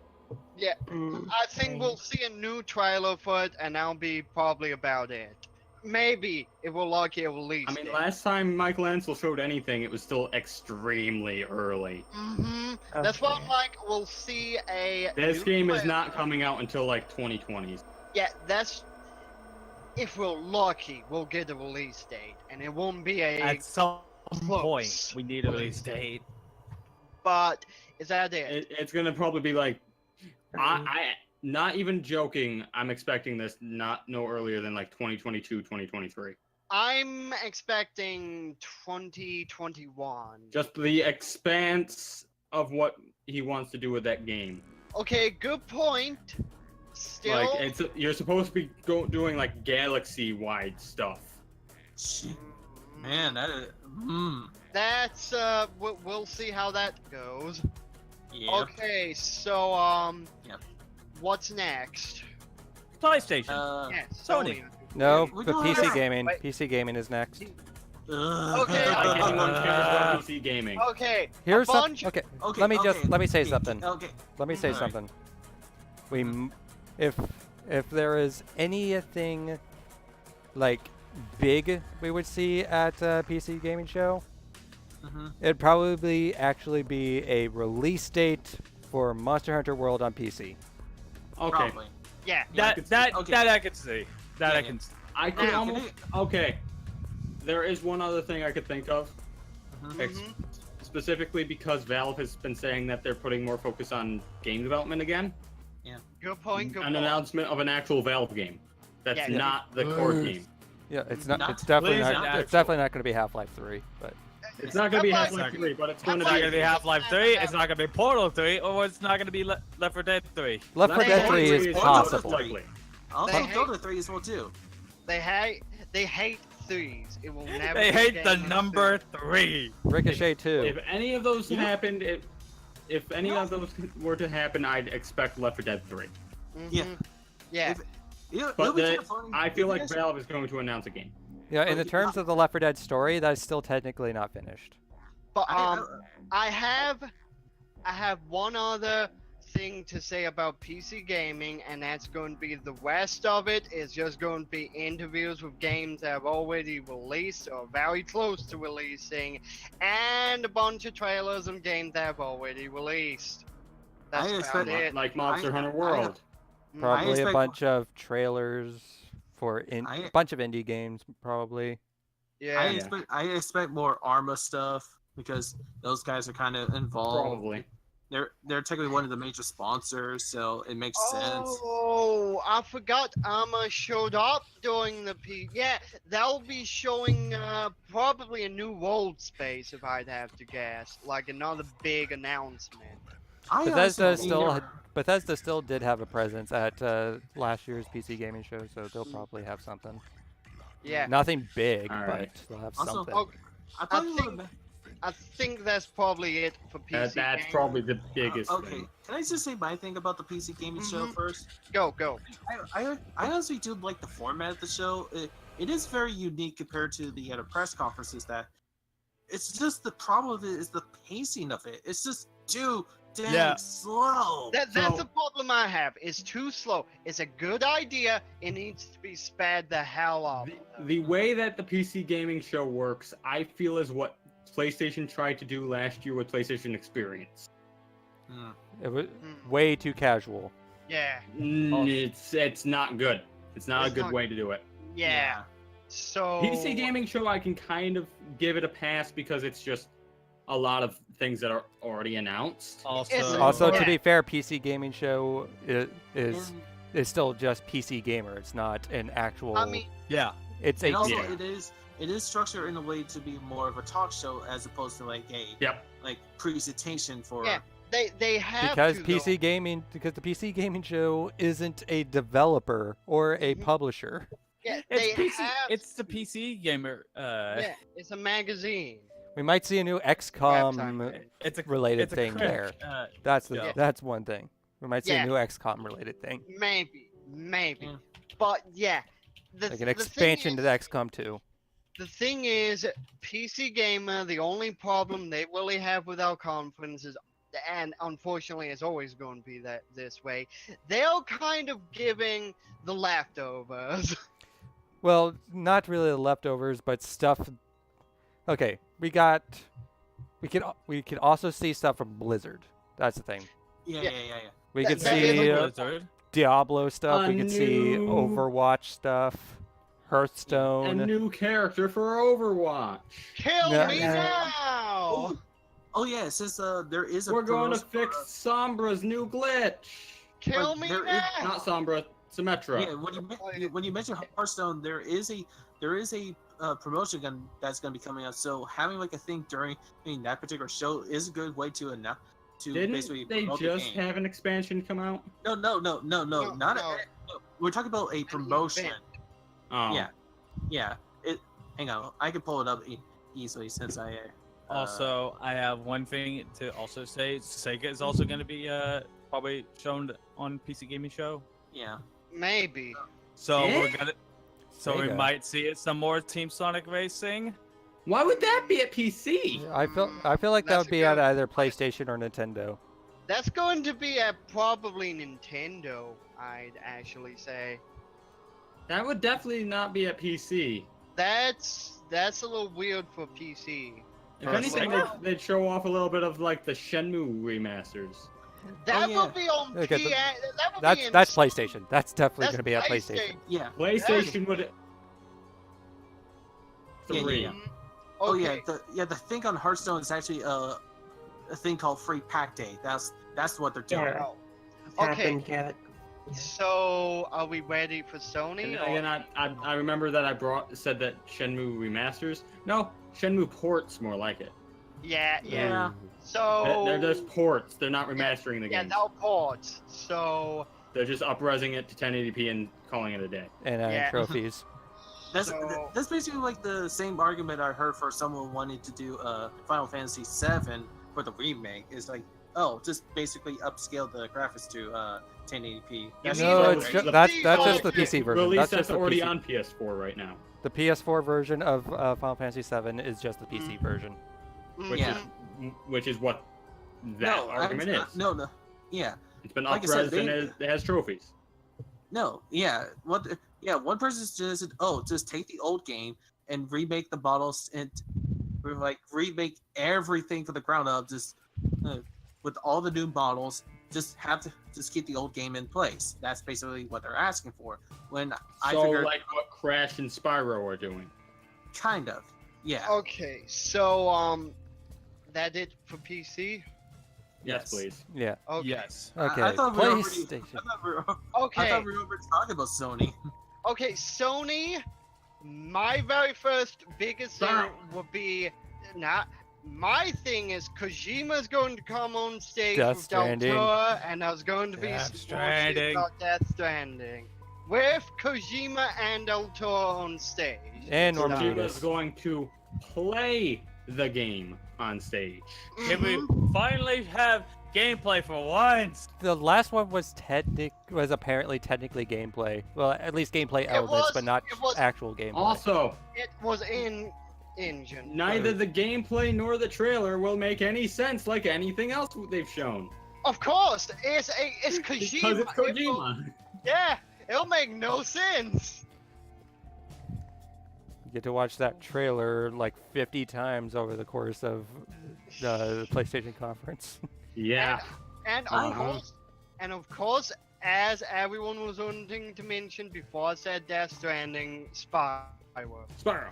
Yeah, Mm, I think sorry. we'll see a new trailer for it, and that'll be probably about it. Maybe it will like a release I mean, date. last time Michael Ansel showed anything, it was still extremely early. That's what Okay. I'm like. We'll see a. This new game is trailer. not coming out until like 2020s. Yeah, that's. If we're lucky, we'll get a release date, and it won't be a. At some Close. point, we need a release date. But is that it? It's gonna probably be like, I not even joking. I'm expecting this no earlier than like 2022, 2023. I'm expecting 2021. Just the expanse of what he wants to do with that game. Okay, good point. Still, Like you're supposed to be doing like galaxy-wide stuff. Shit. Man, that is. that's we'll see how that goes. Yeah. Okay, so Yep. what's next? PlayStation. Yes, Sony. No, We but don't PC have- gaming. wait. PC gaming is next. Okay, Like anyone cares about PC gaming. Okay, Here's a some. bunch. Okay, Okay. let me okay, say okay, something. Okay. Let me say Alright. something. If there is anything like big we would see at PC gaming show, it'd probably actually be a release date for Monster Hunter World on PC. Okay. Probably. Yeah. Yeah, I could see- That okay. that I can see. That Yeah, I yeah. can. I could Now, almost. Okay. There is one other thing I could think of. Mhm. Specifically because Valve has been saying that they're putting more focus on game development again. Good point. Good An point. announcement of an actual Valve game. That's Yeah. not the core game. Yeah, it's not. Not- It's definitely please not. not. It's definitely not going to be Half-Life 3. But It's not going to be Half-Life- Half-Life 3, but it's Half-Life- going It's to not be. gonna be Half-Life 3. It's not gonna be Portal 3, or it's not gonna be Left 4 Dead 3. Left 4 Hey, Dead hey, 3 hey, is hey, possible. Likely. Also, They hate- Dota 3 as well too. They hate threes. It will never. They be hate the game number 3. Ricochet 2. If any of those happened, if any of those were to happen, I'd expect Left 4 Dead 3. Yeah. Yeah. If- it'll But be kinda funny. I feel If like you guys- Valve is going to announce a game. Yeah, in the But- terms of the Left 4 Dead story, that is still technically not finished. But I I have one other thing to say about PC gaming, and that's going to be the rest of it is just going to be interviews with games that have already released or very close to releasing, and a bunch of trailers and games that have already released. That's I about expect- it. Like Monster I- Hunter I- World. Probably a expect- bunch of trailers for I- a bunch of indie games, probably. Yeah. I expect more Arma stuff because those guys are kind of involved. Probably. They're technically one of the major sponsors, so it makes sense. Oh, I forgot Amma showed up during the Yeah, they'll be showing probably a new world space if I'd have to guess, like another big announcement. Bethesda still did have a presence at last year's PC gaming show, so they'll probably have something. Yeah. Nothing big, All but right. they'll have Also, something. Okay. I thought you would have. I think that's probably it for PC. That's gaming. probably the biggest Okay, thing. can I just say my thing about the PC gaming show first? Go. I honestly do like the format of the show. It is very unique compared to the other press conferences. That it's just the problem with it is the pacing of it. It's just too dang slow. That's the problem I have. It's too slow. It's a good idea. It needs to be sped the hell up. The way that the PC gaming show works, I feel, is what PlayStation tried to do last year with PlayStation Experience. It was way too casual. Yeah. It's not good. It's not a good way to do it. Yeah. So PC gaming show, I can kind of give it a pass because it's just a lot of things that are already announced. Also, to be fair, PC gaming show is still just PC gamer. It's not an actual. I mean, it's and a. also it is structured in a way to be more of a talk show as opposed to like a presentation for. Yeah. They have because to, PC gaming because the PC gaming show isn't a developer or a publisher. Yeah, It's the PC gamer. Yeah, it's a magazine. We might see a new XCOM related thing there. That's one thing. We might see a new XCOM related thing. Maybe. But yeah, like an expansion to the XCOM 2. The thing is, PC gamer, the only problem they really have with our conference is, and unfortunately it's always going to be this way, they're kind of giving the leftovers. Well, not really the leftovers, but stuff. Okay, we could also see stuff from Blizzard. That's the thing. Yeah. We could see Diablo stuff. We could see Overwatch stuff. Hearthstone. A new character for Overwatch. Kill me now! Oh yeah, it says there is a. We're going to fix Sombra's new glitch. Kill me now! Not Sombra, Symmetra. Yeah, when you mention Hearthstone, there is a promotion gun that's going to be coming out. So having like a thing during that particular show is a good way to announce. Didn't they just have an expansion come out? No, not. We're talking about a promotion. Oh. Yeah. Hang on, I can pull it up easily since I. Also, I have one thing to also say. Sega is also going to be probably shown on PC Gaming Show. Yeah. Maybe. So we might see some more Team Sonic Racing. Why would that be at PC? I feel like that would be at either PlayStation or Nintendo. That's going to be at probably Nintendo, I'd actually say. That would definitely not be at PC. That's a little weird for PC. If anything, they'd show off a little bit of like the Shenmue remasters. That will be on Okay, that's PlayStation. That's definitely going to be at PlayStation. Yeah. PlayStation would. 3. Yeah. Oh yeah, the thing on Hearthstone is actually a thing called Free Pack Day. That's what they're doing. Okay. So are we ready for Sony? And I remember that said that Shenmue remasters. No, Shenmue ports more like it. Yeah. So they're just ports. They're not remastering the game. Yeah, no ports. So they're just up-resing it to 1080p and calling it a day. And adding trophies. That's basically like the same argument I heard for someone wanting to do Final Fantasy VII for the remake. Is like, just basically upscale the graphics to 1080p. That's just the PC version. Release that's already on PS4 right now. The PS4 version of Final Fantasy VII is just the PC version. Which is what that argument is. No. Yeah. It's been up-res and it has trophies. No. Yeah. One person suggested, just take the old game and remake the models and remake everything from the ground up, just with all the new models. Just keep the old game in place. That's basically what they're asking for. Like what Crash and Spyro are doing. Kind of. Yeah. Okay. So that it for PC? Yes, please. Yeah. Okay. Yes. Okay. I thought PlayStation. Okay. I thought we were already talking about Sony. Okay, Sony. My very first biggest thing would be my thing is Kojima's going to come on stage Death with Del Stranding. Toro, and there's going to be Death some more shit Stranding. about Death Stranding. With Kojima and Del Toro on stage. And Norman Kojima's Reedus. going to play the game on stage. Can we finally have gameplay for once? The last one was apparently technically gameplay. Well, at least gameplay elements, was- but not it was- actual gameplay. Also, It was in engine. neither the gameplay nor the trailer will make any sense like anything else they've shown. Of course, it's Kojima. Because it's It will- Kojima. yeah, it'll make no sense. You get to watch that trailer like 50 times over the course of the PlayStation conference. Yeah. And of course, as everyone was wanting to mention before I said Death Stranding, Spyro. Spyro.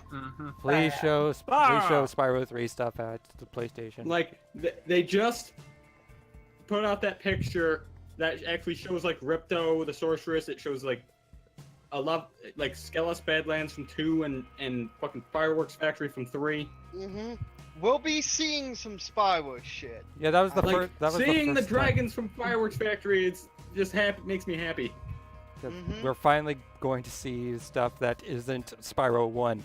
Please show Spyro! Spyro 3 stuff at the PlayStation. Like, they just put out that picture that actually shows, like, Ripto, the sorceress. It shows, like, Skelos Badlands from 2 and fucking Fireworks Factory from 3. We'll be seeing some Spyro shit. Yeah, that was the Like, first. That was seeing the the first time. dragons from Fireworks Factory, it's just makes me happy. 'Cause Mhm. We're finally going to see stuff that isn't Spyro 1.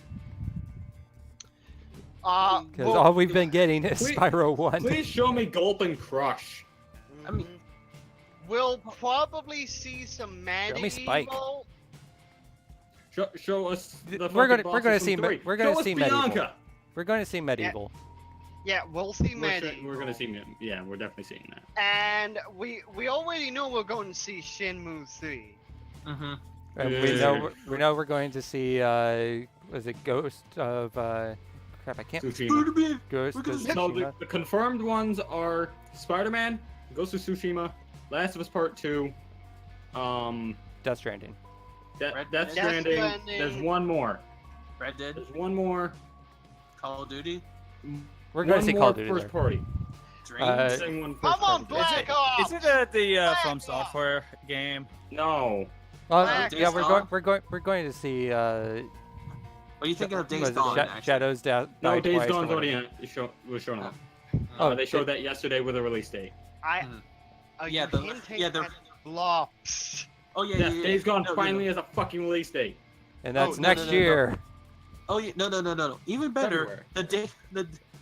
Because Well, all we've been getting is Please- Spyro 1. Please show me Gulp and Crush. I mean- we'll probably see some Show me Spike. medieval. Show us the We're gonna- fucking we're gonna bosses see from me- 3. we're gonna Show us see medieval. Bianca. We're going to see Medieval. Yeah, we'll see medieval. We're gonna see. Yeah, we're definitely seeing that. And we already know we're going to see Shenmue 3. Mm-hmm. And we know we're going to see was it Ghost of crap, I can't Tsushima. Ghost We're of gonna see- So Tsushima. the confirmed ones are Spider-Man, Ghost of Tsushima, Last of Us Part 2, Death Stranding. Death Death Stranding. Stranding. There's one more. Red Dead, There's one more. Call of Duty, We're going to see One Call of more Duty first there. party. Dreams. Same one first I'm on party. Black Ops! Isn't that the Black From Ops! Software game? No. Yeah, Days we're Gone? going to see What are you thinking of Days was it Gone? Sha- actually? Shadows Die No, Days Twice or Gone's already whatever. was shown up. Oh, They showed that yesterday with a release date. Are Yeah, you the- hinting yeah, the- at flops? Oh yeah, Yeah, yeah, yeah. Days Gone No, finally no, has a fucking release date. And that's no, next no, no, no. year. Oh yeah, no. Even better, February.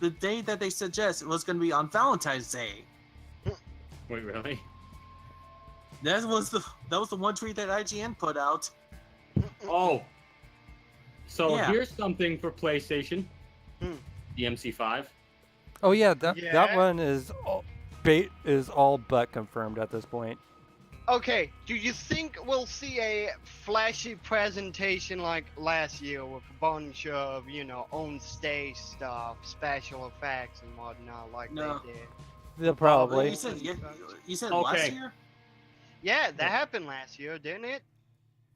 the day that they suggest was going to be on Valentine's Day. Wait, really? That was the one tweet that IGN put out. Oh. So Yeah. here's something for PlayStation. Hmm. The MC5. Oh yeah, that Yeah. one is all but confirmed at this point. Okay, do you think we'll see a flashy presentation like last year with a bunch of, on stage stuff, special effects and whatnot like No. they did? Yeah, probably. You said Okay. last year? Yeah, that happened last year, didn't it?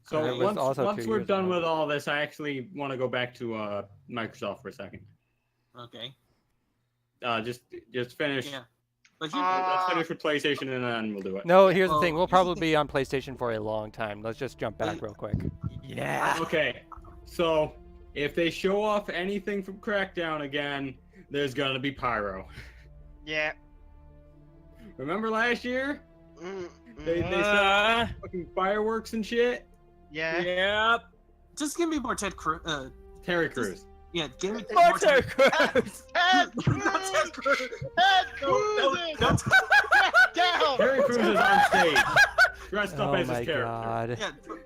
So It was also once 2 we're years done ago. with all this, I actually want to go back to Microsoft for a second. Okay. Just finish. Yeah. But Let's finish with PlayStation and then we'll do it. No, here's the thing. Oh, We'll here's the probably thing. be on PlayStation for a long time. Let's just jump back real quick. Yeah. Okay. So if they show off anything from Crackdown again, there's gonna be pyro. Yeah. Remember last year? Mm, They said fucking fireworks and shit. yeah. Yep. just give me more Ted Cruz. Terry Crews. Yeah, give me More more Ted Ted Cruz. Ted Not Ted Cruz! Cruz. Ted No, Cruz! no, Down! Terry Crews is on stage, dressed up Oh as my his character. god.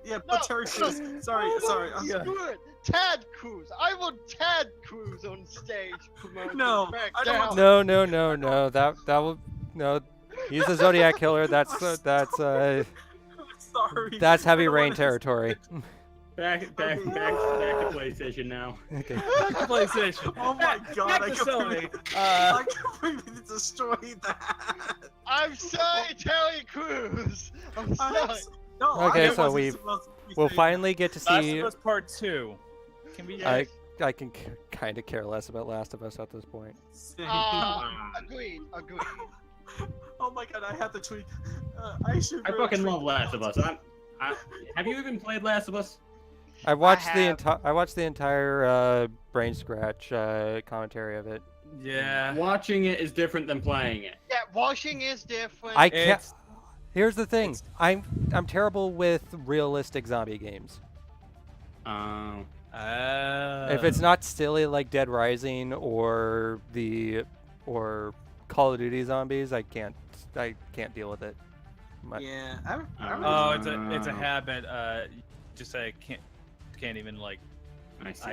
yeah, No, but Terry Crews. Sorry. I'm Screw it. Ted Cruz. I want Ted Cruz on stage promoting No, I don't want Crackdown. No. That will no. He's the Zodiac killer. That's sorry. heavy I don't rain wanna- territory. Back to PlayStation now. Okay. Back to PlayStation. Oh my god, Back I to completely, Sony. I completely destroyed that. I'm sorry, Terry Crews. I'm sorry. No, Okay, I so wasn't supposed to be We'll saying finally get to Last see. of Us Part 2. Can we? I can kind of care less about Last of Us at this point. that. Agreed. Oh my god, I have to tweet. I should. I really fucking tweet love Last of Us. Have you even played Last of Us? I watched have- the entire brain scratch commentary of it. Yeah. Watching it is different than playing it. Yeah, watching is different. I can't. It's- Here's the thing. I'm terrible with realistic zombie games. If it's not silly like Dead Rising or Call of Duty zombies, I can't deal with it. Yeah, I Oh, it's a habit. Just I can't even like. I see.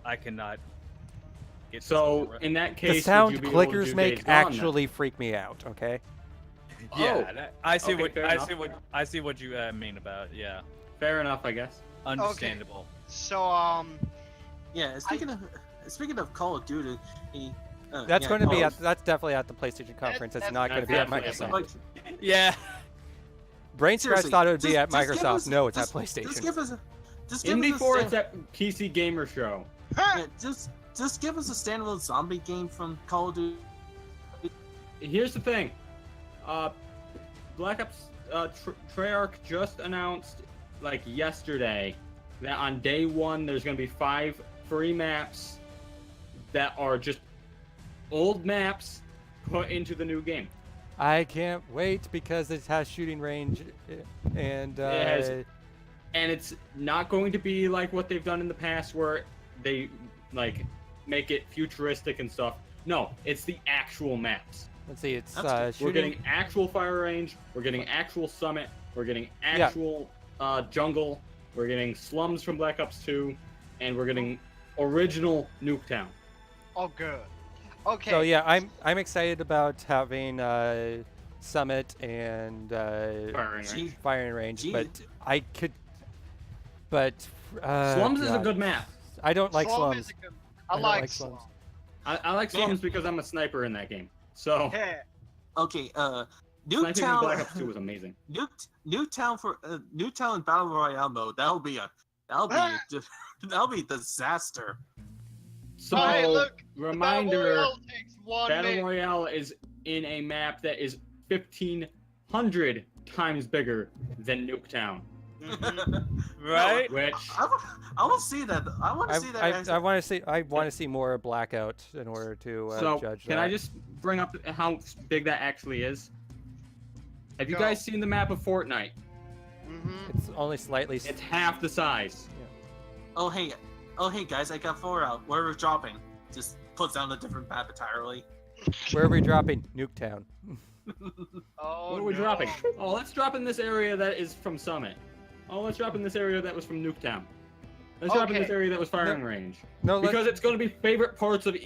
I cannot. Get So in that case, The sound would you be able to clickers do make Days Gone, then? actually freak me out. Okay. Yeah, I see okay, what fair I see what you mean about. Yeah, Fair enough, I guess. understandable. So yeah. Speaking of Call of Duty, That's yeah, going to be Call that's definitely at the PlayStation conference. It's that's not going to be at definitely Microsoft. Like, Yeah. Brain Scratch seriously, thought it would be at just give Microsoft. us- No, it's just- at PlayStation. Just give us a In before stand- it's at PC Gamer Show. yeah, just give us a standalone zombie game from Call of Duty. Here's the thing. Black Ops Treyarch just announced like yesterday that on day one there's going to be 5 free maps that are just old maps put into the new game. I can't wait because it has shooting range, and It has- And it's not going to be like what they've done in the past where they like make it futuristic and stuff. No, it's the actual maps. let's see, it's That's shooting. We're getting actual fire range. We're getting actual summit. We're getting actual jungle. We're getting slums from Black Ops 2, and we're getting original Nuketown. oh, good. Okay. So yeah, I'm excited about having Summit and Firing range. Gee, firing range, Gee. but I could. But Slums is a God. good map. I don't like Slum slums. is a good- I I don't like like Slum. slums. I like Man. slums because I'm a sniper in that game. So Yeah. okay, sniping in Black Nuketown, Ops 2 was amazing. Nuketown for Nuketown in Battle Royale mode. That'll be disaster. So Hey, look, the Battle reminder. Royale takes 1 Battle minute. Royale is in a map that is 1,500 times bigger than Nuketown. Right. Which I want to see that. I want to see that. I want to see. I want to see more Blackout in order to so judge can that. I just bring up how big that actually is? Have you Go. guys seen the map of Fortnite? It's only slightly. It's half the size. oh hey guys, I got 4 out. Where we're dropping, just puts down a different map entirely. Where are we dropping? Nuketown. Oh, What are we no. dropping? Oh, let's drop in this area that is from Summit. Oh, let's drop in this area that was from Nuketown. Let's drop in Okay. this area that was firing range. No, Because it's going to be favorite parts of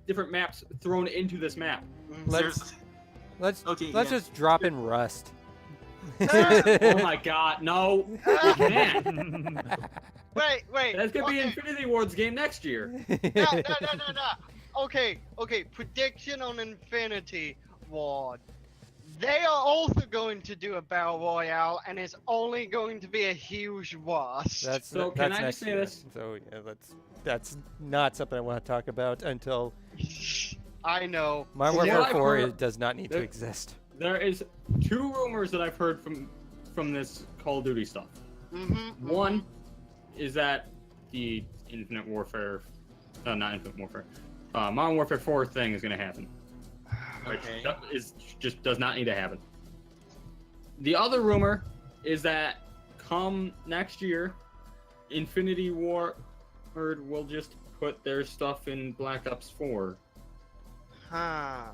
different maps thrown into this map. Seriously. let's Okay, let's yeah. just drop in Rust. Oh my god, no. You can't. Wait. That's going to be okay. Infinity Ward's game next year. No. Okay. Prediction on Infinity Ward. They are also going to do a Battle Royale, and it's only going to be a huge rust. That's So that's can I next just say year. this? So yeah, that's not something I want to talk about until I know. Modern From what Warfare I've 4 heard, does not need to there- exist. There is 2 rumors that I've heard from this Call of Duty stuff. One is that the Infinite Warfare, not Infinite Warfare, Modern Warfare 4 thing is going to happen. Which Okay. just does not need to happen. The other rumor is that come next year, Infinity Ward will just put their stuff in Black Ops 4, Huh.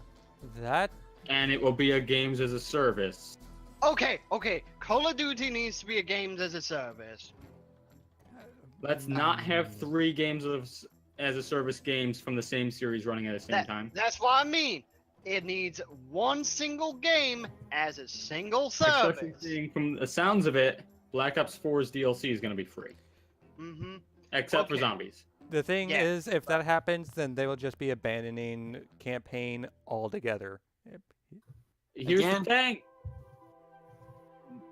That and it will be a games as a service. Okay. Call of Duty needs to be a games as a service. Let's not have 3 games as a service games from the same series running at the same time. That's what I mean. It needs one single game as a single Especially service. seeing from the sounds of it, Black Ops 4's DLC is going to be free, except for Okay. zombies. the thing Yeah. is, if that happens, then they will just be abandoning campaign altogether. Here's Again? the thing.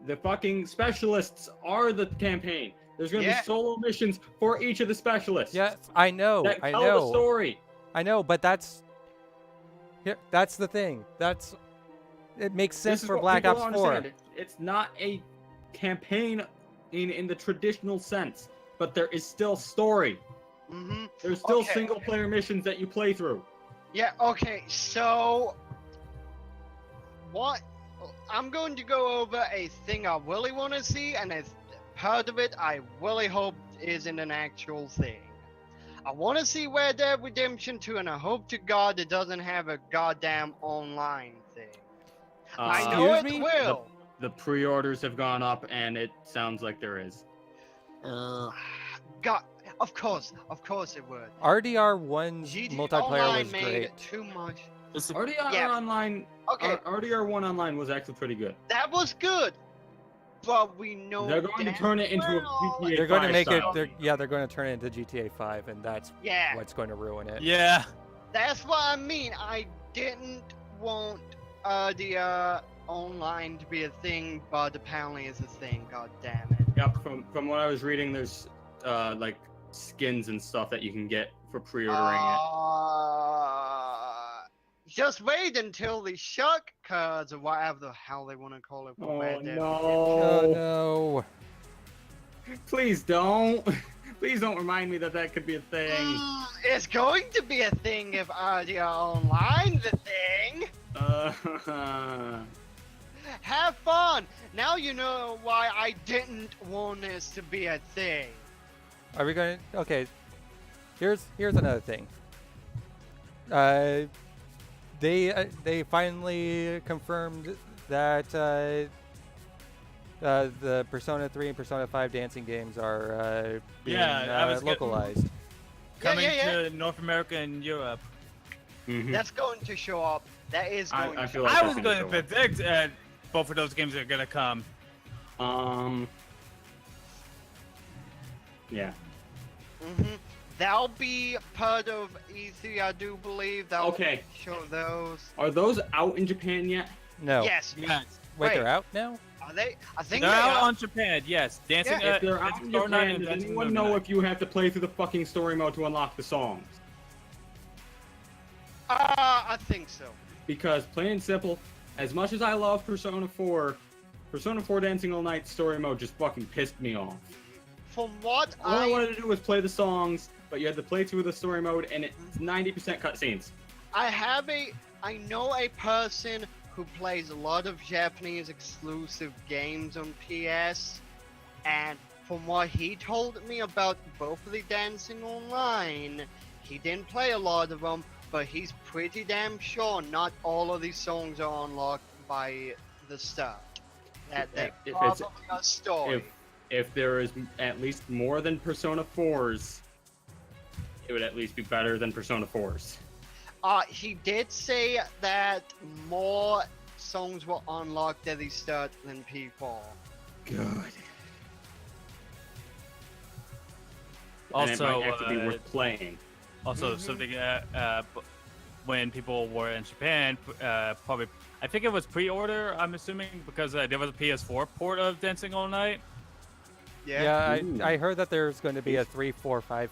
The fucking specialists are the campaign. There's going to Yeah. be solo missions for each of the specialists. Yeah, I know, That I tell the know, story. I know, but that's that's the thing. It makes sense This is for what Black people Ops don't 4. understand. It's not a campaign in the traditional sense, but there is still story. There's still Okay. single player missions that you play through. Yeah, okay, so what I'm going to go over a thing I really want to see, and a part of it I really hope isn't an actual thing. I want to see Red Dead Redemption 2, and I hope to God it doesn't have a goddamn online thing. I know Excuse it me? will. The pre-orders have gone up, and it sounds like there is. God, of course it would. RDR1's GT multiplayer Online was made great. too much. RDR Yeah. Online, Okay, RDR1 Online was actually pretty good. that was good, but we know They're going to damn turn it into a well- GTA They're going to 5 make it. style. They're going to turn it into GTA 5, and that's Yeah, what's going to ruin it. Yeah. that's what I mean. I didn't want the online to be a thing, but apparently it's a thing. God damn it. Yep, from what I was reading, there's like skins and stuff that you can get for pre-ordering Just wait until the shark cards or whatever the hell they want to call it. it. for Red Dead. Oh no! Please don't. Please don't remind me that that could be a thing. It's going to be a thing if RDR Online's a thing. Have fun. Now you know why I didn't want this to be a thing. Are we going to? Okay. Here's another thing. They finally confirmed that the Persona 3 and Persona 5 dancing games are being I was localized. Coming yeah. to North America and Europe. Mhm. That's going to show up. That is going I to feel show like up. I that's was gonna going to show up. predict both of those games are going to come. Yeah. That'll be part of E3, I do believe. That'll Okay. show those. Are those out in Japan yet? No. Yes. Yes. Wait, Wait. they're out now? Are they? I think They're they out are. on Japan, yes. Dancing If they're out Dancing in Star Night Japan, and does Dancing anyone Moon know Night. if you have to play through the fucking story mode to unlock the songs? I think so. Because plain and simple, as much as I love Persona 4, Persona 4 Dancing All Night story mode just fucking pissed me off. From what All I wanted to do was play the songs, but you had to play through the story mode, and it's 90% cutscenes. I know a person who plays a lot of Japanese exclusive games on PS, and from what he told me about both of the Dancing Online, he didn't play a lot of them, but he's pretty damn sure not all of these songs are unlocked by the start. That they If probably it's- are story. If there is at least more than Persona 4s, it would at least be better than Persona 4s. He did say that more songs were unlocked at the start than P4. Good. Also, and it might have to be worth playing. Also, something when people were in Japan, probably I think it was pre-order. I'm assuming because there was a PS4 port of Dancing All Night. Yeah, Ooh. I heard that there's going to be a 3, 4, 5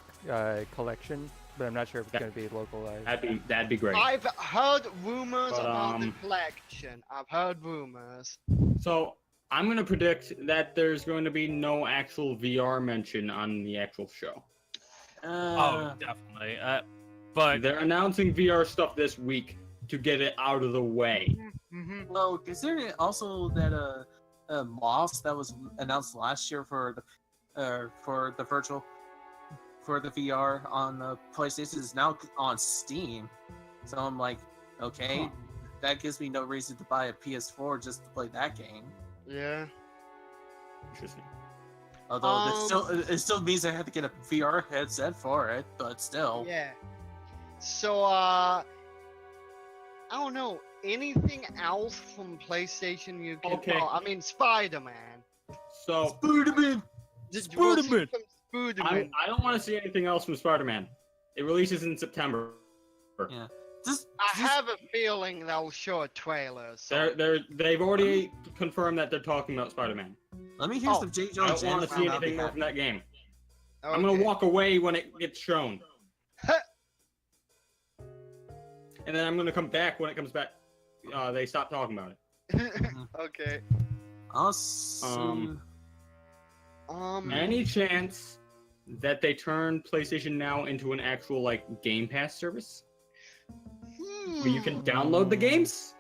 collection, but I'm not sure if it's going to be localized. That'd be great. I've heard rumors But, about the collection. I've heard rumors. So I'm gonna predict that there's going to be no actual VR mention on the actual show. Oh, definitely. But They're announcing VR stuff this week to get it out of the way. Well, considering also that Moss that was announced last year for the virtual for the VR on the PlayStation is now on Steam, so I'm like, okay, Huh. that gives me no reason to buy a PS4 just to play that game. Yeah. Interesting. Although it still means I have to get a VR headset for it, but still. Yeah. So, I don't know. Anything else from PlayStation you can... Okay. Oh, I mean, Spider-Man. So Spider-Man! We'll see Spider-Man! some Spider-Man. I don't want to see anything else from Spider-Man. It releases in September. Yeah. Just I have a feeling they'll show a trailer. So. They've already confirmed that they're talking about Spider-Man. let me hear Oh, some J. I Jonah don't want to Jameson. see I'll be anything more happy. from that game. Okay. I'm gonna walk away when it gets shown, and then I'm gonna come back when it comes back. They stop talking about it. Okay. Also, Any chance that they turn PlayStation Now into an actual like Game Pass service? where you can download the games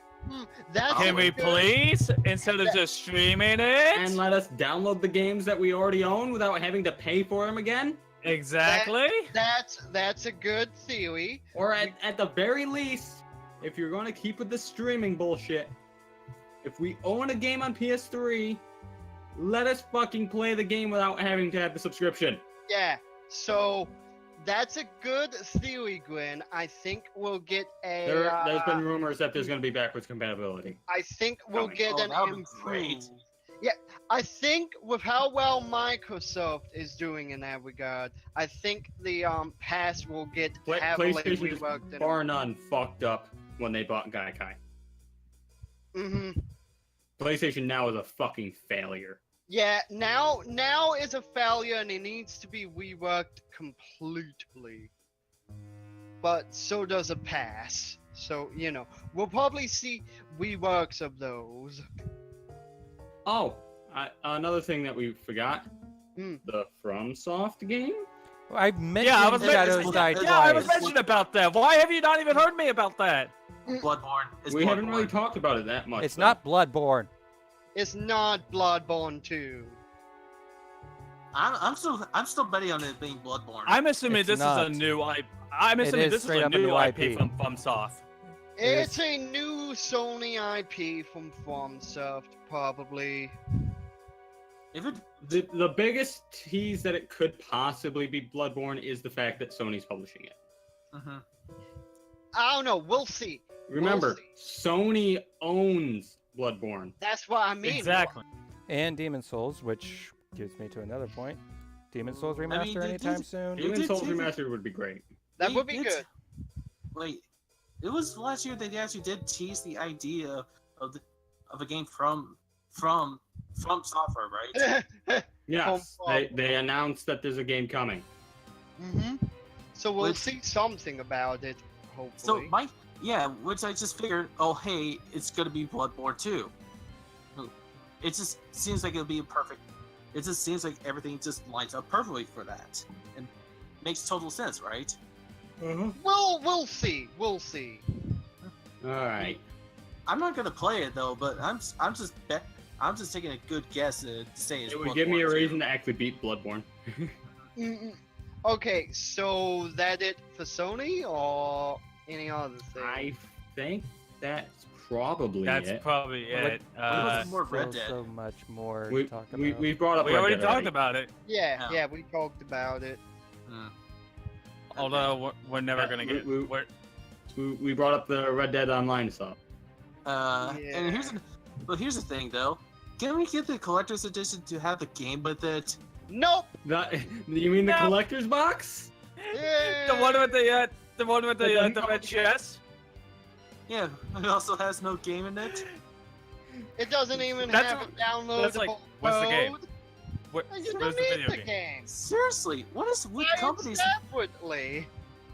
That's Can we please, instead of just streaming and it? let us download the games that we already own without having to pay for them again? Exactly. That's a good theory. Or at the very least, if you're going to keep with the streaming bullshit, if we own a game on PS3, let us fucking play the game without having to have the subscription. Yeah. So that's a good theory, Gwen. I think we'll get a. There's been rumors that there's going to be backwards compatibility. I think we'll coming. get Oh, an that would be improved. great. Yeah, I think with how well Microsoft is doing in that regard, I think the pass will get heavily PlayStation is reworked. bar none fucked up when they bought Gaikai. Mm-hmm. PlayStation now is a fucking failure. Yeah, now is a failure and it needs to be reworked completely. But so does a pass. So, we'll probably see reworks of those. Oh, another thing that we forgot. The FromSoft game? I mentioned Yeah, I was Shadows Die Yeah, I was twice. mentioning about that. Why have you not even heard me about that? Bloodborne. It's We haven't Bloodborne. really talked about it that much. It's though. not Bloodborne. It's not Bloodborne 2. I'm still betting on it being Bloodborne. I'm assuming It's this not. is a new IP. I'm assuming is this is straight a up a new new IP IP. from FromSoft. It's a new Sony IP from FromSoft, probably. If it, The biggest tease that it could possibly be Bloodborne is the fact that Sony's publishing it. mhm. I don't know. We'll see. Remember, We'll Sony owns Bloodborne. That's what I mean. Exactly. And Demon Souls, which gives me to another point. Demon Souls mean, remaster they anytime did- soon? they Demon did Souls take- Remastered would be great. That They would be did- good. Wait, it was last year they actually did tease the idea of a game from software, right? Yes, Home they announced that there's a game coming. Mm-hmm. So we'll Which- see something about it, So hopefully. which I just figured, oh hey, it's gonna be Bloodborne 2. It just seems like it'll be perfect. It just seems like everything just lines up perfectly for that, and makes total sense, right? We'll see. We'll see. All right. I'm not gonna play it though, but I'm just taking a good guess to say it's It would give me a Bloodborne 2. reason to actually beat Bloodborne. Mm-mm. Okay, so that it for Sony or any other thing? I think that's probably That's it. probably it. about more Red Still Dead? so much more we, to talk about. we brought up we Red already Dead talked about it. Yeah, Yeah. we talked about it. Hmm. Although we're never Yeah, gonna get. we- we're- We brought up the Red Dead Online stuff. And here's Yeah. here's the thing though. Can we get the collector's edition to have the game with it? Nope. You mean the No. collector's box? the one with the doesn't red chest. Yeah, it also has no game in it. It doesn't even That's have a what- downloadable that's like, what's the game? code. What, You where's don't the need video the game? game. Seriously, what is with Buy it companies? separately.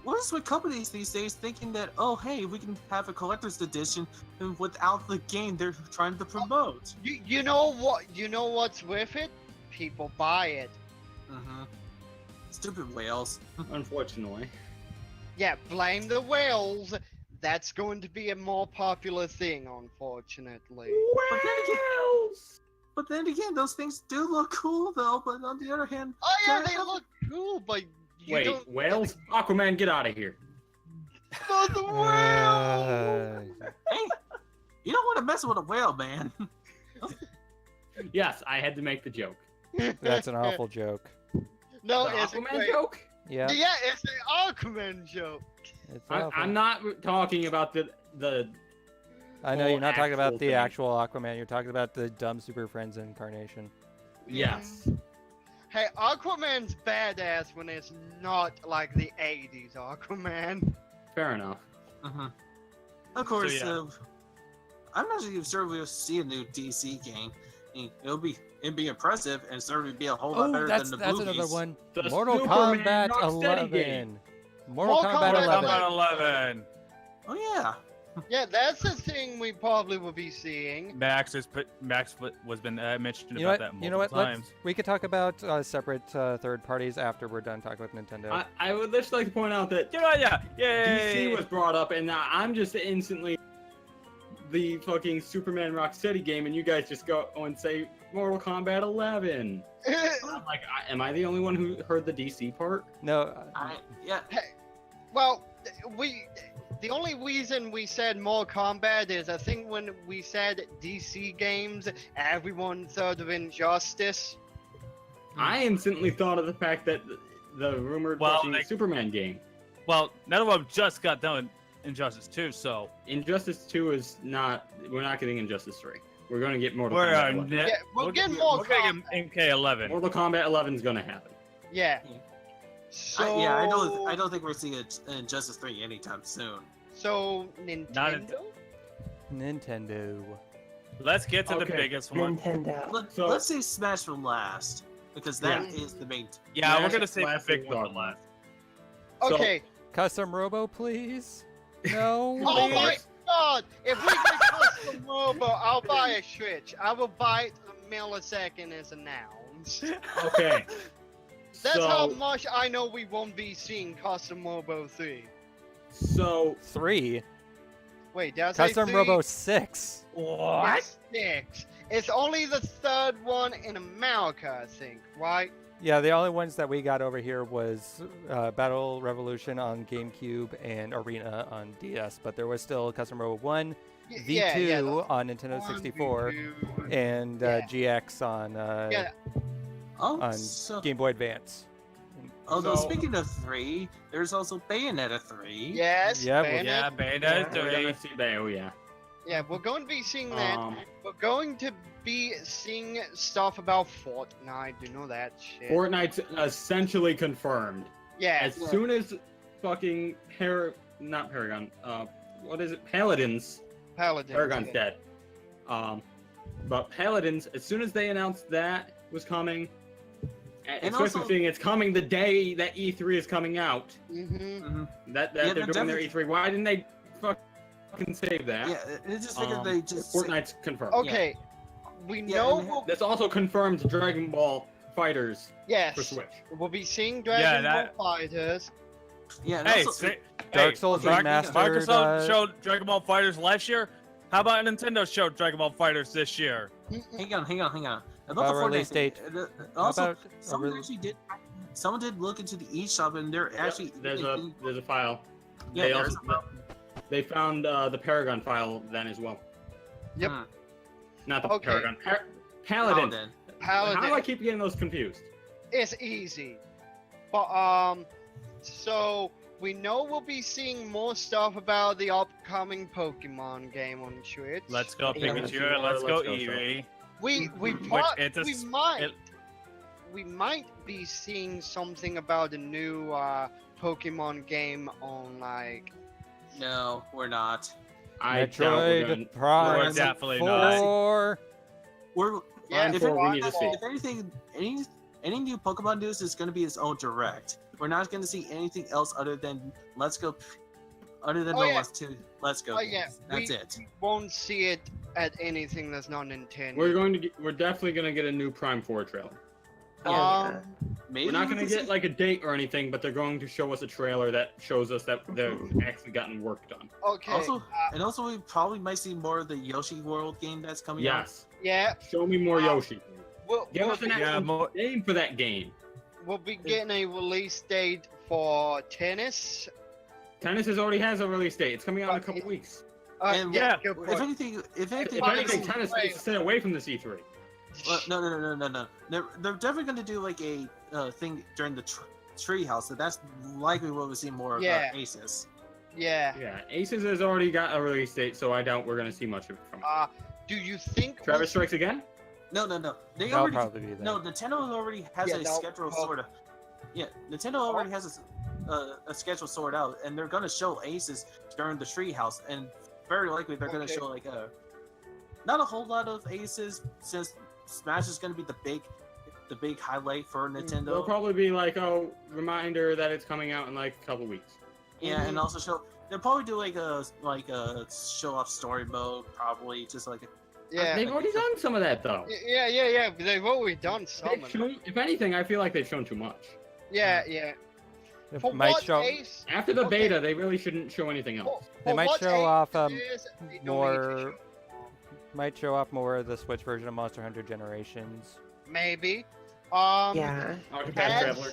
What is with companies these days thinking that, oh hey, we can have a collector's edition and without the game they're trying to promote? You know what? You know what's with it? People buy it. Mm-hmm. Stupid whales. Unfortunately. Yeah, blame the whales. That's going to be a more popular thing, unfortunately. But then again, those things do look cool though. But on the other hand, Oh yeah, Yeah. they look cool, but you Wait, don't. whales? Aquaman, get out of here. But the whales. hey, you don't want to mess with a whale, man. Yes, I had to make the joke. That's an awful joke. No, The it's a Aquaman great. joke? Yeah, Yeah, it's an Aquaman joke. it's awful. I'm not talking about the I know you're not talking about actual the thing. actual Aquaman. You're talking about the dumb Super Friends incarnation. yes. Hey, Aquaman's badass when it's not like the 80s Aquaman. Fair enough. Mm-hmm. Of course, yeah. I'm not even sure we'll see a new DC game. I mean, it'd be impressive and certainly be a whole lot Oh, better that's than the that's movies. another one. The Mortal Superman Kombat Rocksteady 11. game. Mortal Mortal Kombat Kombat 11. About 11. Oh yeah, Yeah, that's the thing we probably will be seeing. Max was been mentioned You know about what? that You know multiple what? times. We could talk about separate third parties after we're done talking with Nintendo. I would just like to point out that You know, yeah, yay! DC was brought up, and I'm just instantly the fucking Superman Rocksteady game, and you guys just go and say Mortal Kombat 11. I'm like, am I the only one who heard the DC part? No, Yeah. Well, the only reason we said more combat is I think when we said DC games, everyone thought of Injustice. I instantly thought of the fact that the rumored fucking Superman game. Well, none of them just got done with Injustice 2, so Injustice 2 is not. We're not getting Injustice 3. We're going to get Mortal we're Kombat 11. Yeah, we'll get more we're gonna get MK11. Mortal Kombat 11 is going to happen. Yeah. Yeah. So I don't think we're seeing Injustice 3 anytime soon. So Nintendo. Nintendo. Let's get to the Okay. biggest one. Nintendo. So- Let's say Smash for last, because that is the main. Yeah, we're Smash gonna save the Classic big one for Dog. last. So- Okay. Custom Robo, please. No. Oh my Please. god! If we get custom Robo, I'll buy a Switch. I will buy it the millisecond is announced. Okay. That's so, how much I know we won't be seeing Custom Robo 3. So 3. Wait, did I say Custom 3? Robo 6. It's 6. It's only the third one in America, I think, right? Yeah, the only ones that we got over here was Battle Revolution on GameCube and Arena on DS, but there was still Custom Robo 1, V2 on Nintendo 64, and Yeah. GX on Oh, on so, Game Boy Advance. although So- speaking of 3, there's also Bayonetta 3. Yes, Yeah, Bayonetta. Yeah, Bayonetta we're 3. gonna see that. Oh yeah. Yeah, we're going to be seeing that. Um, We're going to be seeing stuff about Fortnite. You know that shit. Fortnite's essentially confirmed. Yeah. As soon as fucking not Paragon. What is it? Paladins. Paladins. Paragon's yeah. dead. But Paladins, as soon as they announced that was coming, And especially also- seeing it's coming the day that E3 is coming out. Mm-hmm. That Yeah, they're they're doing their definitely- E3. Why didn't they fucking save that? Yeah, it just figured they just. Fortnite's confirmed. Okay. We Yeah, know and we'll, This also confirms Dragon Ball Fighters for yes, Switch. we'll be seeing Dragon that- Ball Fighters. Yeah, and Hey, also, Dark Souls Microsoft Remastered, showed Dragon Ball Fighters last year. How about Nintendo showed Dragon Ball Fighters this year? hang on. About About the Fortnite release thing, date. Also, about a someone re- actually did. Someone did look into the eShop, and they're actually. There's a file. Yeah, they there's also they found the Paragon file then as well. Yep. Not the Okay. Paragon. Paladin. Paladin. How do I Paladin. keep getting those confused? It's easy. But so we know we'll be seeing more stuff about the upcoming Pokemon game on Switch. Let's go Yeah, Pikachu. Let's go let's go, Eevee. We it's a we s- might it- we might be seeing something about a new Pokemon game on like No, we're not. I doubt we're Metroid gonna- Prime We're definitely not. 4. We're yeah. If if, we need to see. if anything, any new Pokemon news is going to be its own direct. We're not going to see anything else other than Let's Go. Other than Oh, the yeah. last two Let's Go. Oh, yeah, games. That's we- it. won't see it at anything that's not Nintendo. We're definitely gonna get a new Prime 4 trailer. Um, Maybe We're not we gonna can get like a date or anything, but they're going to show us a trailer that shows us that they've actually gotten work done. okay. Also, and also we probably might see more of the Yoshi World game that's coming out. Yes. yeah, Show me more Yoshi. we'll, Give we'll, us an be, Yeah, actual more- name for that game. we'll be getting a release date for tennis. Tennis already has a release date. It's coming out in a couple weeks. And yeah, good If point. anything, If anything, Finally, tennis wait. needs to stay away from this E3. no. They're definitely going to do like a thing during the Treehouse. So that's likely what we'll see more of Yeah. Aces. Yeah. Yeah, Aces has already got a release date, so I doubt we're gonna see much of it from it. Do you think? Travis Strikes Again? No. They That'll already probably be there. no. Nintendo already has Yeah, a they'll- schedule sort of. Yeah, Nintendo already has a schedule sorted out, and they're going to show Aces during the Treehouse, and very likely they're going to Okay. show like not a whole lot of Aces since Smash is going to be the big highlight for They'll Nintendo. probably be like, oh, reminder that it's coming out in like a couple weeks. Yeah, and also show they'll probably do like a show off story mode, probably just like. Yeah. They've already done some of that though. Yeah. They've already done some of it. If anything, I feel like they've shown too much. Yeah. It For might what show Ace, After the Okay. beta, they really shouldn't show anything else. They might what show Ace off, is, they don't need to more show. might show off more of the Switch version of Monster Hunter Generations. Maybe. Yeah. Octopath as- Traveler,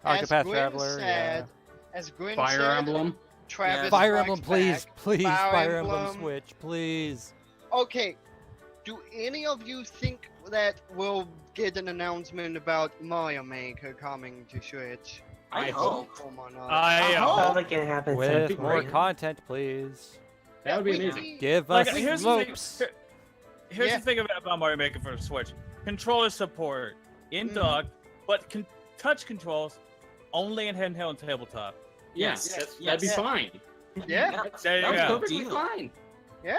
as Octopath Gwyn Traveler, said, As Gwyn Fire said, Emblem. Travis Fire Strikes Emblem, please, Back. please, Fire Fire Emblem Emblem. Switch, please. Okay, do any of you think that we'll get an announcement about Mario Maker coming to Switch? I hope. Or not? Probably gonna happen With soon. more great. content, please. That would be We amazing. need- Give Like, us here's the thing. slopes. Here's Yeah. the thing about Mario Maker for the Switch: controller support in Mhm. dock, but touch controls only in handheld and tabletop. Yes, Yes, that'd be yes. fine. Yeah, There you That's go. perfectly Deal. fine. yeah.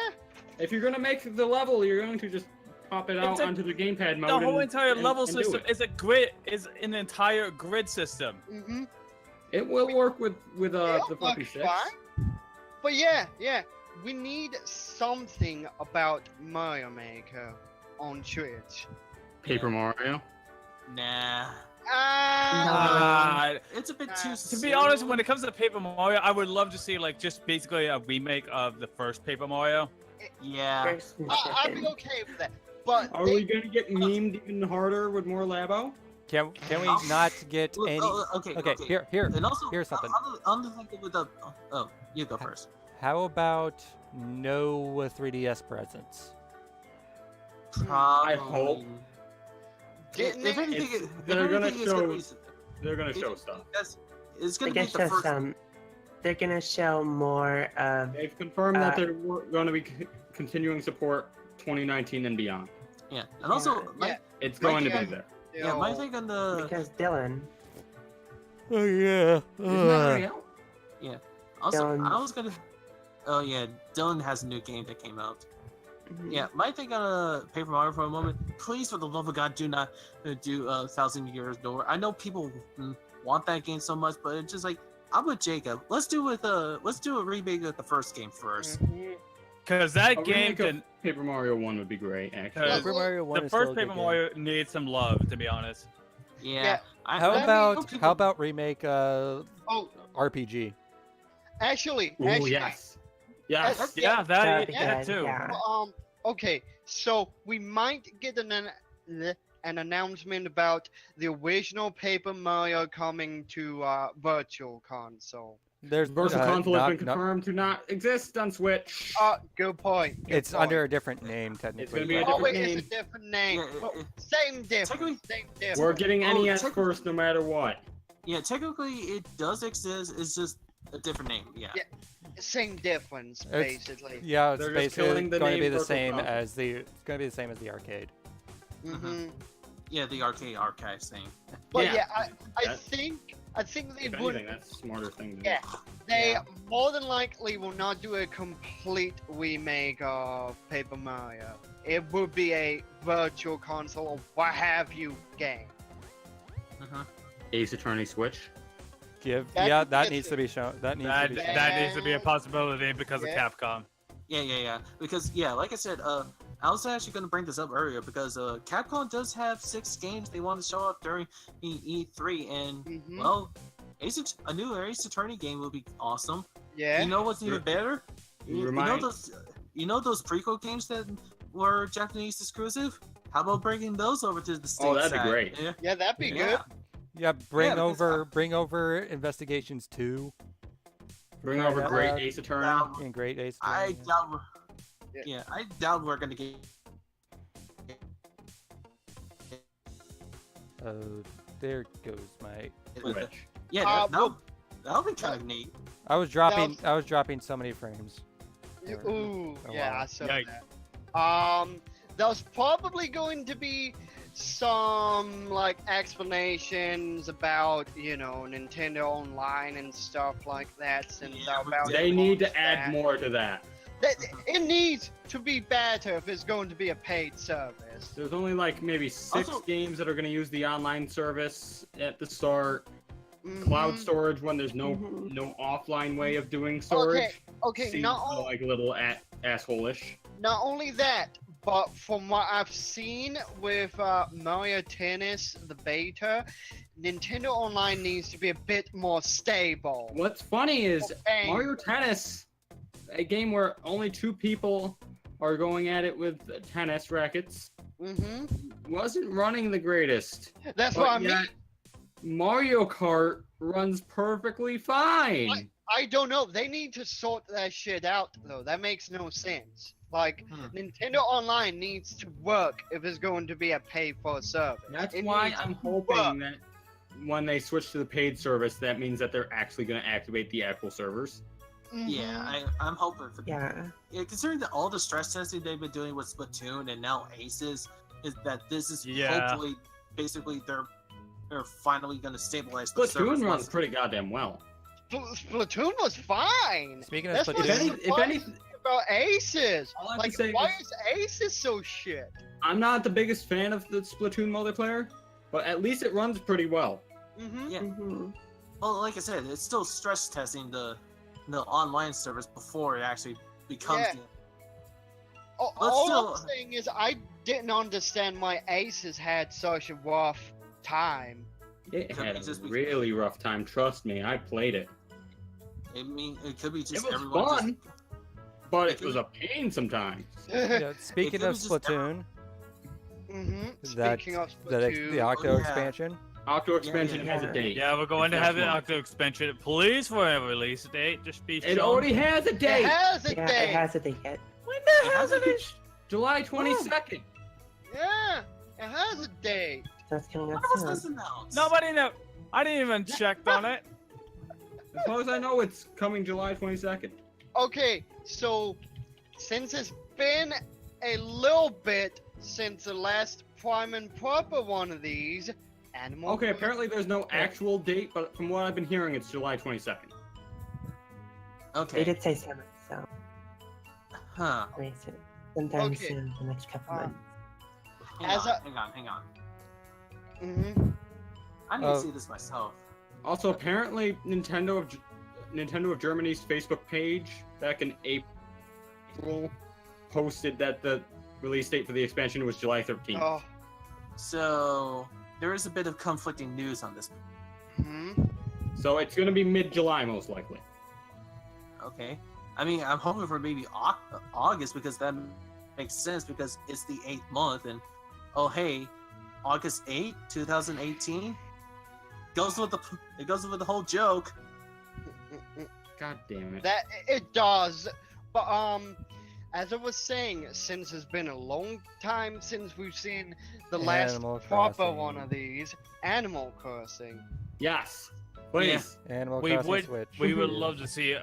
If you're gonna make the level, you're going to just pop it out It's a- onto the gamepad mode. The whole and- entire and- level and do system it. is a grid, is an entire grid system. Mm-hmm. It will work with the It'll Floppy work 6. fine. But yeah, we need something about Mario Maker on Switch. Paper Mario. Nah. Uh, It's a bit too. To be honest, when it comes to Paper Mario, I would love to see like just basically a remake of the first Paper Mario. Yeah. First and I'd be second. okay with that. But Are we gonna get memed even harder with more Labo? Can we not get Well, any? okay. Okay, here. And also, here's something. On the thing with the. Oh, you go first. How about no 3DS presents? I hope. Didn't If it? anything, It's- if they're gonna anything, it's gonna be. They're gonna if show anything, stuff. It's They're gonna be gonna the show first. some. They're gonna show more of. They've confirmed that Uh, they're going to be continuing support 2019 and beyond. Yeah, and also, Yeah. my, It's Like, going to yeah. be there. yeah, my thing on the. Because Dylan. Oh yeah. Isn't that already out? Also, I Dylan. was gonna. Oh yeah, Dylan has a new game that came out. Mhm. Yeah, my thing on Paper Mario for a moment. Please, for the love of God, do not do 1,000 Years Door. I know people want that game so much, but it's just like I'm with Jacob. Let's do a remake of the first game first. Mhm. Because that A game, remake of Paper Mario 1 would be great, actually. Yeah. Paper Mario 1 the is still a first good Paper game. Mario needs some love, to be honest. Yeah. Yeah. How I mean, about people- how about remake Oh, RPG? actually, Ooh, yes. Yes. Yeah, That'd be that good, too. yeah. Okay, so we might get an announcement about the original Paper Mario coming to Virtual Console. There's Virtual Console has been not- confirmed to not exist on Switch. Good point. good It's point. under a different name technically. gonna be a but- Oh, different wait, name. it's a different name. Yeah, Oh, same difference. technically- Same difference. We're getting Oh, NES check- first no matter what. Yeah, technically it does exist. It's just a different name. Yeah. Yeah. Same difference, It's- basically. Yeah, it's They're just basically killing the going to be name the Virtual same Console. as the. It's going to be the same as the arcade. hmm Yeah, the arcade archives thing. But Yeah. yeah, I That- think they If would. anything, that's a smarter thing to Yeah. do. They Yeah. more than likely will not do a complete remake of Paper Mario. It would be a Virtual Console or what have you game. Ace Attorney Switch. That That could needs be- to be shown. That needs That to be shown. that needs to be a possibility because Yeah. of Capcom. Yeah. Because like I said, I was actually going to bring this up earlier because Capcom does have 6 games they want to show off during E3, and Mhm. well, a new Ace Attorney game would be awesome. Yeah. You know what's even better? You know Remind- those prequel games that were Japanese exclusive? How about bringing those over to the States? Oh, that'd be side? great. Yeah. Yeah, that'd be good. Yeah, bring because over Investigations 2 Bring Yeah, over that- Great Ace Attorney. Now, in Great Ace. I Attorney. doubt. Yeah. Yeah, I doubt we're gonna get. Oh, there goes my. with it. Switch. Yeah, that'll be kind of neat. I was dropping so many frames. Ooh, Oh, yeah, wow. I saw Yikes. that. There's probably going to be some like explanations about Nintendo Online and stuff like that. Since Yeah, they're about They need to add that. more to that. It needs to be better if it's going to be a paid service. There's only like maybe 6 Also- games that are going to use the online service at the start. cloud storage when there's no offline way of doing storage. Okay, Seems like a little asshole-ish. not only that, but from what I've seen with Mario Tennis, the beta, Nintendo Online needs to be a bit more stable. What's funny is Okay. Mario Tennis, a game where only 2 people are going at it with tennis rackets, wasn't running the greatest. That's But what I mean. yet, Mario Kart runs perfectly fine. I don't know. They need to sort that shit out, though. That makes no sense. Like, Nintendo Online needs to work if it's going to be a pay-for service. That's It why needs I'm to hoping work. that when they switch to the paid service, that means that they're actually going to activate the actual servers. Yeah, I'm hoping for Yeah. considering that all the stress testing they've been doing with Splatoon and now Aces, is that this is Yeah. hopefully basically they're finally going to stabilize the service. Splatoon runs pretty goddamn well. Splatoon was fine. Speaking of That's Splatoon- what's If anything, surprising about Aces. all I have Like, to say why is is Aces so shit? I'm not the biggest fan of the Splatoon multiplayer, but at least it runs pretty well. Yeah. Well, like I said, it's still stress testing the online service before it actually becomes. Yeah. But All still- I'm saying is I didn't understand why Aces had such a rough time. It Could had be just a because- really rough time, trust me. I played it. I mean, it could be It just was everyone fun, but It it was a pain sometimes. Yeah, speaking could of be just Splatoon, that Speaking of the Splatoon, Octo yeah. expansion. Octo expansion yeah. has a date. Yeah, we're going It's to have next an month. Octo expansion. Please, for a release date, just be It shown. already has a it date. has a Yeah, date. it has a date yet. When the It hell has a did it? July 22nd. Yeah, it has a date. So it's coming When up was soon. this announced? Nobody know. I didn't even check on it. As far as I know, it's coming July 22nd. Okay, so since it's been a little bit since the last prime and proper one of these, Animal. Okay, apparently there's no actual date, but from what I've been hearing, it's July 22nd. They Okay. did say summer, so Huh. very soon. Sometime Okay. soon, the next couple months. As a- Hang on. Mm-hmm. I need Oh. to see this myself. Also, apparently, Nintendo of Germany's Facebook page back in April posted that the release date for the expansion was July 13th. Oh. So there is a bit of conflicting news on this. So it's going to be mid-July, most likely. Okay. I mean, I'm hoping for maybe August because that makes sense because it's the 8th month and oh hey, August 8, 2018 goes with the whole joke. God damn it. That it does, but as I was saying, since it's been a long time since we've seen the last Animal proper Crossing. one of these, Animal Crossing. Yes. Please. Animal We Crossing would, Switch. we would love to see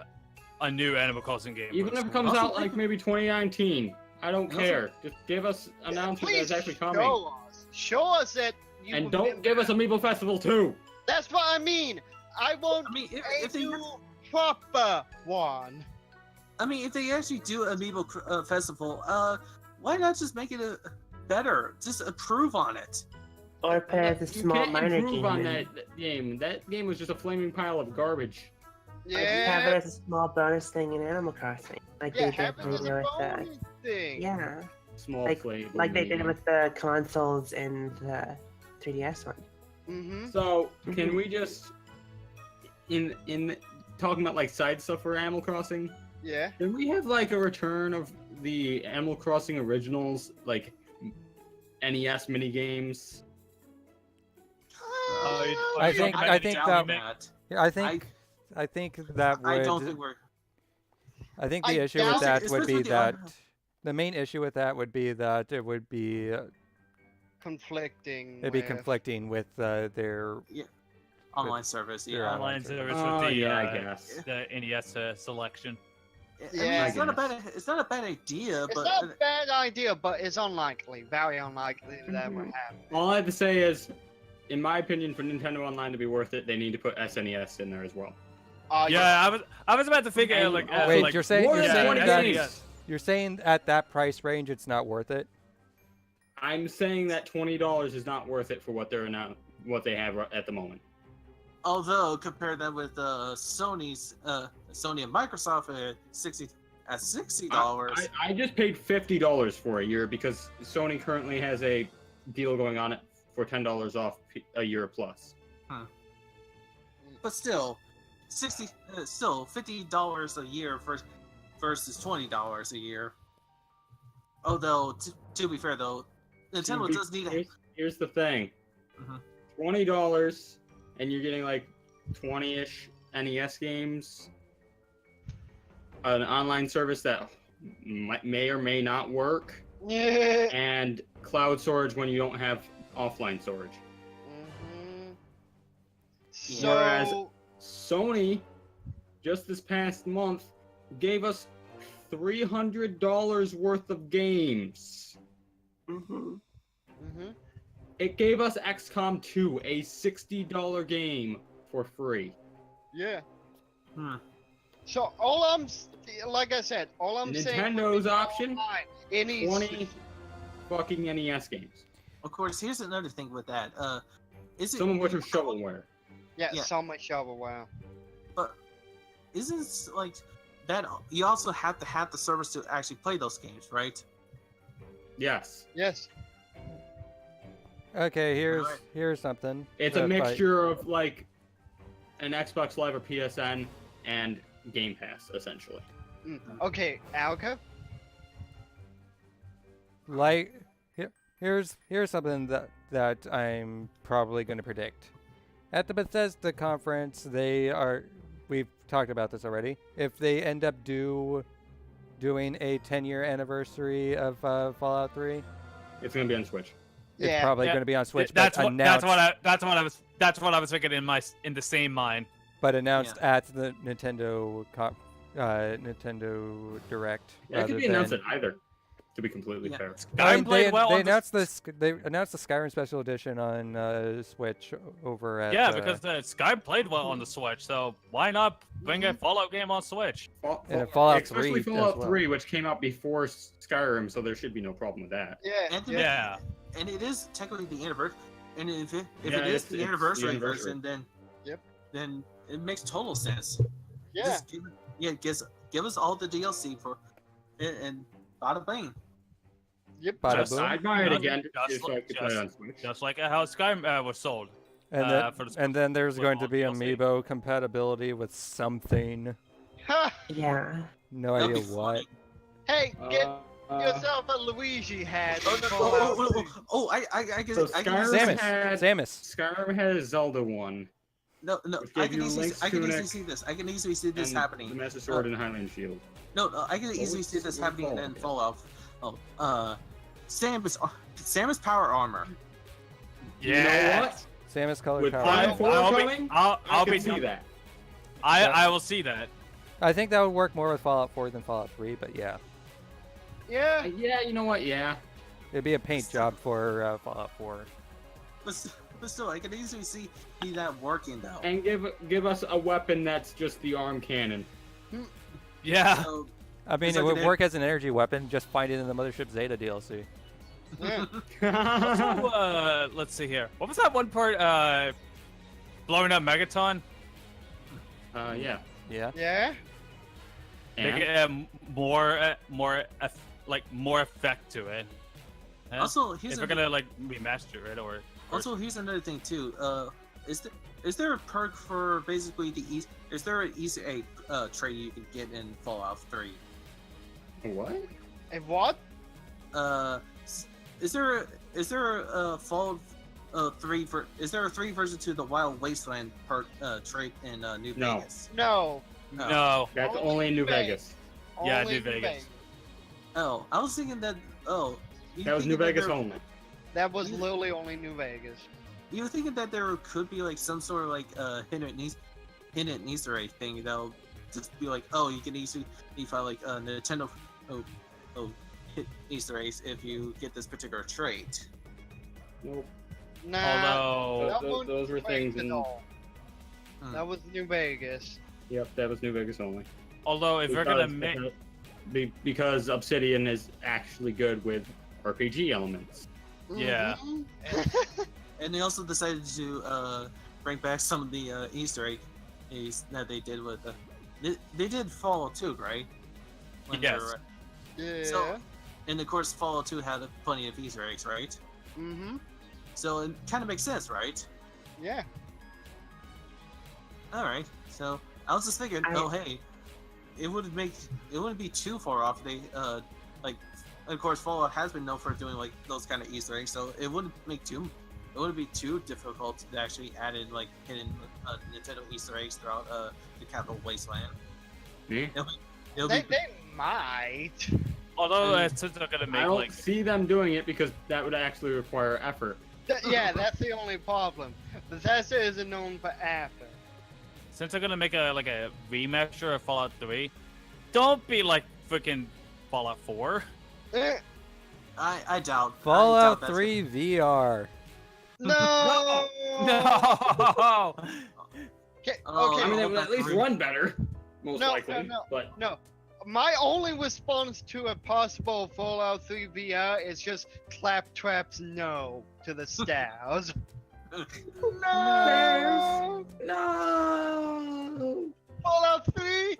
a new Animal Crossing game. Even if it comes out like maybe 2019. I don't care. Just give us an announcement Please that's actually coming. show us that you And will don't give us Amiibo Festival 2. That's what I mean. I want I mean, a if they new proper one. if they actually do Amiibo Festival, why not just make it better? Just improve on it. Or put it as a You small can't minor improve game. on and that game. That game was just a flaming pile of garbage. Have it Yeah, as a small bonus thing in Animal Crossing, like yeah, they did have it as a with the bonus thing. yeah, Small like flame. like they did with the consoles and the 3DS one. Mm-hmm. So, can we just in talking about like side stuff for Animal Crossing? Yeah. Can we have like a return of the Animal Crossing originals, like NES mini games? I think that that. I think that would. I don't think we're. I think I the issue doubt with it, that would especially be the that the main issue with that would be that it would be Conflicting. it'd be with- conflicting with their Online service, Their yeah. Online service Oh, with the, yeah, I guess. the NES selection. I mean, Yeah. it's not a bad idea, It's but not a bad idea, but it's unlikely, very unlikely that would happen. All I have to say is, in my opinion, for Nintendo Online to be worth it, they need to put SNES in there as well. Yeah, I was about to figure And- like wait. like, You're saying more you're than saying 20 that games. you're saying at that price range it's not worth it. I'm saying that $20 is not worth it for what they're now, what they have at the moment. Although compare that with Sony's Sony and Microsoft at $60. I just paid $50 for a year because Sony currently has a deal going on it for $10 off a year plus. But still, $50 a year versus $20 a year. Although to be fair though, Nintendo does need. Here's the thing: $20, and you're getting like 20-ish NES games, an online service that may or may not work, and cloud storage when you don't have offline storage. Whereas Sony, just this past month, gave us $300 worth of games. It gave us XCOM 2, a $60 game, for free. Yeah. So all I'm, like I said, all I'm saying. Nintendo's option. It needs 20 fucking NES games. Of course, here's another thing with that. Is it Some of which are shovelware. Yeah, so much shovelware. But isn't like that? You also have to have the service to actually play those games, right? Yes. Yes. Okay, here's something. It's a mixture of like an Xbox Live or PSN and Game Pass, essentially. Okay, Alka. Like, here's something that I'm probably going to predict. At the Bethesda conference, we've talked about this already. If they end up doing a 10-year anniversary of Fallout 3, it's going to be on Switch. It's probably going to be on Switch. That's what I was thinking in the same mind. But announced at the Nintendo Direct. Yeah, it could be announced at either. To be completely fair. They announced the Skyrim Special Edition on Switch over at. Yeah, because Skyrim played well on the Switch, so why not bring a Fallout game on Switch? And Fallout 3, especially Fallout 3, which came out before Skyrim, so there should be no problem with that. Yeah. And it is technically the anniversary. And if it is the anniversary version, then it makes total sense. Yeah. Give us all the DLC for, and bada bing. Yep. I'd buy it again so I could play it on Switch. Just like how Skyrim was sold. And then there's going to be Amiibo compatibility with something. Yeah. No idea what. Hey, get yourself a Luigi hat. I guess. So Samus. Skyrim had a Zelda one. No, I can easily see this. I can easily see this happening. The Master Sword and Highland Shield. No, I can easily see this happening in Fallout. Samus power armor. Yeah. You know what? Samus color With power. Fallout 4 coming, I'll I be see that. I will see that. I think that would work more with Fallout 4 than Fallout 3, but yeah. Yeah. Yeah, you know what? Yeah. It'd be a paint job for Fallout 4. But still, I can easily see that working though. And give us a weapon that's just the arm cannon. Yeah. So, I mean, it would work as an energy weapon. Just find it in the Mothership Zeta DLC. Also, let's see here. What was that one part? Blowing up Megaton. Yeah. Yeah. Yeah. Make it more effect to it. Also, if we're gonna remaster it or. Also, here's another thing too. Is there a perk for basically is there an Easter egg trait you can get in Fallout 3? What? A what? Is there a Fallout 3 is there a 3 version to the Wild Wasteland perk trait in New Vegas? No. No. That's only in New Vegas. Yeah, New Vegas. Oh, I was thinking that. Oh, that was New Vegas only. That was literally only New Vegas. You were thinking that there could be hsome sort of hidden Easter egg thing that'll just be you can easily find Nintendo hit Easter eggs if you get this particular trait. Nope. Nah. Those were things in. That was New Vegas. Yep, that was New Vegas only. Although if we're gonna make because Obsidian is actually good with RPG elements. Yeah. And they also decided to bring back some of the Easter eggs that they did with they did Fallout 2, right? When they Yes. were- Yeah. So, and of course, Fallout 2 had plenty of Easter eggs, right? Mm-hmm. So it kind of makes sense, right? Yeah. All right. So I was just thinking, oh hey, it wouldn't be too far off. They like, of course, Fallout has been known for doing like those kind of Easter eggs, so it wouldn't be too difficult to actually add in like hidden Nintendo Easter eggs throughout the Capital Wasteland. Me? It'll They be might. Although I mean, since they're gonna I make don't like see them doing it because that would actually require effort. Yeah, that's the only problem. Bethesda isn't known for effort. since they're gonna make a remaster of Fallout 3, don't be like freaking Fallout 4. Eh, I doubt Fallout that's 3 VR. no. No. Okay. Oh, okay. I mean, it I would hope at least that's run better, most No, likely. no. But No. My only response to a possible Fallout 3 VR is just claptrap's no to the stars. No! no. Fallout 3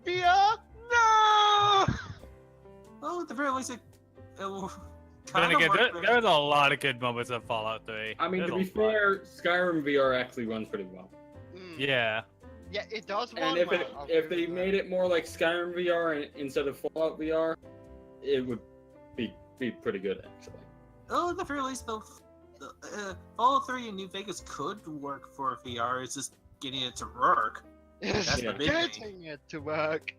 VR? No! well, at the very least, it will Then kind again, of work. there's a lot of good moments in Fallout 3. I mean, There's to a be lot. fair, Skyrim VR actually runs pretty well. Mm. Yeah. Yeah, it does run And if well, I'll if give they it made it more like Skyrim VR instead of Fallout VR, it would be pretty good actually. Oh, at the very least, though, Fallout 3 in New Vegas could work for VR. It's just getting it to work. that. That's the big thing. Getting it to work.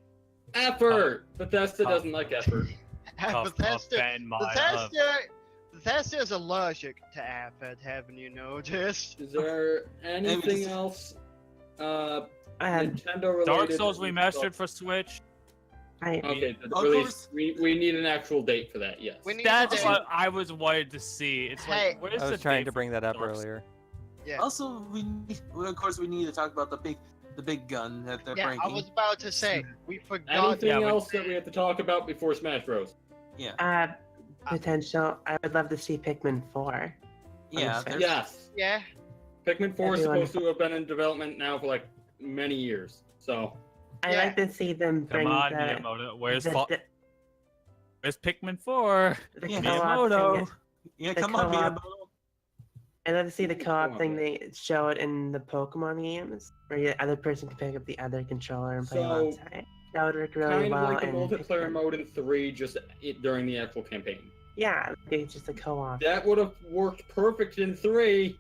Effort. Bethesda Tough. doesn't like effort. Tough fan Bethesda is allergic to effort, haven't you noticed? Is there anything just- else? I had, Nintendo related. Dark Souls that we remastered for Switch. I, Okay, the Of release. course. We need an actual date for that. Yes. We need That's to- what I was wanted to see. It's Hey. like, where's I the was trying date to for bring that up Dark Souls? earlier. Yeah. Also, of course, we need to talk about the big gun that they're Yeah, bringing. I was about to say, we forgot. Anything Yeah, we- else that we have to talk about before Smash Bros? potential. I would love to see Pikmin 4. Yeah, Understand. there's- Yes. Yeah. Pikmin 4 is Everyone- supposed to have been in development now for like many years. So I Yeah. like to see them bring Come on, the, Miyamoto. Where's the, Where's Pikmin 4? the Yeah, co-op Miyamoto. thing. yeah, the come on, co-op- Miyamoto. I love to see the Ooh, co-op co-op, thing yeah. they showed in the Pokemon games, where the other person can pick up the other controller and play So, alongside. That would work really kind of well. like the in multiplayer Pikmin. mode in 3, just during the actual campaign. Yeah, it's just a co-op. That would have worked perfect in 3.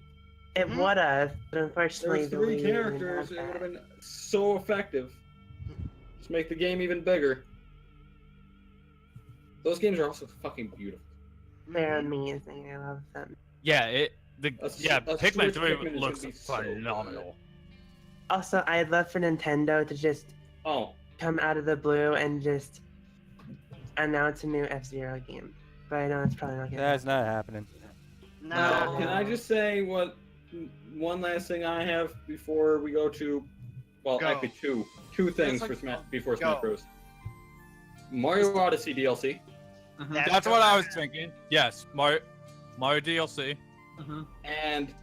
It Mhm. would have, but unfortunately, There's the 3 Wii didn't characters. have It would have that. been so effective. Just make the game even bigger. Those games are also fucking beautiful. They're amazing. I love them. Yeah, A Pikmin Switch 3 Pikmin is looks gonna be so phenomenal. Also, I'd love for Nintendo to just Oh, come out of the blue and just announce a new F-Zero game. But I know it's probably not gonna That's not happening. No. can I just say one last thing I have before we go to, well, Go. actually two things like- for before Go. Smash Bros. Mario Odyssey DLC. Mhm, That's what I was thinking. Yes, Mario DLC. mhm. And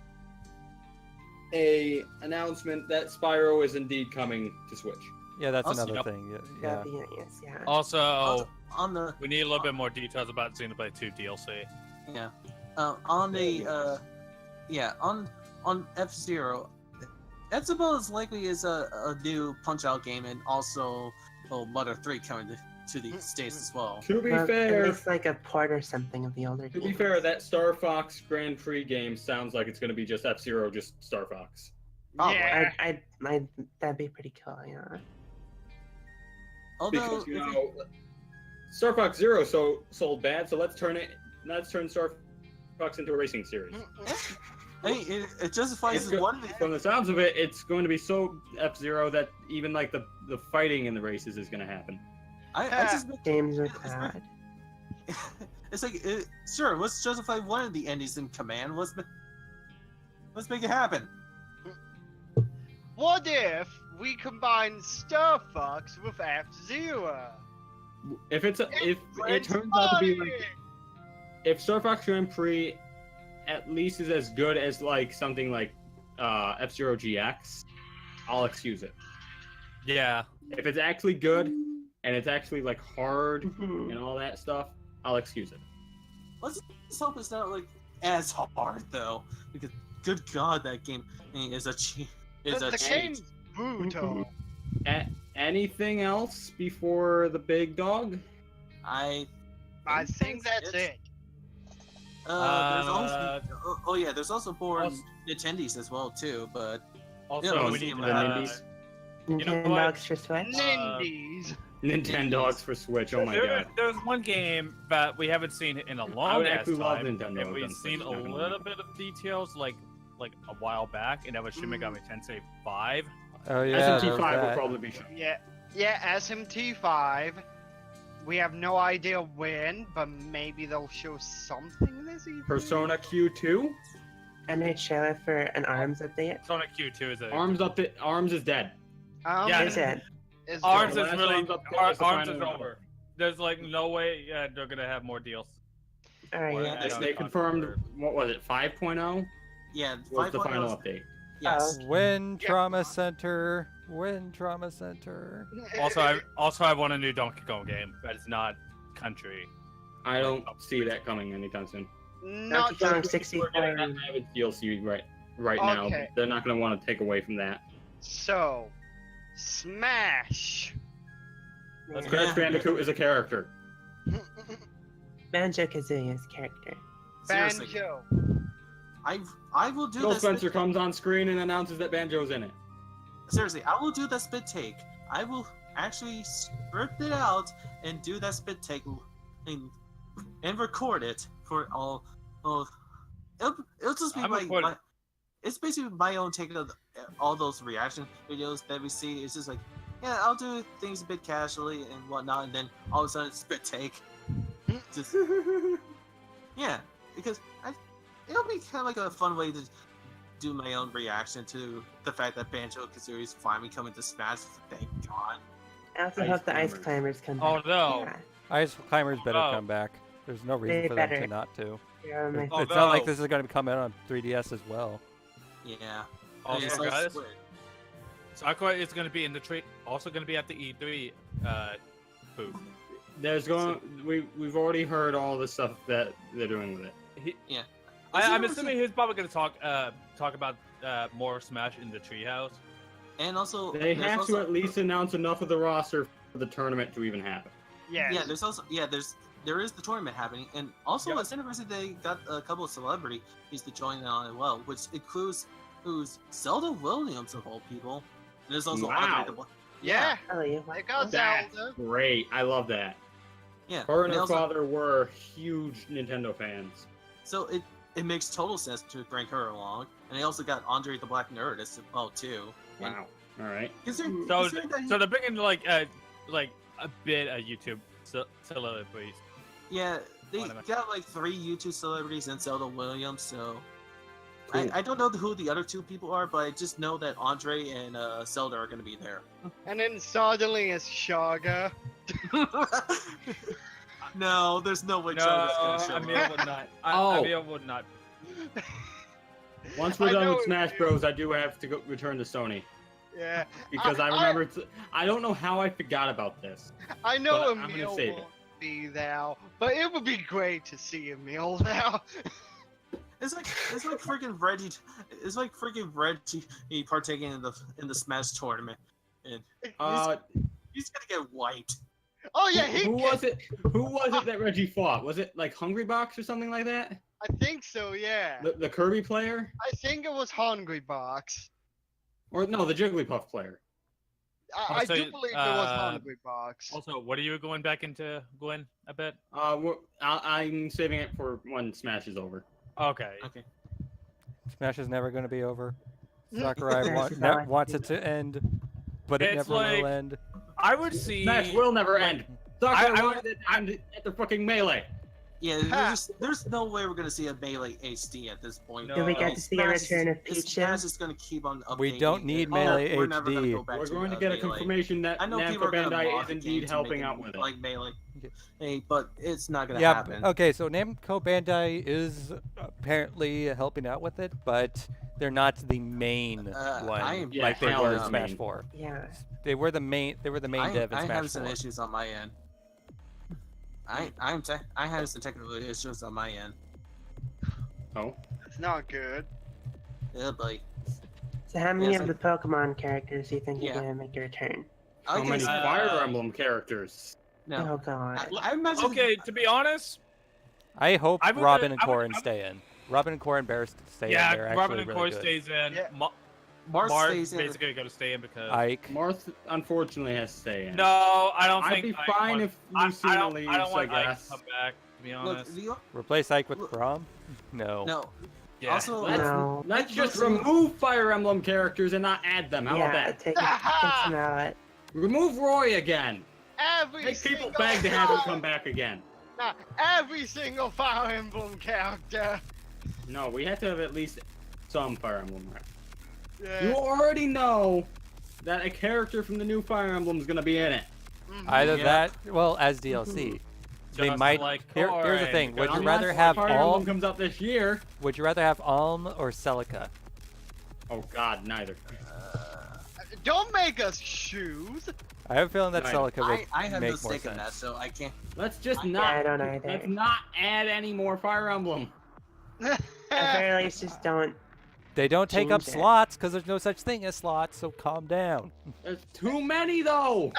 a announcement that Spyro is indeed coming to Switch. Yeah, that's Also- another Yep. thing. Yeah. That'd be nice, yeah. Also, Also, on the we need a little bit more details about Xenoblade 2 DLC. on the on F-Zero, that's about as likely as a new Punch-Out game, and also Mother 3 coming to the States as well. To be Well, fair, At least like a port or something of the older to be games. fair, that Star Fox Grand Prix game sounds like it's going to be just F-Zero, just Star Fox. Yeah. That'd be pretty cool, yeah. Although, Because Star Fox Zero sold bad, so let's turn Star Fox into a racing series. hey, it justifies It's one. From the sounds of it, it's going to be so F-Zero that even like the fighting in the races is going to happen. I just Games with it's that. It's like, sure, let's justify one of the endings in Command. Let's make it happen. What if we combine Star Fox with F-Zero? If it turns out to be like, if Star Fox Grand Prix at least is as good as like something like F-Zero GX, I'll excuse it. Yeah. If it's actually good and it's actually like hard and all that stuff, I'll excuse it. Let's hope it's not like as hard though, because good God, that game is a cheat. The game's brutal. Anything else before the big dog? I think that's it. There's also there's also more Nintendies as well too, but Also, yeah, we need the to. Nindies. You know Nintendogs what? for Switch. Nindies. Nintendogs for Switch. Oh my god. There's one game that we haven't seen in a I long would ass actually love time, Nintendo and we've against seen Switch, a not gonna little lie. bit of details like a while back, and that was Shin Megami Tensei 5. Oh yeah. SMT5 will that. probably be. Yeah, SMT5. We have no idea when, but maybe they'll show something this evening. Persona Q2. And a trailer for an ARMS update. Sonic Q2 is a Arms is dead. Yeah, Is it? Is Arms The is last really Arms update was the Arms final is one. over. There's like no way they're gonna have more deals. Alright, Well, yeah. I don't They know. confirmed, what was it, 5.0 yeah, was the 5.0 final update. Yes. Win Trauma Center. Win Trauma Center. Also, I want a new Donkey Kong game that is not country. I don't see that coming anytime soon. not Donkey Kong just 64. We're gonna have a DLC right now. Okay. They're not going to want to take away from that. so. Smash. Let's Yeah. Crash Bandicoot is a character. Banjo-Kazooie's character. Seriously, Banjo. I will do Phil that. Spencer comes on screen and announces that Banjo's in it. Seriously, I will do that spit take. I will actually script it out and do that spit take and record it for all. It'll just be my it's basically my own take of all those reaction videos that we see. It's just like, yeah, I'll do things a bit casually and whatnot, and then all of a sudden spit take. Just yeah, because it'll be kind of like a fun way to do my own reaction to the fact that Banjo-Kazooie is finally coming to Smash. Thank God. I also Ice hope the Ice Climbers. Climbers come Oh back. no! Yeah, Ice Climbers better Oh. come back. There's no reason They for them better. to not to. they're on my- Oh, It's not like no. this is going to come out on 3DS as well. Yeah. Also, It's guys, split. Sakura is going to be in the tree. Also going to be at the E3 booth. We've already heard all the stuff that they're doing with it. Yeah. I'm assuming he's probably going to talk about more Smash in the treehouse. And also, They there's have also, to at least announce enough of the roster for the tournament to even happen. Yes. Yeah, there's also there is the tournament happening, and also Yep. at University they got a couple of celebrities to join on as well, which includes Zelda Williams of all people. And there's also Wow. Andre the Black. Yeah. Oh, you I got That's Zelda. great. I love that. Yeah. Her and they her also- father were huge Nintendo fans. So it makes total sense to bring her along, and they also got Andre the Black Nerd as well too. And Wow. All right. considering So that they're bringing like a bit of YouTube celebrities. yeah, they Whatever. got like 3 YouTube celebrities and Zelda Williams, so Cool. I don't know who the other 2 people are, but I just know that Andre and Zelda are going to be there. And then suddenly it's Shaga. No, there's no way No, Jonas gonna show Emil up. would not. Oh. Emil would not. Once we're I done know with it Smash is. Bros, I do have to go return to Sony Yeah. because I remember. I don't know how I forgot about this. I know But I'm gonna Emil save won't be now, but it would be great to see Emil now. It's like freaking Reggie. It's like freaking Reggie partaking in the Smash tournament, and he's gonna get wiped. Oh yeah, he. Who was it? Who was it that Reggie fought? Was it like Hungry Box or something like that? I think so. Yeah. The Kirby player, I think it was Hungry Box. or no, the Jigglypuff player? I Also, do believe it was Hungry Box. Also, what are you going back into, Gwen? I bet. I'm saving it for when Smash is over. Okay. Okay. Smash is never going to be over. Sakurai Smash is not- wants it to end, but it It's never like- will end. I would see. Smash will never end. Sakura I- wanted it to end at the fucking melee. Yeah, there's no way we're gonna see a Melee HD at this point. No. Do we get to see a return of Smash Peaches? is gonna keep on updating. We don't need it. Melee We're never gonna HD. go back We're going to to get a Melee. confirmation that I know people Namco are gonna Bandai mod is the game indeed to helping make out it with it. like Melee. Okay. Hey, but it's not gonna Yeah. happen. Okay. So Namco Bandai is apparently helping out with it, but they're not the main one I am- like they hell were in no. Smash 4. Yeah. They were the main dev in I Smash have some 4. issues on my end. I have some technical issues on my end. Oh. It's not good. Yeah, but So how many Yes, of the Pokemon characters do you think Yeah. are gonna make a return? How I many guess Fire Emblem characters? no. Oh god. I imagine. Okay, to be honest, I hope I would- Robin and I would- Corrin stay in. Robin and Corrin Bear stay yeah, in. They're Robin actually and really Corey good. stays in. Yeah. Mars Marth stays in. basically got to stay in because. Ike. Marth unfortunately has to stay in. No, I don't I'd think. be Ike fine wants- if I Lucina don't. leaves, I don't want Ike guess. to come back. To be Look, honest. Replace Ike with Look- Braum? No. no. Yeah. Also, No. Let's just Lucina- remove Fire Emblem characters and not add them. How about Yeah, that? take them out. Remove Roy again. Every Make people single beg to have him time- come back again. Nah, every single Fire Emblem character. No, we have to have at least some Fire Emblem. Yeah. You already know that a character from the new Fire Emblem is gonna be in it. Mhm. Either Yeah. that, well, as DLC. They Just might. like Here's the Corrin, thing. Would you Unless rather have Fire Emblem Alm? comes out this year? Would you rather have Alm or Celica? Oh God, neither. Don't make us choose. I have a feeling that Right. Celica would I have make no more stake in that, sense. so I can't. Let's just Yeah, not. I don't either. Let's not add any more Fire Emblem. At very least, just don't. They don't take up Change it. slots because there's no such thing as slots. So calm down. There's too many though.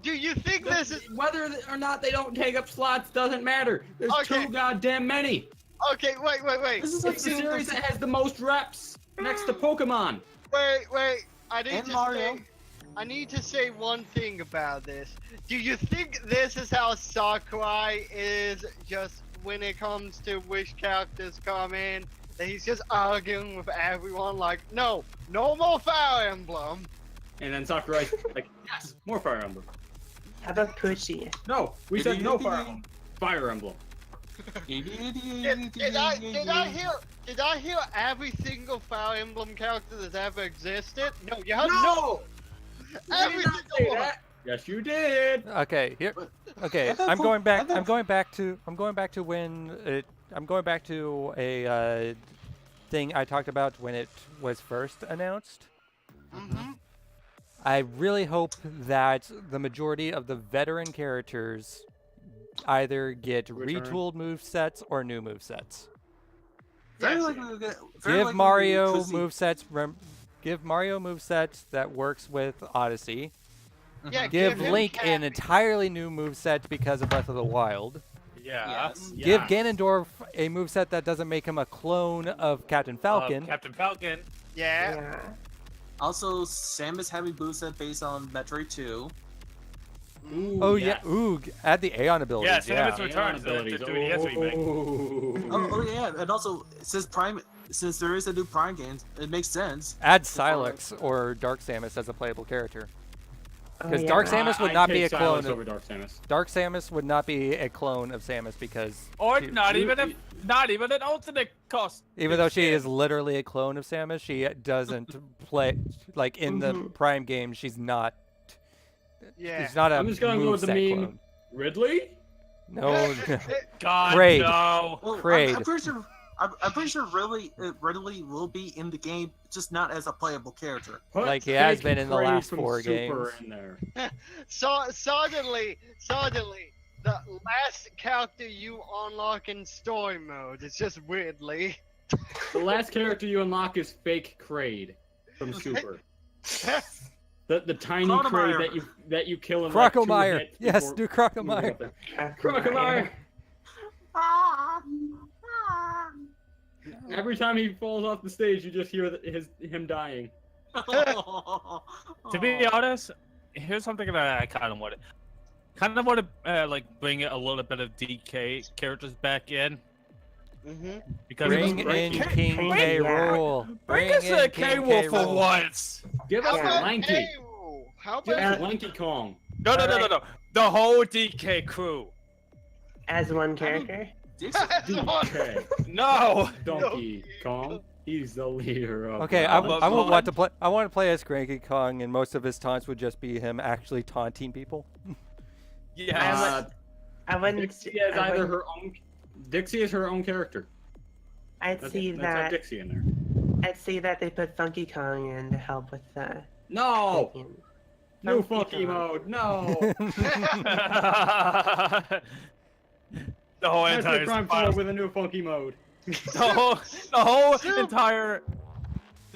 do you think this is Whether or not they don't take up slots doesn't matter. There's Okay. too goddamn many. okay? Wait. This is It's the series that has the most reps next to Pokemon. Wait. I need And to Mario. say. I need to say one thing about this. Do you think this is how Sakurai is just when it comes to which characters come in? That he's just arguing with everyone like, no more Fire Emblem. And then Sakurai's like, yes, more Fire Emblem. How about Pushy? No, we said no Fire Emblem. Fire Emblem. Did I hear every single Fire Emblem character that's ever existed? No, you have no. Every did not say single one. that. Yes, you did. Okay, here. Okay, At that I'm point- going back. at that I'm going back to. I'm going back to when it. I'm going back to a thing I talked about when it was first announced. Mm-hmm. I really hope that the majority of the veteran characters either get Return. retooled movesets or new movesets. Very Yes. likely we'll get. very Give likely Mario we'll see- movesets. Give Mario movesets that works with Odyssey. Yeah, Give him Link an Cappy. entirely new moveset because of Breath of the Wild. Yeah. Yes. Give Ganondorf a moveset that doesn't make him a clone of Captain Falcon. Captain Falcon. Yeah. Yeah. Also, Samus having boosted based on Metroid 2. Ooh, Oh yes. yeah, ooh, add the Aeon abilities. Yeah, Yeah, Samus returns to Abilities. do an ES remake. Ooh. Oh yeah, and also since there is a new Prime game, it makes sense. Add Silex or Dark Samus as a playable character. Oh, 'Cause yeah. Dark Samus would I'd not be take a clone Silas of- over Dark Samus. Dark Samus would not be a clone of Samus because Or she- not you- even you- not even an alternate cost. even though she is literally a clone of Samus, she doesn't play like in the Mhm. Prime game. She's not. Yeah. She's not a I'm just gonna go with the moveset meme. clone. Ridley? No. God Kraid. no. Well, Kraid. I'm pretty sure. I'm pretty sure Ridley will be in the game, just not as a playable character. Put Like he has fake been in the Kraid last from 4 Super games. in there. So suddenly, the last character you unlock in story mode is just Weirdly. The last character you unlock is fake Kraid from Super. The tiny Crocomire. Kraid that you kill in like 2 Crocomire. hits Yes, before do moving Crocomire. up there. Crocomire. Every time he falls off the stage, you just hear him dying. To be honest, here's something that I kind of want to like bring a little bit of DK characters back in Mm-hmm. because Bring Bring- in K- King Bring- K. yeah. Rool. bring us a K Wolf for Rool. once. Give us Yeah. Lanky. How Give about us Lanky Kong. No, the whole DK crew. As one character. DK. No. Donkey Kong. He's the leader of. Okay, the I Island. would want to play. I want to play as Cranky Kong, and most of his taunts would just be him actually taunting people. Yes. I wouldn't. Dixie is I either wouldn't- her own. Dixie is her own character. I'd Let's see have that. Dixie in there. I see that they put Funky Kong in to help with the No! clicking. New Funky funky Kong. mode, no! The whole Metroid entire Prime 4 with a new funky mode. the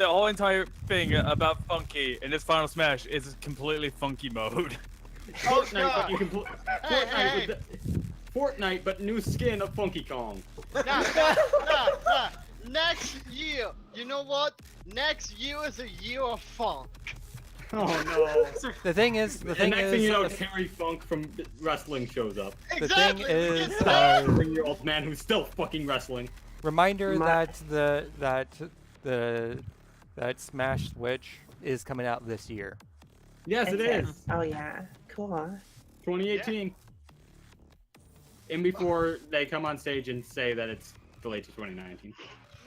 whole entire thing about Funky in this Final Smash is completely Funky mode. Fortnite, God. but you can Hey, Fortnite, but new skin of Funky Kong. Nah. Next year, you know what? Next year is a year of funk. Oh no! The thing is, The next thing you know, Terry Funk from wrestling shows up. the thing Exactly. is, Get that? 3-year-old man who's still fucking wrestling. reminder My- that Smash Switch is coming out this year. Yes, it is. Oh yeah, cool. 2018. And before they come on stage and say that it's delayed to 2019.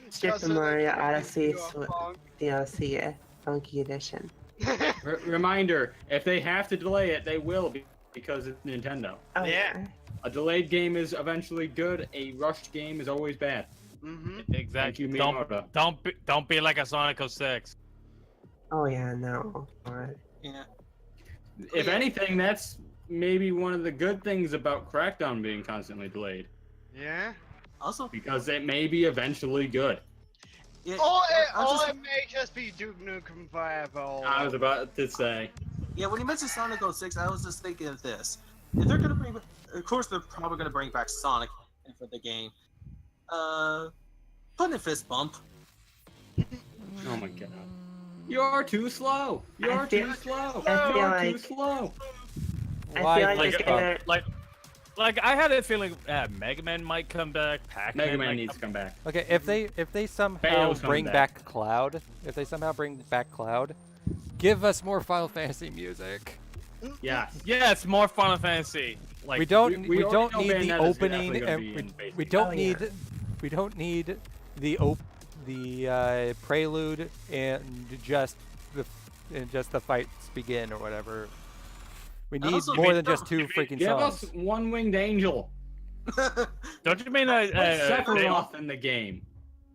Super Just Mario like Odyssey year of funk. DLC, Funky Edition. Reminder: if they have to delay it, they will because it's Nintendo. Oh Yeah. yeah. A delayed game is eventually good. A rushed game is always bad. Mm-hmm. Exactly. you, Don't Miyamoto. don't be like a Sonic 06. Oh yeah, no. God. Yeah. If anything, that's maybe one of the good things about Crackdown being constantly delayed, Yeah. Also, because it may be eventually good. yeah, Or it may just be Duke Nukem Forever. I was about to say. yeah, when you mentioned Sonic 06, I was just thinking of this. If they're gonna bring, of course, they're probably gonna bring back Sonic for the game. Put in a fist bump. Oh my god. You're too slow. You're I feel- too slow. I feel You're too like- slow. I Why feel like like, it's gonna. Like I had a feeling Mega Man might come back. Pac-Man Mega Man might needs to come back. Okay, if they somehow Bayo's coming bring back. back Cloud, give us more Final Fantasy music. Yes. Yes, more Final Fantasy. Like we don't we don't already need know the Bayonetta's opening, definitely gonna and be in Phase we two. don't Oh, need yeah. we don't need the prelude and just the fights begin or whatever. We need Also, more we than just don't- two freaking Give songs. us One Winged Angel. Don't you mean Put Sephiroth in the game.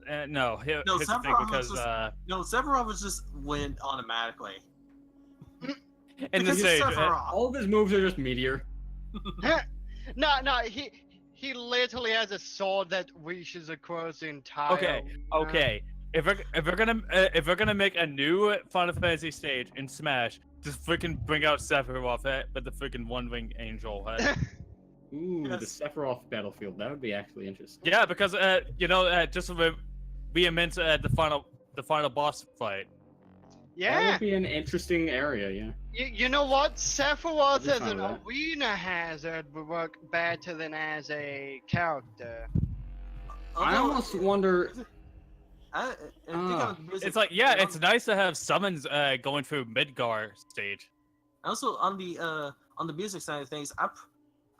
no, No, here's the thing Sephiroth because was no, Sephiroth was just win automatically. in the Because stage. it's Sephiroth. All of his moves are just meteor. No, he literally has a sword that reaches across the entire. Okay. If we're gonna make a new Final Fantasy stage in Smash, just freaking bring out Sephiroth, but the freaking one-winged angel. Ooh, Yes. the Sephiroth battlefield. That would be actually interesting. Yeah, because just be immense the final boss fight. That Yeah. would be an interesting area, yeah. You know what? Sephiroth I'd as be fine an with that. arena hazard would work better than as a character. I Although, almost wonder. I think Ah. on the music- It's like it's nice to have summons going through Midgar stage. Also on the music side of things,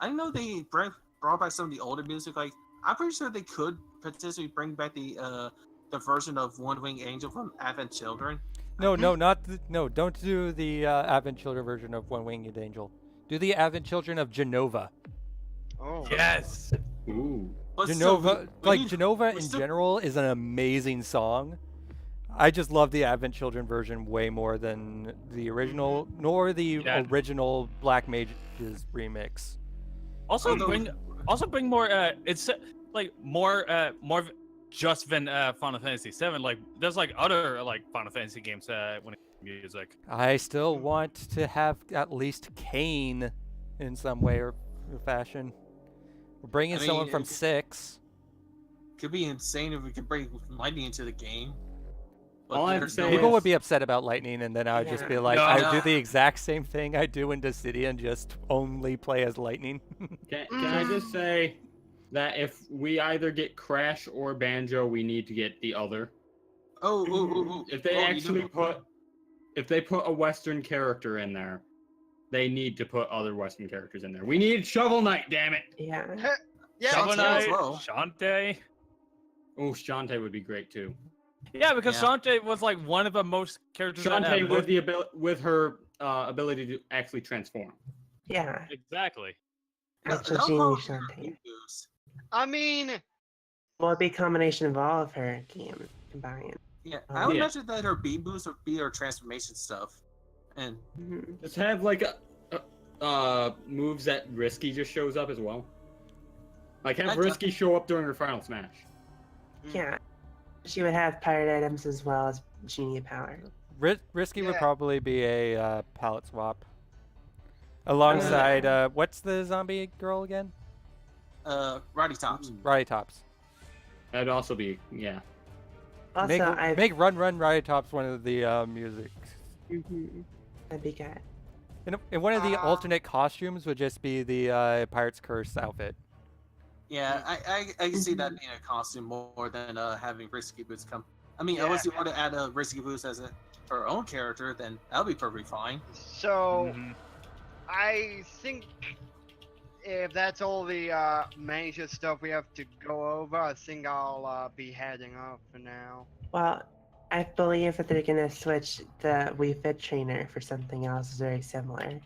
I know they brought back some of the older music. Like I'm pretty sure they could potentially bring back the version of One Wing Angel from Advent Children. No, don't do the Advent Children version of One Winged Angel. Do the Advent Children of Genova. Oh. Yes. Ooh. But still, Genova, we like need- Genova we in still- general, is an amazing song. I just love the Advent Children version way more than the original, nor the Yeah. original Black Mages remix. Also Although- bring more. It's like more just than Final Fantasy VII. Like there's like other like Final Fantasy games when it comes to music. I still want to have at least Kane in some way or fashion. We're bringing I mean, someone from it- 6. Could be insane if we could bring Lightning into the game. All I have to there's say no is- People way- would be upset about Lightning, and then I would just be Yeah. like, No. I do the exact same thing I do in Dissidia and just only play as Lightning. Can I just say that if we either get Crash or Banjo, we need to get the other. Oh. If they if they put a Western character in there, they need to put other Western characters in there. We need Shovel Knight, damn it! Yeah. Yeah. Shovel Shantae as Knight, well. Shantae. Oh, Shantae would be great too. Yeah, because Yeah. Shantae was like one of the most characters. that Shantae had with the with her ability to actually transform. Yeah. exactly. That's That'll a genius, probably be Shantae. used. I mean, Well, it'd be a combination of all of her games combined. Yeah, I would Yeah. imagine that her beam boost would be her transformation stuff, and Mhm. Just have like moves that Risky just shows up as well. Like have I- Risky show up during her final smash. Yeah. She would have pirate items as well as genie power. Risky would Yeah. probably be a palette swap. Alongside, what's the zombie girl again? Roddy Tops. Riot Tops. That'd also be Also, Make Run Run Riot Tops one of the music. That'd be good. And one of the alternate costumes would just be the Pirate's Curse outfit. Yeah, I can see that being a costume more than having Risky Boots come. I mean, Yeah. unless you want to add a Risky Boots as her own character, then that'll be perfectly fine. So, Mhm. I think if that's all the major stuff we have to go over, I think I'll be heading off for now. Well, I believe that they're gonna switch the Wii Fit trainer for something else very similar.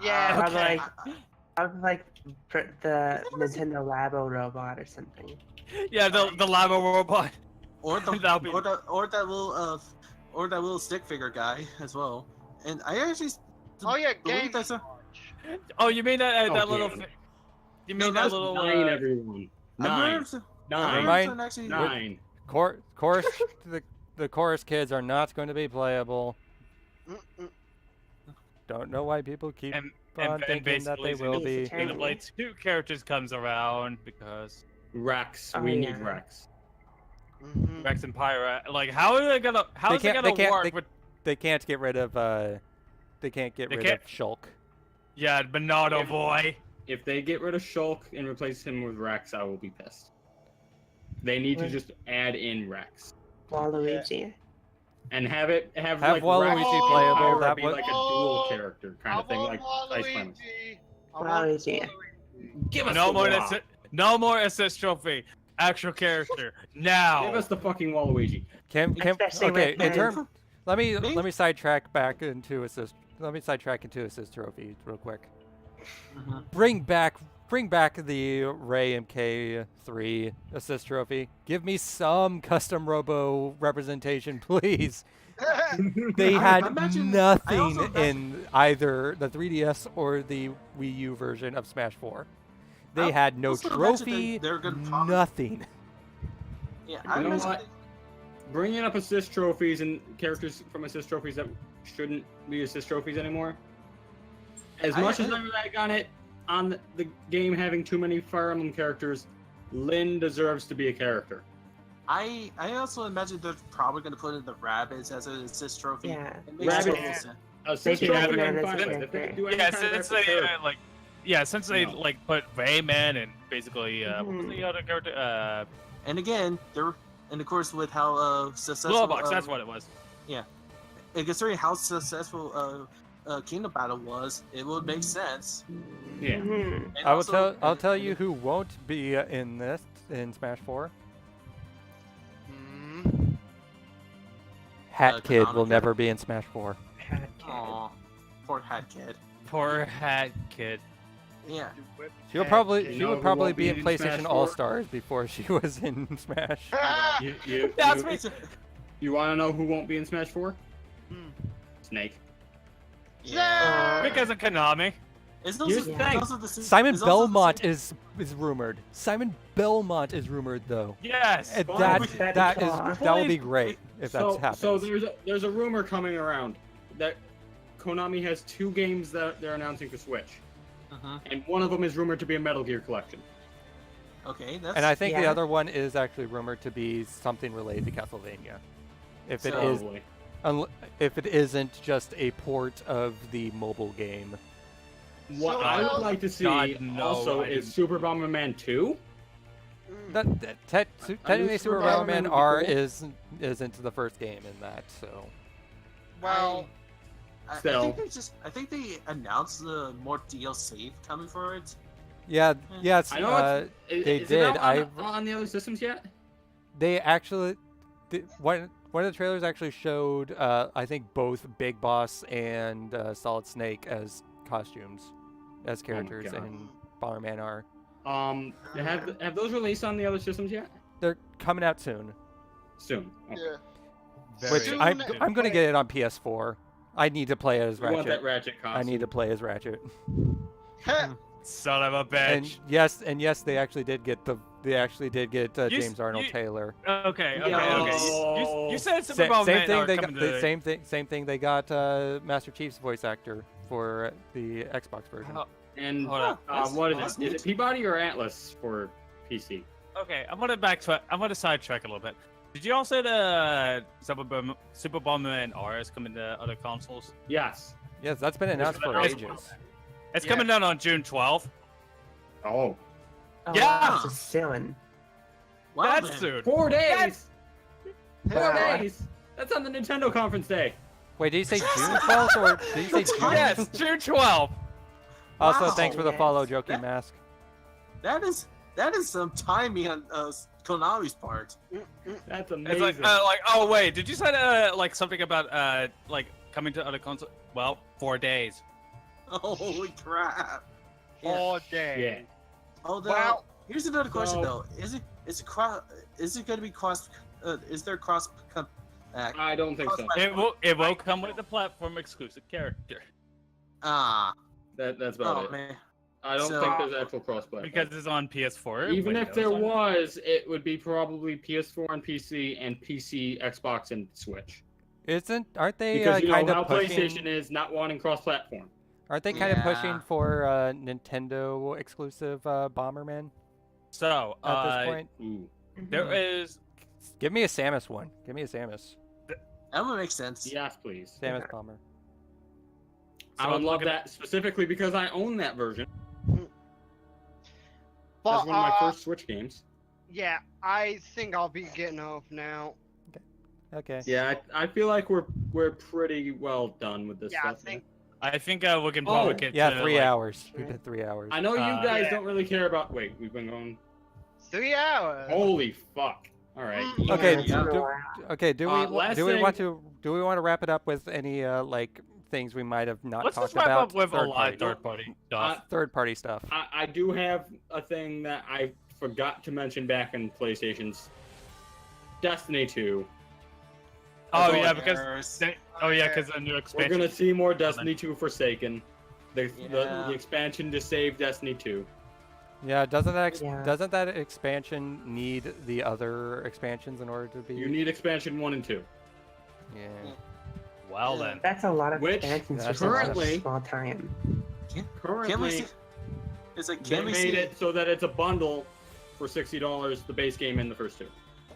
Yeah, Probably okay. like the Nintendo Labo robot or something. Yeah, the lava robot. Or the That'll be- or that little stick figure guy as well. And I actually Oh yeah, believe game. that's a Oh, you mean that that Oh, little? damn. You No, mean that that's little? 9, everyone. I've 9. Remind- actually 9. Chorus, the chorus kids are not going to be playable. Mm-mm. Don't know why people keep And on thinking that they basically will be. Xenoblade Xenoblade 2 characters comes around because Rex. Oh, We need yeah. Rex. Mhm. Rex and Pyra. Like, how are they gonna? How is it can't- gonna they can't- work they- with? They can't get rid of. They can't get They rid can't- of Shulk. Yeah, Bernardo Yeah. boy. If they get rid of Shulk and replace him with Rex, I will be pissed. They need to What? just add in Rex Waluigi. and have Have like Waluigi Rex Oh, playable. Pyra That be would. like a dual Oh, character kind I of thing, want like Ice Climbers. Waluigi. I want Waluigi. Waluigi. Give us No the more Wa- no more assist trophy. Actual character now. Give us the fucking Waluigi. Especially okay, with in the- term, let me Me? sidetrack back into assist. Let me sidetrack into assist trophy real quick. Mhm. Bring back the Ray MK3 assist trophy. Give me some custom Robo representation, please. They I had imagine- I nothing also imagine- in either the 3DS or the Wii U version of Smash 4. They I had no also imagine trophy, they're gonna probably- nothing. Yeah, I You know imagine what? Bringing up assist trophies and characters from assist trophies that shouldn't be assist trophies anymore. As much as I rag on it, on the game having too many Fire Emblem characters, Lyn deserves to be a character. I also imagine they're probably going to put in the rabbits as an assist trophy. Yeah. It makes Rabbit- total sense. Assist They do trophy have I'm that fine as with. a If they character. do any Yeah, kind of since they character- since they No. like put Rayman and basically what was the other character? And again, and of course with how successful. Glowbox. That's what it was. And considering how successful Kingdom Battle was, it would make sense. Yeah. Mhm. And I will also- I'll tell you who won't be in Smash 4. Hmm. Hat Kid will Konami. never be in Smash 4. Hat kid. Aw, poor Hat Kid. Poor Hat Kid. Yeah. She would Hat probably Kid. she You know would who probably won't be be in in Smash PlayStation 4? All Stars before she was in Smash. Ah! That's you, me. you want to know who won't be in Smash 4? Hmm. Snake. Yeah. Because of Konami. It's Here's also, the thing. it's also the same- Simon it's also the Belmont same- is rumored. Simon Belmont is rumored though. Yes. And Well, that that'd that be is cool. that would be great if that happens. So there's a rumor coming around that Konami has 2 games that they're announcing for Switch, Mhm. and one of them is rumored to be a Metal Gear collection. Okay, that's. And I think the Yeah. other one is actually rumored to be something related to Castlevania. If it So- is, Probably. if it isn't just a port of the mobile game. What So, I would like to see God, no, also I is didn't- Super Bomberman 2. Hmm. Technically, Super Super Mario Bomberman Man would be R cool. isn't the first game in that, so Well, I Still. think they announced more DLC coming for it. yeah, yes, I know they is it out did. on the other systems yet? They actually, one of the trailers actually showed, I think both Big Boss and Solid Snake as costumes, as characters God. in Bomberman R. Have those released on the other systems yet? They're coming out soon. Soon. Okay. yeah. Which Soon- I'm gonna get it on PS4. I need to play it as You want that Ratchet. Ratchet costume. I need to play as Ratchet. Son of a bitch. And yes, they actually did get You- James Arnold you- Taylor. Okay. Yo. You said Super Bowl Same Men thing. are They got coming the to- same thing. They got Master Chief's voice actor for the Xbox version. Oh, And Hold on. what is That's it? Is neat. it Peabody or Atlas for PC? Okay, I'm gonna sidetrack a little bit. Did you also say the Super Bomberman R is coming to other consoles? Yes. Yes, that's been announced for It's- ages. It's Yeah. coming out on June 12th. Oh. Oh, Yeah! wow, it's soon. Wow, That's man. soon. 4 days. Four Wow. days. That's on the Nintendo conference day. Wait, did you say June 12th or did you say June? Yes, June 12th. Also, Wow. thanks for the Yes. follow, Jokey That- Mask. That is some timing on Konami's part. That's It's amazing. like, oh wait, did you say like something about like coming to other consoles? Well, 4 days. Holy crap! Yeah. 4 days. yeah. Although, Well, here's another question so- though: is it going to be cross? Is there cross? I don't think so. It will come with the platform exclusive character That's about Oh it. man. I don't So- think there's actual crossplay. because it's on PS4. Even if there Windows. was, it would be probably PS4 and PC, Xbox, and Switch. Aren't they Because you know kind how of pushing? PlayStation is not wanting cross-platform. Aren't they kind of Yeah. pushing for Nintendo exclusive Bomberman So at this point? Ooh. there is Give me a Samus one. Give me a Samus. That would make sense. Yes, please. Samus Bomber. I So would I'm love looking- that specifically because I own that version. But, That's one of my first Switch games. Yeah, I think I'll be getting off now. Okay. Yeah, I feel like we're pretty well done with this Yeah, I stuff. think- I think we can probably Oh, get Yeah, to, 3 like, hours. We did 3 hours. I know you guys Yeah. don't really care about. Wait, we've been going. 3 hours. Holy fuck! All right. Mm. Okay. Yeah, it's been a Do, while. okay. Do we last do we want thing- to wrap it up with any like things we might have not Let's talked just wrap about? up with a lot Third-party- of third-party stuff. third-party stuff. I do have a thing that I forgot to mention back in PlayStation's Destiny 2. Oh all yeah, I- because the new We're expansion. gonna see more Destiny 2 Forsaken. The Yeah. expansion to save Destiny 2. Yeah. Doesn't Yeah. that expansion need the other expansions in order to be? You need expansion 1 and 2. Yeah. Well then, That's a lot of Which expansions that's for a lot of currently- small time. Can we Currently, see? It's like they can we made see? it so that it's a bundle for $60, the base game and the first 2.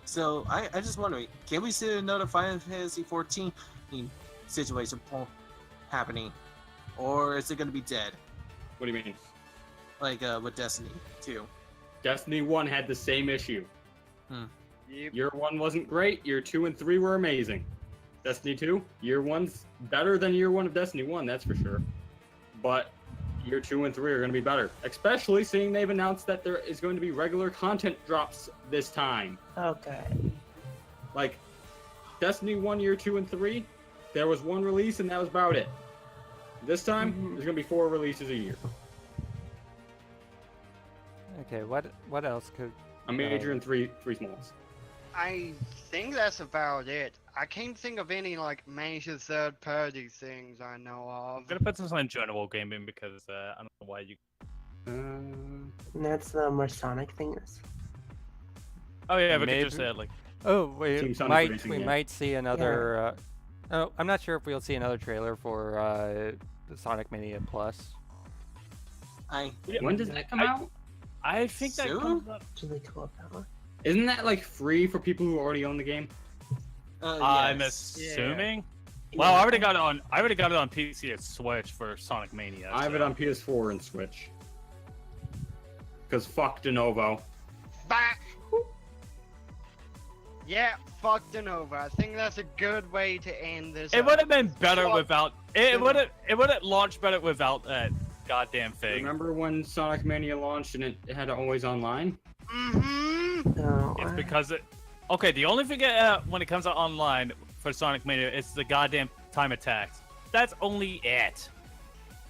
So I just wondering, can we see another Final Fantasy 14 situation happening, or is it going to be dead What do you mean? like with Destiny 2? Destiny 1 had the same issue. Yep. Year 1 wasn't great, Year 2 and 3 were amazing. Destiny 2, Year 1's better than Year 1 of Destiny 1, that's for sure. But Year 2 and 3 are going to be better. Especially seeing they've announced that there is going to be regular content drops this time. Oh, good. Like, Destiny 1, Year 2, and 3, there was one release and that was about it. This time, there's going to be 4 releases a year. Okay. What else could? A major and three smalls. I think that's about it. I can't think of any like major third-party things I know I'm of. gonna put this on general gaming because I don't know why you. And that's the more Sonic things. Oh yeah, we Maybe- could just say like. Oh, Team we Sonic Racing, we yeah. might see another. Oh, I'm not sure if we'll see another trailer for the Sonic Mania Plus. When does that come out? I think that Soon? comes up. Which is really cool about it. Isn't that like free for people who already own the game? I'm Yes. assuming. Well, I already got it on. I already got it on PC and Switch for Sonic Mania. I have it so- on PS4 and Switch. Cause fuck de novo. Back. Yeah, fuck de novo. I think that's a good way to end this. It would have been better Fuck. without. It would have launched better without that goddamn thing. Remember when Sonic Mania launched and it had always online? Mm-hmm. No, It's because it. Okay, the only thing when it comes out online for Sonic Mania is the goddamn time attacks. That's only it.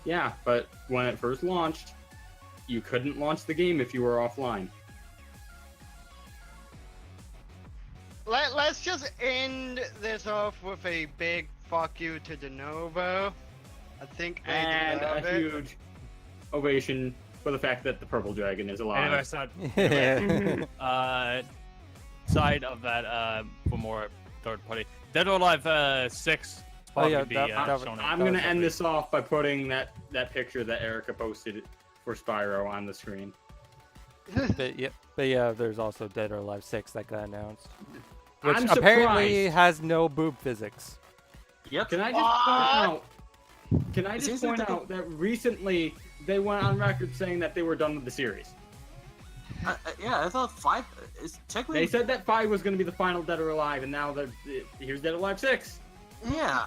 Yeah, but when it first launched, you couldn't launch the game if you were offline. Let's let's just end this off with a big fuck you to Denuvo. I think they And deserve a it. huge ovation for the fact that the purple dragon is Anyway, alive. so Yeah. side of that, for more third party, Dead or Alive 6. Oh, yeah, Probably that- shown I'm in- gonna end this off by putting that picture that Erica posted for Spyro on the screen. but yeah, there's also Dead or Alive 6 that got announced, which I'm apparently surprised. has no boob physics. Yep. Can I just point out? Can I It just seems like point they- out that recently they went on record saying that they were done with the series. Yeah, I thought 5 is technically. They said that 5 was going to be the final Dead or Alive, and now here's Dead or Alive 6. Yeah.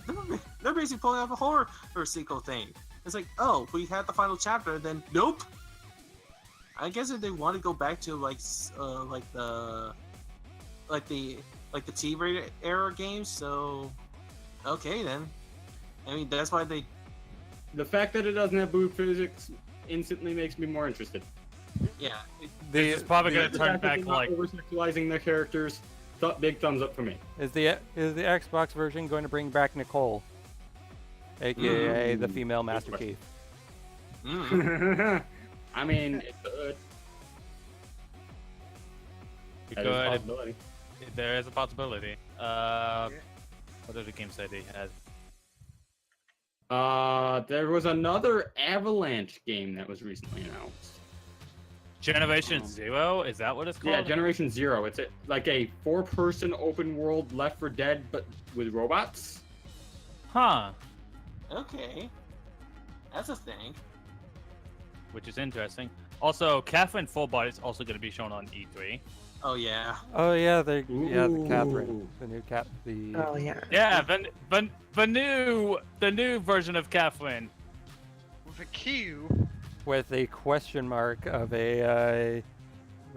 They're basically pulling off a horror or sequel thing. It's like, oh, we had the final chapter, then nope. I guess if they want to go back to like the T-rated era games, so okay then. I mean, that's why they. The fact that it doesn't have boob physics instantly makes me more interested. Yeah. This is probably gonna The turn fact that back they're not like. over-sexualizing their characters. Big thumbs up for me. Is the Xbox version going to bring back Nicole, aka the female Master question. Chief? I mean, it could. It That is a could. possibility. There is a possibility. What other games that they had? There was another Avalanche game that was recently announced. Generation Zero? Is that what it's called? Yeah, Generation Zero. It's like a 4-person open world Left 4 Dead, but with robots. Huh. Okay. That's a thing. Which is interesting. Also, Catherine Full Body is also going to be shown on E3. Oh yeah. Oh yeah, the Catherine, Ooh. the new cat, the Oh yeah. Yeah, the new version of Catherine. With a Q. with a question mark of a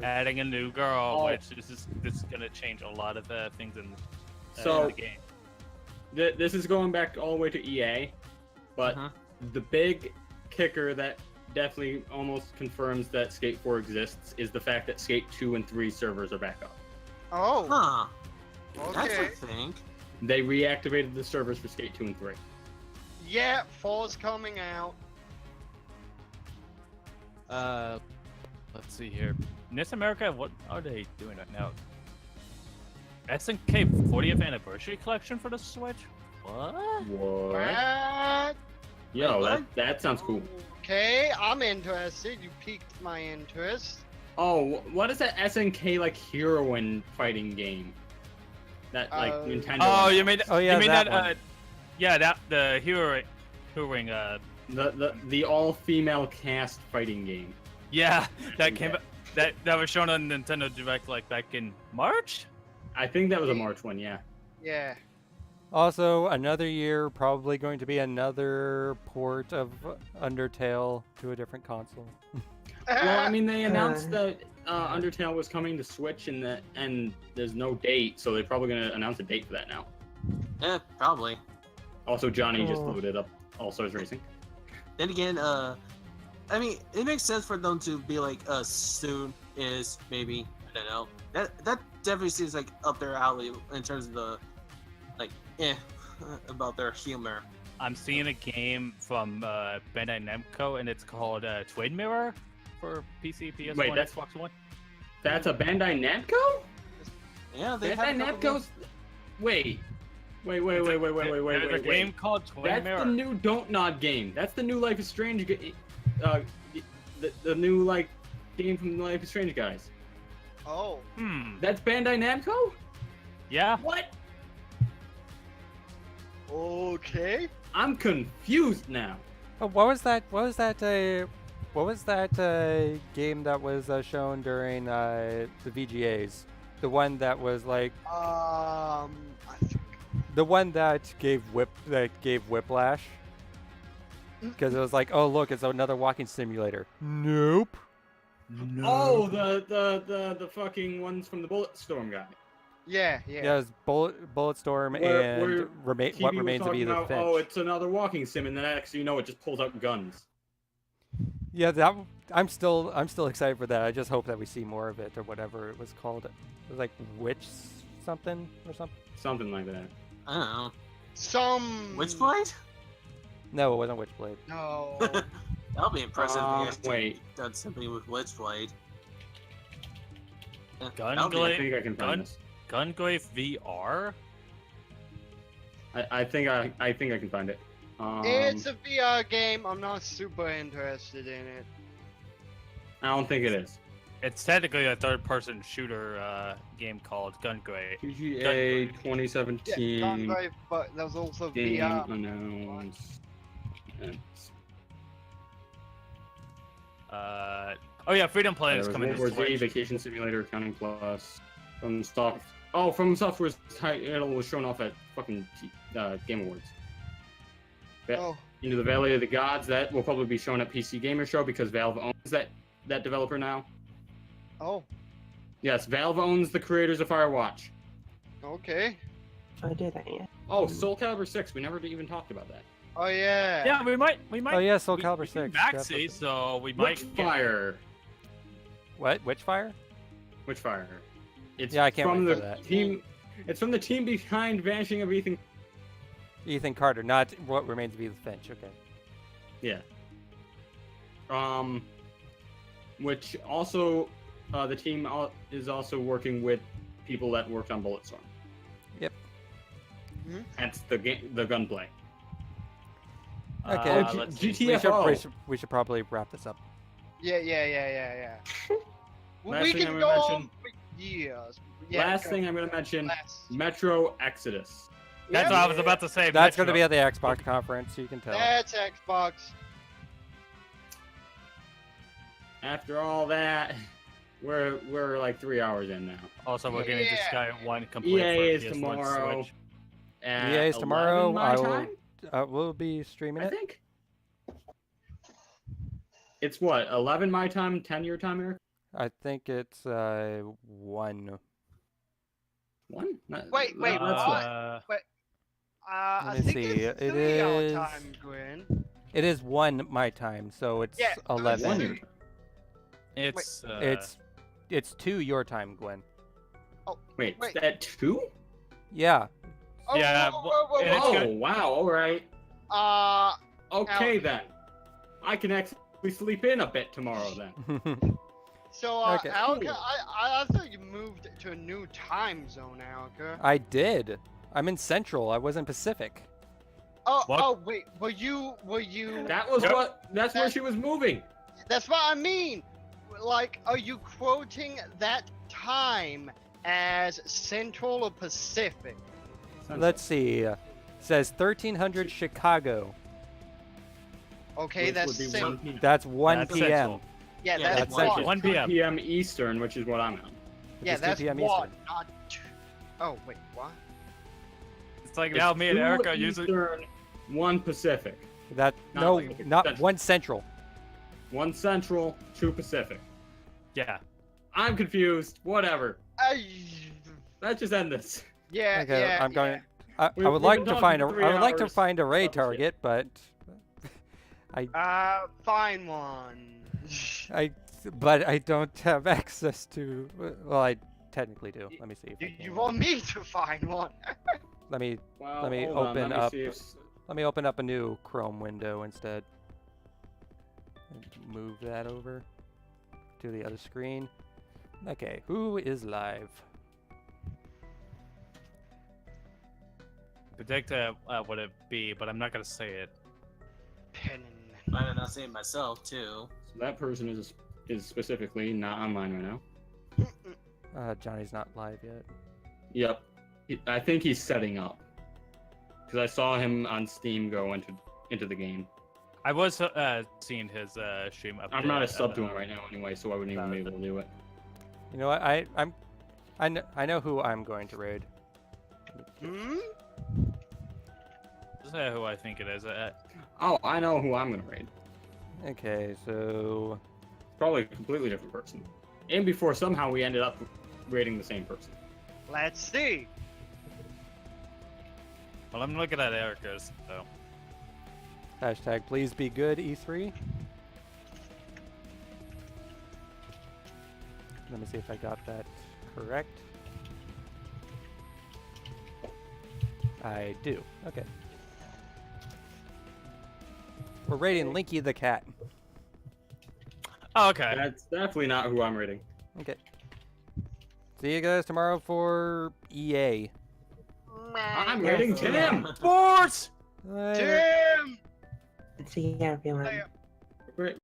Adding a new girl, Oh. which this is gonna change a lot of things in So- the game. This is going back all the way to EA, but Mhm. the big kicker that definitely almost confirms that Skate 4 exists is the fact that Skate 2 and 3 servers are back up. Oh, Huh. That's okay. a thing. They reactivated the servers for Skate 2 and 3. Yeah, 4's coming out. Let's see here. NIS America, what are they doing right now? SNK 40th anniversary collection for the Switch? What? What? What? Yo, Wait, that sounds cool. Okay, I'm interested. You piqued my interest. Oh, what is that SNK like heroine fighting game? That like Nintendo. Oh, you mean Oh, yeah, you mean that that? one. Yeah, that the heroing. the all-female cast fighting game. Yeah, that came. That was shown on Nintendo Direct like back in March. I think that was a March one, yeah. Yeah. Also, another year, probably going to be another port of Undertale to a different console. Well, I mean, they announced that Undertale was coming to Switch, and there's no date, so they're probably gonna announce a date for that now. Yeah, probably. Also, Johnny just Cool. loaded up All Stars Racing. Then again, I mean, it makes sense for them to be like, soon is maybe, I don't know. That definitely seems like up their alley in terms of the, like, about their humor. I'm seeing a game from Bandai Namco, and it's called Twin Mirror for PC, PS1, Wait, that's- Xbox One. That's a Bandai Namco? Yeah, they Bandai have a couple Namco's. Wait. There's a game called Twin That's Mirror. the new Don't Nod game. That's the new Life is Strange. The new like game from the Life is Strange guys. Oh. That's Bandai Namco? Yeah. What? Okay. I'm confused now. Oh, what was that? What was that? What was that game that was shown during the VGAs? The one that was like I think. the one that gave Whiplash. Because it was like, oh look, it's another walking simulator. Nope. Oh, the fucking ones from the Bulletstorm guy. Yeah, yeah. Yeah, it was Bulletstorm Where and TV what was remains of talking Edith about, Finch. oh, it's another walking sim, and then actually, you know, it just pulls out guns. Yeah, I'm still excited for that. I just hope that we see more of it or whatever it was called. It was like Witch something or something. Something like that. I don't know. Witchblade? No, it wasn't Witchblade. No. That'll be impressive if you guys Wait. done something with Witchblade. Yeah, Gun that'll be- I think I can find this. Gungrave VR? I think I can find it. It's a VR game. I'm not super interested in it. I don't think it is. It's technically a third-person shooter game called Gungrave. PGA Yeah, 2017 Gungrave, but there's also game VR. announced. Oh yeah, Freedom Plane is There was coming World to War Z, Switch. Vacation Simulator, Accounting Plus. From Software's title was shown off at fucking Game Awards. Oh, Into the Valley of the Gods, that will probably be shown at PC Gamer Show because Valve owns that developer now. oh, Yes, Valve owns the creators of Firewatch. okay. Oh, did I? Yeah. Oh, Soul Calibur 6, we never even talked about that. Oh yeah. Yeah, we might. Oh yeah, Soul we- Calibur we can 6. backseat, so we might. Witchfire. What? Witchfire? Witchfire. It's Yeah, I can't from wait the for that. team. It's from the team behind Vanishing of Ethan. Ethan Carter, not What Remains of Edith Finch. Okay. Yeah. Which also, the team is also working with people that worked on Bulletstorm. Yep. That's the gunplay. Okay. Let's see. GTFO. We should probably wrap this up. Yeah. Last We thing can I'm go gonna on mention- for years. Yeah, Last go. thing I'm going to mention, Last. Metro Exodus. That's what I was about to say. That's going to Metro. be at the Xbox conference. You can tell. That's Xbox. After all that, we're like 3 hours in now. Also, we're getting Yeah. to Sky 1 complete EA for is PS1 tomorrow. Switch. At EA is tomorrow. 11 my I will. time, We'll be streaming I it. think. It's what, 11 my time, 10 your time, Eric? I think it's 1. One? Wait, that's what? I Let me think see, it's it 3 hour is- time, Gwen. It is 1 my time, so it's Yeah, One 11. your time. It's It's 2 your time, Gwen. Wait, Wait. is that 2? Yeah. Oh, Yeah, whoa. and it's Oh, good. wow, alright. Okay Ouch. then. I can actually sleep in a bit tomorrow then. So, Okay. Alka, I thought you moved to a new time zone, Alka. I did. I'm in Central. I wasn't Pacific. What? Wait, were you? That's where she was moving. That's what I mean. Like, are you quoting that time as Central or Pacific? Let's see. Says 1300 Chicago. Okay, Which that's would be Central. 1 p.m. That's 1 That's p.m. Central. Yeah, Yeah, that's that's one. 1 p.m. 2 p.m. Eastern, which is what I'm on. Yeah, It's 2 that's p.m. one, Eastern. not two. Oh, wait, what? It's like now me and 2 Eric are usually. Eastern, 1 Pacific. That Not no, like- not that's- 1 Central. 1 Central, 2 Pacific. Yeah. I'm confused. Whatever. I... Let's just end this. Yeah, Okay, yeah. I'm going. I We've would like been to find a. talking for 3 I would like to hours find a raid about this shit. target, but Find one. but I don't have access to. Well, I technically do. Let me see. If I You can. want me to find one? Let me Well, Let me hold on, open let me up- see if- let me open up a new Chrome window instead. And move that over to the other screen. Okay, who is live? Predict what it be, but I'm not gonna say it. Pen. I might not say it myself too. So that person is specifically not online right now. Johnny's not live yet. Yep. I think he's setting up. Because I saw him on Steam go into the game. I was seeing his stream up. I'm not a sub to him right now anyway, so I wouldn't even be able to do it. You know what? I know who I'm going to raid. Hmm? Just say who I think it is. Oh, I know who I'm gonna raid. Okay, so Probably a completely different person. And before somehow we ended up raiding the same person. Let's see. Well, I'm looking at Erica's. So hashtag please be good E3. Let me see if I got that correct. I do. Okay. We're rating Linky the cat. Oh, okay. That's definitely not who I'm rating. Okay. See you guys tomorrow for EA. I'm rating Tim. Sports! Later. Tim! See you, everyone. Later. Great.